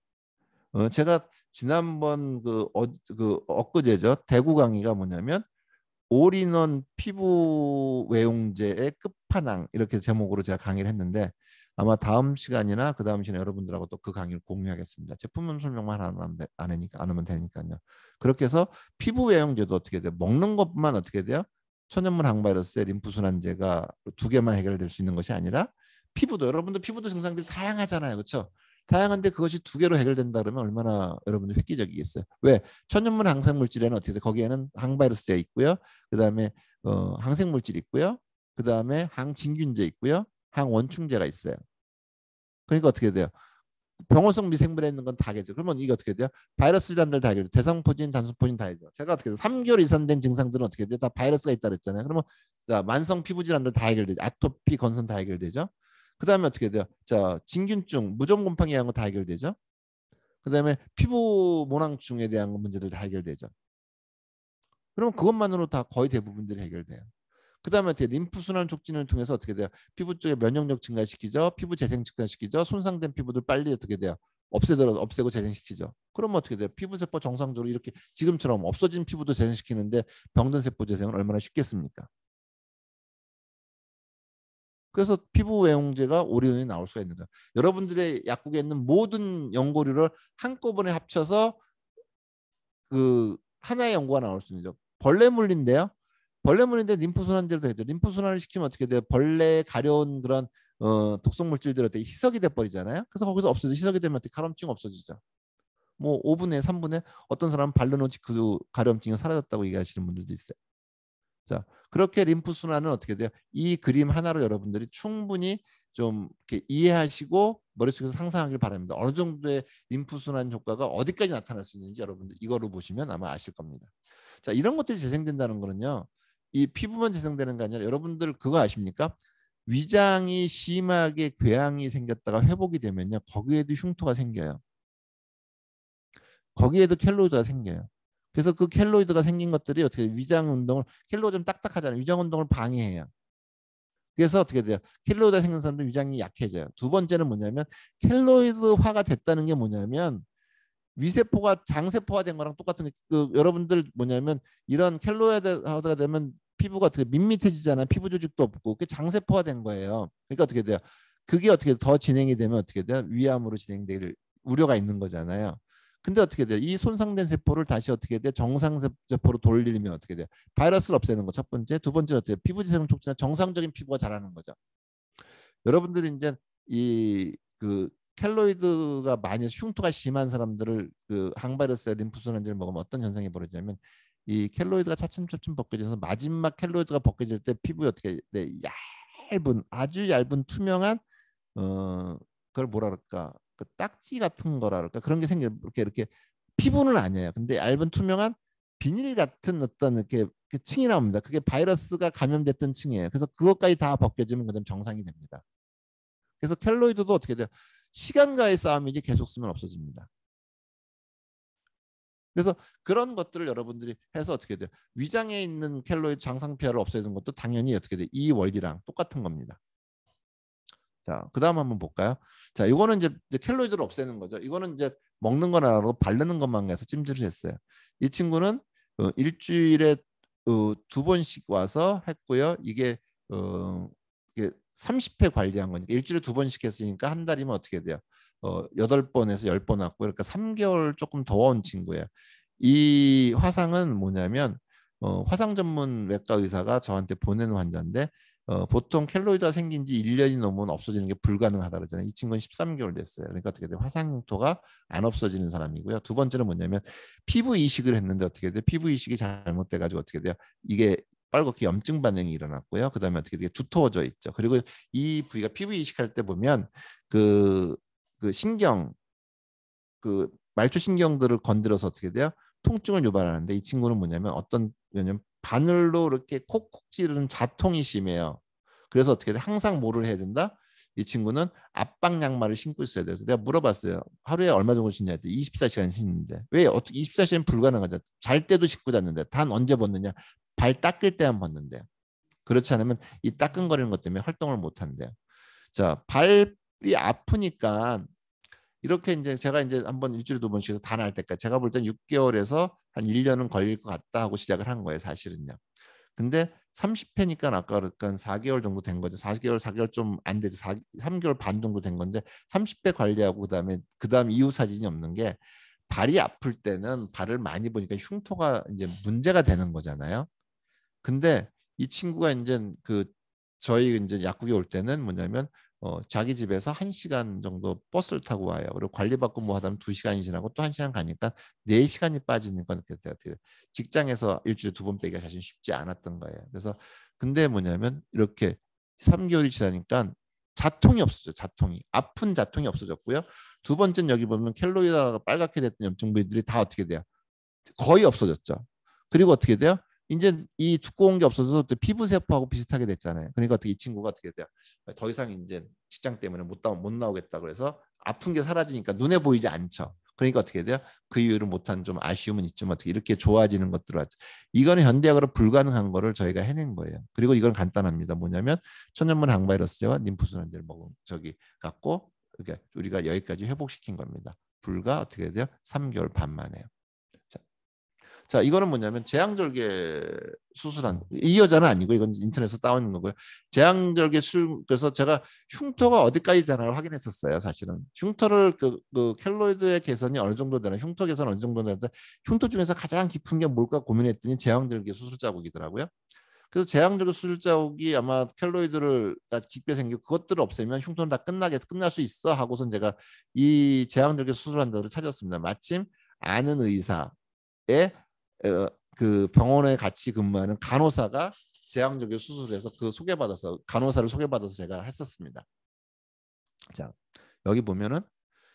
제가 지난번 엊그제죠. 대구 강의가 뭐냐면 올인원 피부 외용제의 끝판왕 이렇게 제목으로 제가 강의를 했는데 아마 다음 시간이나 그 다음 시간에 여러분들하고 또 그 강의를 공유하겠습니다. 제품 설명만 안 하면 되니까요. 그렇게 해서 피부 외용제도 어떻게 돼요? 먹는 것만 어떻게 돼요? 천연물 항바이러스의 림프순환제가 2개만 해결될 수 있는 것이 아니라 피부도 여러분들 피부도 증상들이 다양하잖아요. 그렇죠? 다양한데 그것이 2개로 해결된다 그러면 얼마나 여러분들 획기적이겠어요. 왜? 천연물 항생물질에는 어떻게 돼? 거기에는 항바이러스제 있고요. 그다음에 항생물질 있고요. 그다음에 항진균제 있고요. 항원충제가 있어요. 그러니까 어떻게 돼요? 병원성 미생물에 있는 건 다 해결돼. 그러면 이게 어떻게 돼요? 바이러스 질환들 다 해결돼. 대상포진, 단순포진 다 해결돼. 제가 어떻게 돼요? 3개월 이상 된 증상들은 어떻게 돼요? 다 바이러스가 있다 그랬잖아요. 그러면 자, 만성 피부 질환들 다 해결되죠. 아토피, 건선 다 해결되죠. 그다음에 어떻게 돼요? 자, 진균증, 무좀 곰팡이에 대한 거 다 해결되죠. 그다음에 피부 모낭증에 대한 문제들 다 해결되죠. 그럼 그것만으로 다 거의 대부분들이 해결돼요. 그다음에 어떻게 림프 순환 촉진을 통해서 어떻게 돼요? 피부 쪽에 면역력 증가시키죠. 피부 재생 증가시키죠. 손상된 피부들 빨리 어떻게 돼요? 없애고 재생시키죠. 그러면 어떻게 돼요? 피부세포 정상적으로 이렇게 지금처럼 없어진 피부도 재생시키는데 병든 세포 재생은 얼마나 쉽겠습니까? 그래서 피부 외용제가 오리온이 나올 수가 있는 거예요. 여러분들의 약국에 있는 모든 연고류를 한꺼번에 합쳐서 그 하나의 연고가 나올 수 있죠. 벌레 물린데요. 벌레 물린데 림프 순환제도 되죠. 림프 순환을 시키면 어떻게 돼요? 벌레에 가려운 그런 독성 물질들이 어떻게 희석이 돼 버리잖아요. 그래서 거기서 없어져. 희석이 되면 어떻게 가려움증 없어지죠. 뭐 5분에 3분에 어떤 사람은 바르노치 그 가려움증이 사라졌다고 얘기하시는 분들도 있어요. 자, 그렇게 림프 순환은 어떻게 돼요? 이 그림 하나로 여러분들이 충분히 좀 이렇게 이해하시고 머릿속에서 상상하길 바랍니다. 어느 정도의 림프 순환 효과가 어디까지 나타날 수 있는지 여러분들 이거로 보시면 아마 아실 겁니다. 자, 이런 것들이 재생된다는 거는요. 이 피부만 재생되는 게 아니라 여러분들 그거 아십니까? 위장이 심하게 궤양이 생겼다가 회복이 되면요. 거기에도 흉터가 생겨요. 거기에도 켈로이드가 생겨요. 그래서 그 켈로이드가 생긴 것들이 어떻게 위장 운동을 켈로이드 좀 딱딱하잖아요. 위장 운동을 방해해요. 그래서 어떻게 돼요? 켈로이드가 생긴 사람도 위장이 약해져요. 두 번째는 뭐냐면 켈로이드화가 됐다는 게 뭐냐면 위세포가 장세포화 된 거랑 똑같은 게 그 여러분들 뭐냐면 이런 켈로이드화가 되면 피부가 어떻게 밋밋해지잖아요. 피부 조직도 없고 그게 장세포화 된 거예요. 그러니까 어떻게 돼요? 그게 어떻게 더 진행이 되면 어떻게 돼요? 위암으로 진행될 우려가 있는 거잖아요. 근데 어떻게 돼요? 이 손상된 세포를 다시 어떻게 돼? 정상 세포로 돌리면 어떻게 돼요? 바이러스를 없애는 거 첫 번째, 두 번째는 어떻게 돼요? 피부 재생 촉진한 정상적인 피부가 자라는 거죠. 여러분들이 이제 이 그 켈로이드가 많이 흉터가 심한 사람들을 그 항바이러스 림프순환제를 먹으면 어떤 현상이 벌어지냐면 이 켈로이드가 차츰차츰 벗겨져서 마지막 켈로이드가 벗겨질 때 피부에 어떻게 네, 얇은 아주 얇은 투명한 그걸 뭐라 그럴까 그 딱지 같은 거라 그럴까 그런 게 생겨 이렇게 피부는 아니에요. 근데 얇은 투명한 비닐 같은 어떤 이렇게 그 층이 나옵니다. 그게 바이러스가 감염됐던 층이에요. 그래서 그것까지 다 벗겨지면 그다음 정상이 됩니다. 그래서 켈로이드도 어떻게 돼요? 시간과의 싸움이지 계속 쓰면 없어집니다. 그래서 그런 것들을 여러분들이 해서 어떻게 돼요? 위장에 있는 켈로이드 장상폐화를 없애는 것도 당연히 어떻게 돼요? 이 원리랑 똑같은 겁니다. 자, 그 다음 한번 볼까요? 자, 이거는 이제 켈로이드를 없애는 거죠. 이거는 이제 먹는 건 안 하고 바르는 것만 해서 찜질을 했어요. 이 친구는 일주일에 2번씩 와서 했고요. 이게 30회 관리한 거니까 일주일에 2번씩 했으니까 한 달이면 어떻게 돼요? 8번에서 10번 왔고 그러니까 3개월 조금 더 온 친구예요. 이 화상은 뭐냐면 화상 전문 외과 의사가 저한테 보낸 환자인데 보통 켈로이드가 생긴 지 1년이 넘으면 없어지는 게 불가능하다 그러잖아요. 이 친구는 13개월 됐어요. 그러니까 어떻게 돼요? 화상 흉터가 안 없어지는 사람이고요. 두 번째는 뭐냐면 피부 이식을 했는데 어떻게 돼요? 피부 이식이 잘못돼 가지고 어떻게 돼요? 이게 빨갛게 염증 반응이 일어났고요. 그다음에 어떻게 돼요? 두터워져 있죠. 그리고 이 부위가 피부 이식할 때 보면 그, 그 신경 그 말초 신경들을 건드려서 어떻게 돼요? 통증을 유발하는데 이 친구는 뭐냐면 어떤 왜냐면 바늘로 이렇게 콕콕 찌르는 자통이 심해요. 그래서 어떻게 돼? 항상 뭐를 해야 된다? 이 친구는 압박 양말을 신고 있어야 돼서 내가 물어봤어요. 하루에 얼마 정도 신냐 했더니 24시간 신는데 왜 어떻게 24시간 불가능하죠? 잘 때도 신고 잤는데 단 언제 벗느냐? 발 닦을 때만 벗는데요. 그렇지 않으면 이 따끔거리는 것 때문에 활동을 못 한대요. 자, 발이 아프니까 이렇게 이제 제가 이제 한번 일주일에 2번씩 해서 다 나을 때까지 제가 볼 땐 6개월에서 한 1년은 걸릴 것 같다 하고 시작을 한 거예요, 사실은요. 근데 30회니까 아까 그러니까 4개월 정도 된 거죠. 4개월 좀 안 되죠. 3개월 반 정도 된 건데 30회 관리하고 그다음 이후 사진이 없는 게 발이 아플 때는 발을 많이 보니까 흉터가 이제 문제가 되는 거잖아요. 근데 이 친구가 이제 그 저희 이제 약국에 올 때는 뭐냐면 자기 집에서 1시간 정도 버스를 타고 와요. 그리고 관리받고 뭐 하다 보면 2시간이 지나고 또 1시간 가니까 4시간이 빠지는 건 직장에서 일주일에 2번 빼기가 사실 쉽지 않았던 거예요. 그래서 근데 뭐냐면 이렇게 3개월이 지나니까 자통이 없어져. 자통이. 아픈 자통이 없어졌고요. 두 번째는 여기 보면 켈로이드가 빨갛게 됐던 염증 부위들이 다 어떻게 돼요? 거의 없어졌죠. 그리고 어떻게 돼요? 이제 이 두꺼운 게 없어서 또 피부 세포하고 비슷하게 됐잖아요. 그러니까 어떻게 이 친구가 어떻게 돼요? 더 이상 이제 직장 때문에 못 나오겠다 그래서 아픈 게 사라지니까 눈에 보이지 않죠. 그러니까 어떻게 돼요? 그 이유를 못한 좀 아쉬움은 있지만 어떻게 이렇게 좋아지는 것들을 하죠. 이거는 현대약으로 불가능한 거를 저희가 해낸 거예요. 그리고 이건 간단합니다. 뭐냐면 천연문 항바이러스제와 림프순환제를 먹은 저기 갖고 그러니까 우리가 여기까지 회복시킨 겁니다. 불과 어떻게 돼요? 3개월 반 만에요. 자, 이거는 뭐냐면 제왕절개 수술한 이 여자는 아니고 이건 인터넷에서 따온 거고요. 제왕절개 술 그래서 제가 흉터가 어디까지 되나를 확인했었어요. 사실은 흉터를 그 켈로이드의 개선이 어느 정도 되나 흉터 개선 어느 정도 되나 흉터 중에서 가장 깊은 게 뭘까 고민했더니 제왕절개 수술 자국이더라고요. 그래서 제왕절개 수술 자국이 아마 켈로이드를 깊게 생기고 그것들을 없애면 흉터는 다 끝날 수 있어 하고선 제가 이 제왕절개 수술한 데를 찾았습니다. 마침 아는 의사의 그 병원에 같이 근무하는 간호사가 제왕절개 수술해서 그 소개받아서 간호사를 소개받아서 제가 했었습니다. 자, 여기 보면은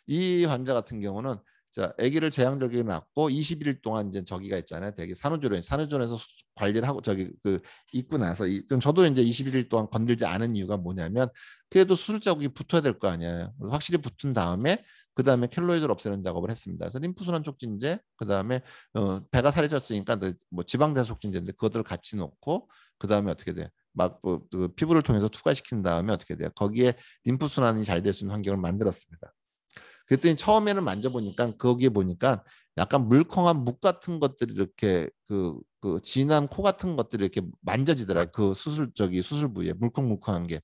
이 환자 같은 경우는 자, 아기를 제왕절개 낳고 21일 동안 이제 저기가 있잖아요. 되게 산후조리원에서 관리를 하고 저기 그 있고 나서 저도 이제 21일 동안 건들지 않은 이유가 뭐냐면 그래도 수술 자국이 붙어야 될 거 아니에요. 확실히 붙은 다음에 그 다음에 켈로이드를 없애는 작업을 했습니다. 그래서 림프순환 촉진제, 그 다음에 배가 살이 쪘으니까 뭐 지방대사 촉진제인데 그것들을 같이 놓고 그 다음에 어떻게 돼? 그 피부를 통해서 투과시킨 다음에 어떻게 돼요? 거기에 림프순환이 잘 될 수 있는 환경을 만들었습니다. 그랬더니 처음에는 만져보니까 거기에 보니까 약간 물컹한 묵 같은 것들이 이렇게 그 진한 코 같은 것들이 이렇게 만져지더라고요. 그 수술 부위에 물컹물컹한 게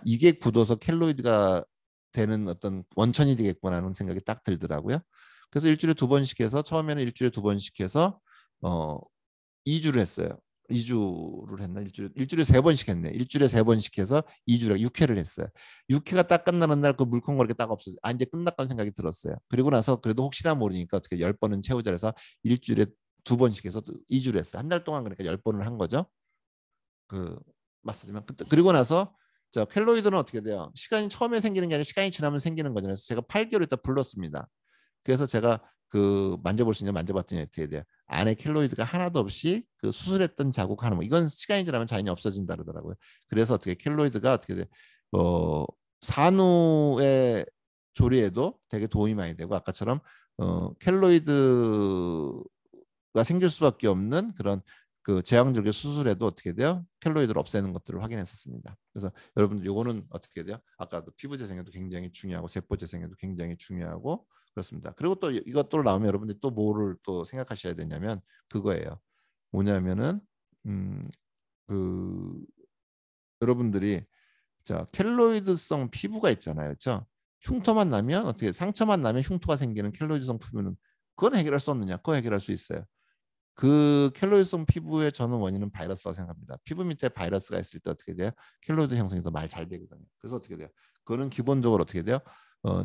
이게 굳어서 켈로이드가 되는 어떤 원천이 되겠구나 하는 생각이 딱 들더라고요. 그래서 일주일에 2번씩 해서 처음에는 일주일에 2번씩 해서 2주를 했어요. 2주를 했나? 일주일에 3번씩 했네. 일주일에 3번씩 해서 2주를 6회를 했어요. 6회가 딱 끝나는 날 그 물컹거리게 딱 없어져. 이제 끝났다는 생각이 들었어요. 그리고 나서 그래도 혹시나 모르니까 어떻게 10번은 채우자 해서 일주일에 2번씩 해서 2주를 했어요. 한 달 동안 그러니까 10번을 한 거죠. 그 맞습니다. 그리고 나서 자, 켈로이드는 어떻게 돼요? 시간이 처음에 생기는 게 아니라 시간이 지나면 생기는 거잖아요. 그래서 제가 8개월 있다 불렀습니다. 그래서 제가 그 만져볼 수 있냐 만져봤더니 어떻게 돼요? 안에 켈로이드가 하나도 없이 그 수술했던 자국 하나 뭐 이건 시간이 지나면 자연히 없어진다 그러더라고요. 그래서 어떻게 켈로이드가 어떻게 돼? 산후의 조리에도 되게 도움이 많이 되고 아까처럼 켈로이드가 생길 수밖에 없는 그런 그 제왕절개 수술에도 어떻게 돼요? 켈로이드를 없애는 것들을 확인했었습니다. 그래서 여러분들 요거는 어떻게 돼요? 아까도 피부 재생에도 굉장히 중요하고 세포 재생에도 굉장히 중요하고 그렇습니다. 그리고 또 이것도 나오면 여러분들이 또 뭐를 또 생각하셔야 되냐면 그거예요. 뭐냐면은 그 여러분들이 자 켈로이드성 피부가 있잖아요, 그렇죠? 흉터만 나면 어떻게 상처만 나면 흉터가 생기는 켈로이드성 피부는 그건 해결할 수 없느냐? 그거 해결할 수 있어요. 그 켈로이드성 피부의 저는 원인은 바이러스라고 생각합니다. 피부 밑에 바이러스가 있을 때 어떻게 돼요? 켈로이드 형성이 더 말 잘 되거든요. 그래서 어떻게 돼요? 그거는 기본적으로 어떻게 돼요?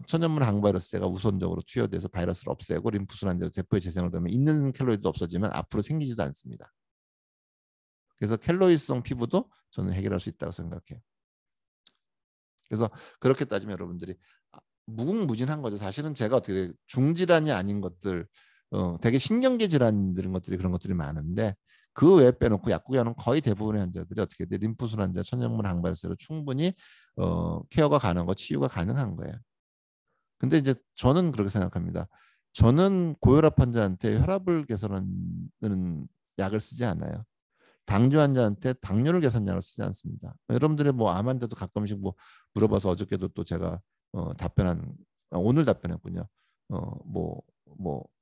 천연물 항바이러스제가 우선적으로 투여돼서 바이러스를 없애고 림프순환제로 세포의 재생을 되면 있는 켈로이드도 없어지면 앞으로 생기지도 않습니다. 그래서 켈로이드성 피부도 저는 해결할 수 있다고 생각해요. 그래서 그렇게 따지면 여러분들이 무궁무진한 거죠. 사실은 제가 어떻게 중질환이 아닌 것들 되게 신경계 질환 이런 것들이 그런 것들이 많은데 그 외에 빼놓고 약국에는 거의 대부분의 환자들이 어떻게 돼 림프순환자 천연물 항바이러스로 충분히 케어가 가능하고 치유가 가능한 거예요. 근데 이제 저는 그렇게 생각합니다. 저는 고혈압 환자한테 혈압을 개선하는 약을 쓰지 않아요. 당뇨 환자한테 당뇨를 개선약을 쓰지 않습니다. 여러분들의 뭐 암 환자도 가끔씩 뭐 물어봐서 어저께도 또 제가 오늘 답변했군요.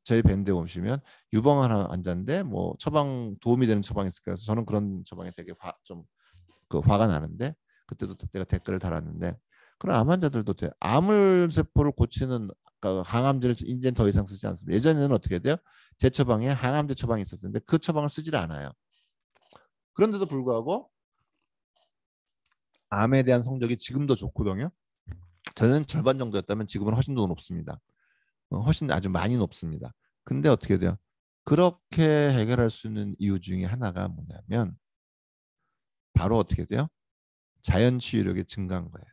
저희 밴드에 오시면 유방 하나 환자인데 뭐 처방 도움이 되는 처방이 있을까 해서 저는 그런 처방에 되게 화가 나는데 그때도 제가 댓글을 달았는데 그런 암 환자들도 돼. 암을 세포를 고치는 항암제를 이제는 더 이상 쓰지 않습니다. 예전에는 어떻게 돼요? 제 처방에 항암제 처방이 있었는데 그 처방을 쓰질 않아요. 그런데도 불구하고 암에 대한 성적이 지금도 좋거든요. 저는 절반 정도였다면 지금은 훨씬 더 높습니다. 훨씬 아주 많이 높습니다. 근데 어떻게 돼요? 그렇게 해결할 수 있는 이유 중에 하나가 뭐냐면 바로 어떻게 돼요? 자연 치유력이 증가한 거예요.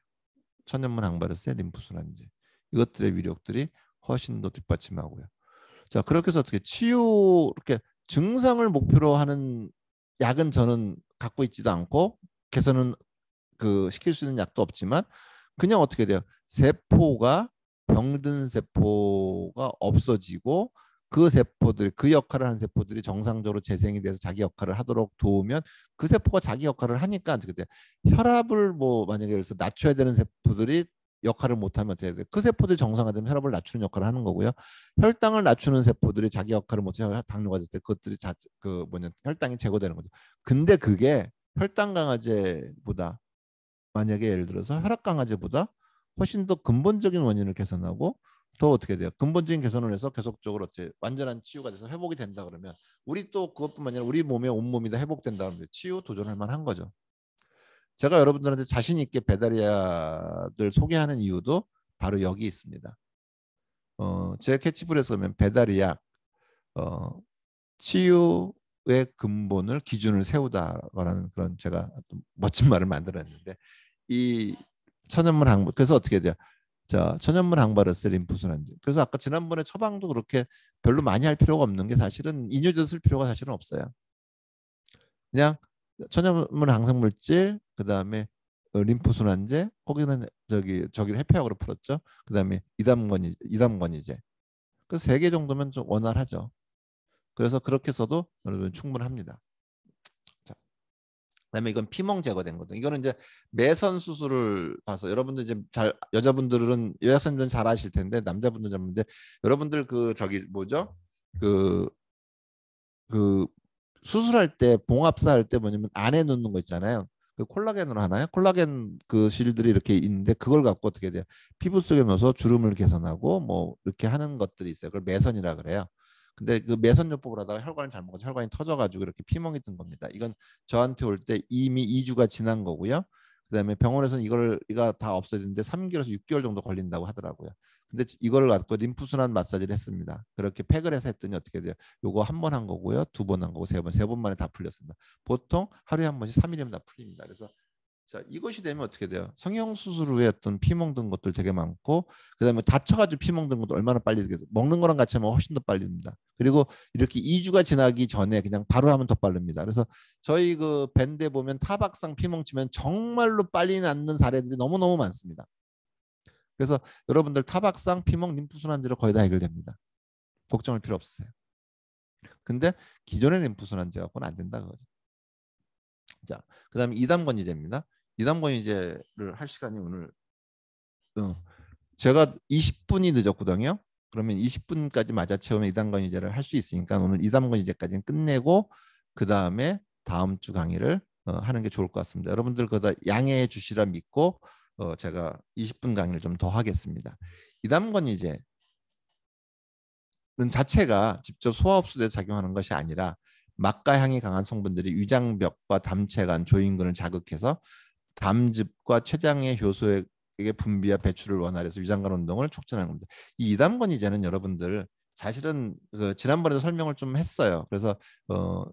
천연문 항바이러스의 림프순환제 이것들의 위력들이 훨씬 더 뒷받침하고요. 자 그렇게 해서 어떻게 치유 이렇게 증상을 목표로 하는 약은 저는 갖고 있지도 않고 개선은 시킬 수 있는 약도 없지만 그냥 어떻게 돼요? 세포가 병든 세포가 없어지고 그 세포들 그 역할을 한 세포들이 정상적으로 재생이 돼서 자기 역할을 하도록 도우면 그 세포가 자기 역할을 하니까 어떻게 돼요? 혈압을 뭐 만약에 그래서 낮춰야 되는 세포들이 역할을 못하면 어떻게 돼요? 그 세포들이 정상화되면 혈압을 낮추는 역할을 하는 거고요. 혈당을 낮추는 세포들이 자기 역할을 못해서 당뇨가 됐을 때 그것들이 그 뭐냐 혈당이 제거되는 거죠. 근데 그게 혈당 강화제보다 만약에 예를 들어서 혈압 강화제보다 훨씬 더 근본적인 원인을 개선하고 더 어떻게 돼요? 근본적인 개선을 해서 계속적으로 어떻게 완전한 치유가 돼서 회복이 된다 그러면 우리 또 그것뿐만 아니라 우리 몸의 온몸이 다 회복된다 그러면 치유 도전할 만한 거죠. 제가 여러분들한테 자신 있게 배달이야들 소개하는 이유도 바로 여기 있습니다. 제 캐치프레이즈 보면 배달이야 치유의 근본을 기준을 세우다라는 그런 제가 멋진 말을 만들었는데 이 천연물 항바 그래서 어떻게 돼요? 자, 천연물 항바르스 림프순환제. 그래서 아까 지난번에 처방도 그렇게 별로 많이 할 필요가 없는 게 사실은 이뇨제 쓸 필요가 사실은 없어요. 그냥 천연물 항생물질 그다음에 림프순환제 거기는 저기 해피약으로 풀었죠. 그다음에 이담권이제. 그 세 개 정도면 좀 원활하죠. 그래서 그렇게 써도 여러분 충분합니다. 자, 그다음에 이건 피멍 제거된 거든. 이거는 이제 매선 수술을 봐서 여러분들 이제 잘 여자분들은 여학생들은 잘 아실 텐데 남자분들 잘 모르는데 여러분들 그 저기 뭐죠? 그 그 수술할 때 봉합사 할 때 뭐냐면 안에 넣는 거 있잖아요. 그 콜라겐으로 하나요? 콜라겐 그 실들이 이렇게 있는데 그걸 갖고 어떻게 돼요? 피부 속에 넣어서 주름을 개선하고 뭐 이렇게 하는 것들이 있어요. 그걸 매선이라 그래요. 근데 그 매선요법을 하다가 혈관을 잘못 가서 혈관이 터져가지고 이렇게 피멍이 든 겁니다. 이건 저한테 올 때 이미 2주가 지난 거고요. 그다음에 병원에서는 이거 다 없어야 되는데 3개월에서 6개월 정도 걸린다고 하더라고요. 근데 이거를 갖고 림프순환 마사지를 했습니다. 그렇게 팩을 해서 했더니 어떻게 돼요? 요거 한 번 한 거고요. 두 번 한 거고 세 번 만에 다 풀렸습니다. 보통 하루에 한 번씩 3일이면 다 풀립니다. 그래서 자 이것이 되면 어떻게 돼요? 성형수술 후에 어떤 피멍 든 것들 되게 많고 그다음에 다쳐가지고 피멍 든 것도 얼마나 빨리 되겠어요. 먹는 거랑 같이 하면 훨씬 더 빨리 됩니다. 그리고 이렇게 2주가 지나기 전에 그냥 바로 하면 더 빠릅니다. 그래서 저희 그 밴드에 보면 타박상 피멍 치면 정말로 빨리 낫는 사례들이 너무너무 많습니다. 그래서 여러분들 타박상, 피멍, 림프순환제로 거의 다 해결됩니다. 걱정할 필요 없으세요. 근데 기존의 림프순환제 갖고는 안 된다 그거죠. 자, 그다음에 이담권이제입니다. 이담권이제를 할 시간이 오늘 제가 20분이 늦었거든요. 그러면 20분까지 맞아 채우면 이담권이제를 할 수 있으니까 오늘 이담권이제까지는 끝내고 그 다음에 다음 주 강의를 하는 게 좋을 것 같습니다. 여러분들 그다 양해해 주시라 믿고 제가 20분 강의를 좀 더 하겠습니다. 이담권이제 자체가 직접 소화흡수에 작용하는 것이 아니라 막과 향이 강한 성분들이 위장벽과 담체 간 조인근을 자극해서 담즙과 췌장의 효소액의 분비와 배출을 원활해서 위장관 운동을 촉진하는 겁니다. 이 이담권이제는 여러분들 사실은 그 지난번에도 설명을 좀 했어요. 그래서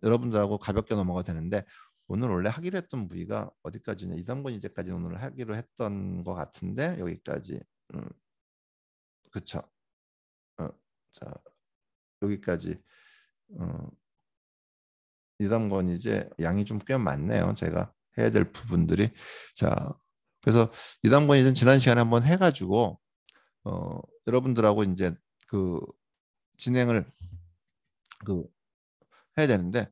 여러분들하고 가볍게 넘어가 되는데 오늘 원래 하기로 했던 부위가 어디까지냐? 이담권이제까지 오늘 하기로 했던 것 같은데 여기까지. 그쵸? 자 여기까지. 이담권이제 양이 좀 꽤 많네요. 제가 해야 될 부분들이. 자, 그래서 이담권이제는 지난 시간에 한번 해가지고 여러분들하고 이제 그 진행을 그 해야 되는데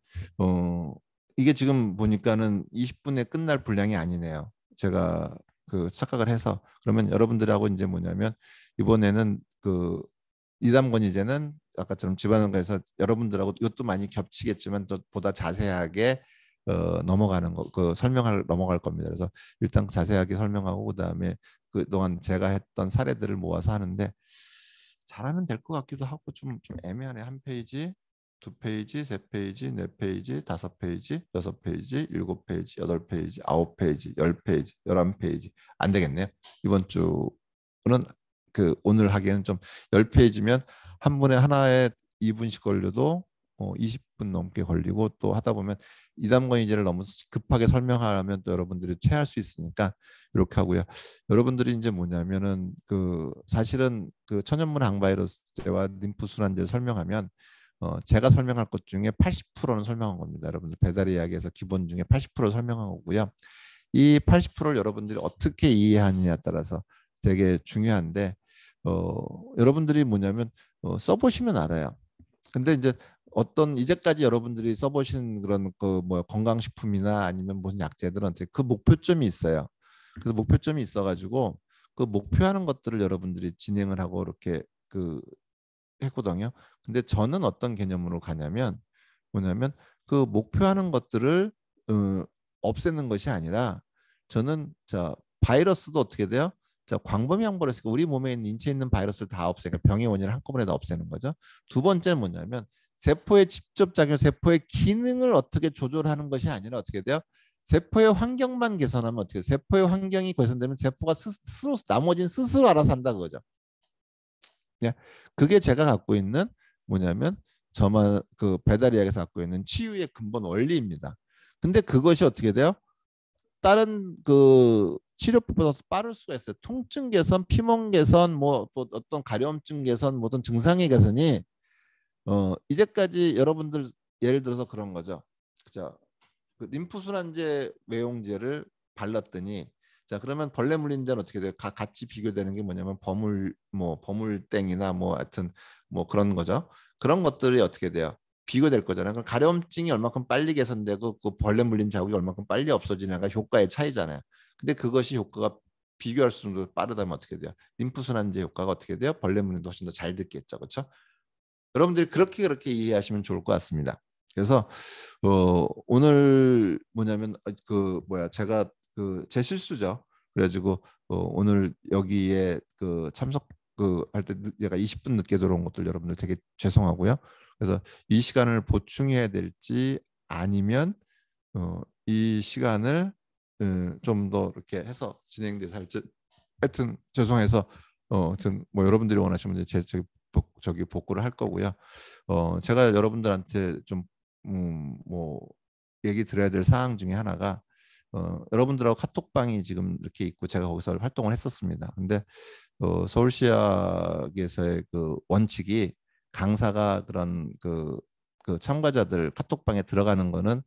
이게 지금 보니까는 20분에 끝날 분량이 아니네요. 제가 그 착각을 해서 그러면 여러분들하고 이제 뭐냐면 이번에는 그 이담권이제는 아까처럼 집안원가에서 여러분들하고 이것도 많이 겹치겠지만 또 보다 자세하게 넘어가는 거, 그 설명할 넘어갈 겁니다. 그래서 일단 자세하게 설명하고 그다음에 그동안 제가 했던 사례들을 모아서 하는데 잘하면 될 것 같기도 하고 좀 애매하네. 한 페이지, 두 페이지, 세 페이지, 네 페이지, 다섯 페이지, 여섯 페이지, 일곱 페이지, 여덟 페이지, 아홉 페이지, 열 페이지, 11페이지 안 되겠네요. 이번 주는 그 오늘 하기에는 좀 10페이지면 한 분에 하나에 2분씩 걸려도 20분 넘게 걸리고 또 하다 보면 이담권이제를 너무 급하게 설명하면 또 여러분들이 체할 수 있으니까 이렇게 하고요. 여러분들이 이제 뭐냐면은 그 사실은 그 천연물 항바이러스제와 림프순환제를 설명하면 제가 설명할 것 중에 80%는 설명한 겁니다. 여러분들 배달 이야기에서 기본 중에 80% 설명한 거고요. 이 80%를 여러분들이 어떻게 이해하느냐에 따라서 되게 중요한데 여러분들이 뭐냐면 써보시면 알아요. 근데 이제 어떤 이제까지 여러분들이 써보신 그런 그 뭐 건강식품이나 아니면 무슨 약제들은 그 목표점이 있어요. 그래서 목표점이 있어가지고 그 목표하는 것들을 여러분들이 진행을 하고 이렇게 그 했거든요. 근데 저는 어떤 개념으로 가냐면 뭐냐면 그 목표하는 것들을 없애는 것이 아니라 저는 자 바이러스도 어떻게 돼요? 자 광범위한 버렸으니까 우리 몸에 있는 인체에 있는 바이러스를 다 없애니까 병의 원인을 한꺼번에 다 없애는 거죠. 두 번째는 뭐냐면 세포의 직접 작용, 세포의 기능을 어떻게 조절하는 것이 아니라 어떻게 돼요? 세포의 환경만 개선하면 어떻게 돼요? 세포의 환경이 개선되면 세포가 스스로 나머지는 스스로 알아서 한다 그거죠. 그게 제가 갖고 있는 뭐냐면 저만 그 배달의학에서 갖고 있는 치유의 근본 원리입니다. 근데 그것이 어떻게 돼요? 다른 그 치료법보다 빠를 수가 있어요. 통증 개선, 피멍 개선, 뭐 또 어떤 가려움증 개선, 뭐 어떤 증상의 개선이 이제까지 여러분들 예를 들어서 그런 거죠. 그죠? 그 림프순환제 외용제를 발랐더니 자 그러면 벌레 물린 데는 어떻게 돼요? 같이 비교되는 게 뭐냐면 버물땡이나 뭐 하여튼 뭐 그런 거죠. 그런 것들이 어떻게 돼요? 비교될 거잖아요. 그럼 가려움증이 얼마큼 빨리 개선되고 그 벌레 물린 자국이 얼마큼 빨리 없어지냐가 효과의 차이잖아요. 근데 그것이 효과가 비교할 수 있는 빠르다면 어떻게 돼요? 림프순환제 효과가 어떻게 돼요? 벌레 물린도 훨씬 더 잘 듣겠죠, 그렇죠? 여러분들이 그렇게 이해하시면 좋을 것 같습니다. 그래서 오늘 뭐냐면 그 뭐야 제가 그 제 실수죠. 그래가지고 오늘 여기에 그 참석 그 할 때 제가 20분 늦게 들어온 것들 여러분들 되게 죄송하고요. 그래서 이 시간을 보충해야 될지 아니면 이 시간을 좀 더 이렇게 해서 진행돼서 할지 하여튼 죄송해서 하여튼 뭐 여러분들이 원하시면 제 저기 복구를 할 거고요. 제가 여러분들한테 좀 뭐 얘기 드려야 될 사항 중에 하나가 여러분들하고 카톡방이 지금 이렇게 있고 제가 거기서 활동을 했었습니다. 근데 서울시학에서의 그 원칙이 강사가 그런 그 참가자들 카톡방에 들어가는 거는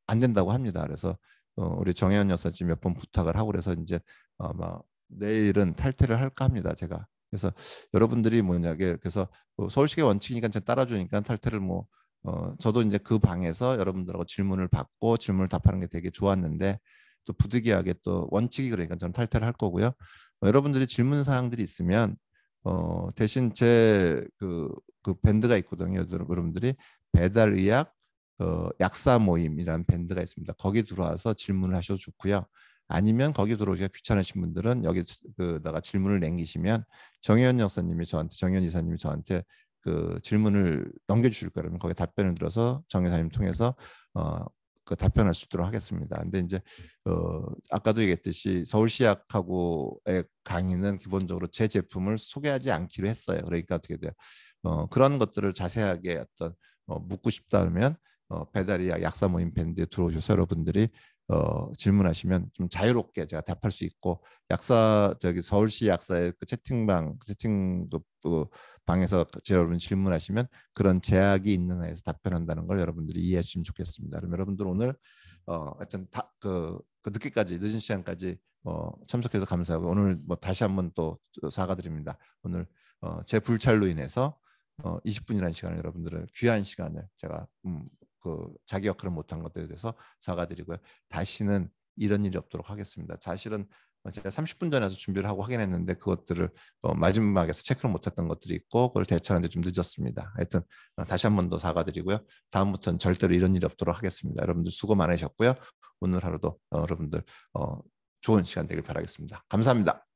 안 된다고 합니다. 그래서 우리 정혜연 여사님 몇 번 부탁을 하고 그래서 이제 아마 내일은 탈퇴를 할까 합니다. 제가. 그래서 여러분들이 뭐냐게 그래서 서울시의 원칙이니까 제가 따라주니까 탈퇴를 뭐 저도 이제 그 방에서 여러분들하고 질문을 받고 질문을 답하는 게 되게 좋았는데 또 부득이하게 또 원칙이 그러니까 저는 탈퇴를 할 거고요. 여러분들이 질문 사항들이 있으면 대신 그 밴드가 있거든요. 여러분들이 배달의학 약사 모임이라는 밴드가 있습니다. 거기 들어와서 질문을 하셔도 좋고요. 아니면 거기 들어오기가 귀찮으신 분들은 여기 그다가 질문을 남기시면 정혜연 역사님이 저한테 정혜연 이사님이 저한테 그 질문을 넘겨주실 거라면 거기에 답변을 들어서 정혜사님 통해서 그 답변할 수 있도록 하겠습니다. 근데 이제 아까도 얘기했듯이 서울시약하고의 강의는 기본적으로 제 제품을 소개하지 않기로 했어요. 그러니까 어떻게 돼요? 그런 것들을 자세하게 어떤 묻고 싶다면 배달이야 약사 모임 밴드에 들어오셔서 여러분들이 질문하시면 좀 자유롭게 제가 답할 수 있고 약사 저기 서울시 약사의 그 채팅방 채팅 그 방에서 여러분 질문하시면 그런 제약이 있는 한에서 답변한다는 걸 여러분들이 이해해 주시면 좋겠습니다. 그럼 여러분들 오늘 하여튼 그 늦게까지 늦은 시간까지 참석해서 감사하고 오늘 뭐 다시 한번 또 사과드립니다. 오늘 제 불찰로 인해서 20분이라는 시간을 여러분들은 귀한 시간을 제가 그 자기 역할을 못한 것들에 대해서 사과드리고요. 다시는 이런 일이 없도록 하겠습니다. 사실은 제가 30분 전에 준비를 하고 확인했는데 그것들을 마지막에서 체크를 못했던 것들이 있고 그걸 대처하는데 좀 늦었습니다. 하여튼 다시 한 번 더 사과드리고요. 다음부터는 절대로 이런 일이 없도록 하겠습니다. 여러분들 수고 많으셨고요. 오늘 하루도 여러분들 좋은 시간 되길 바라겠습니다. 감사합니다.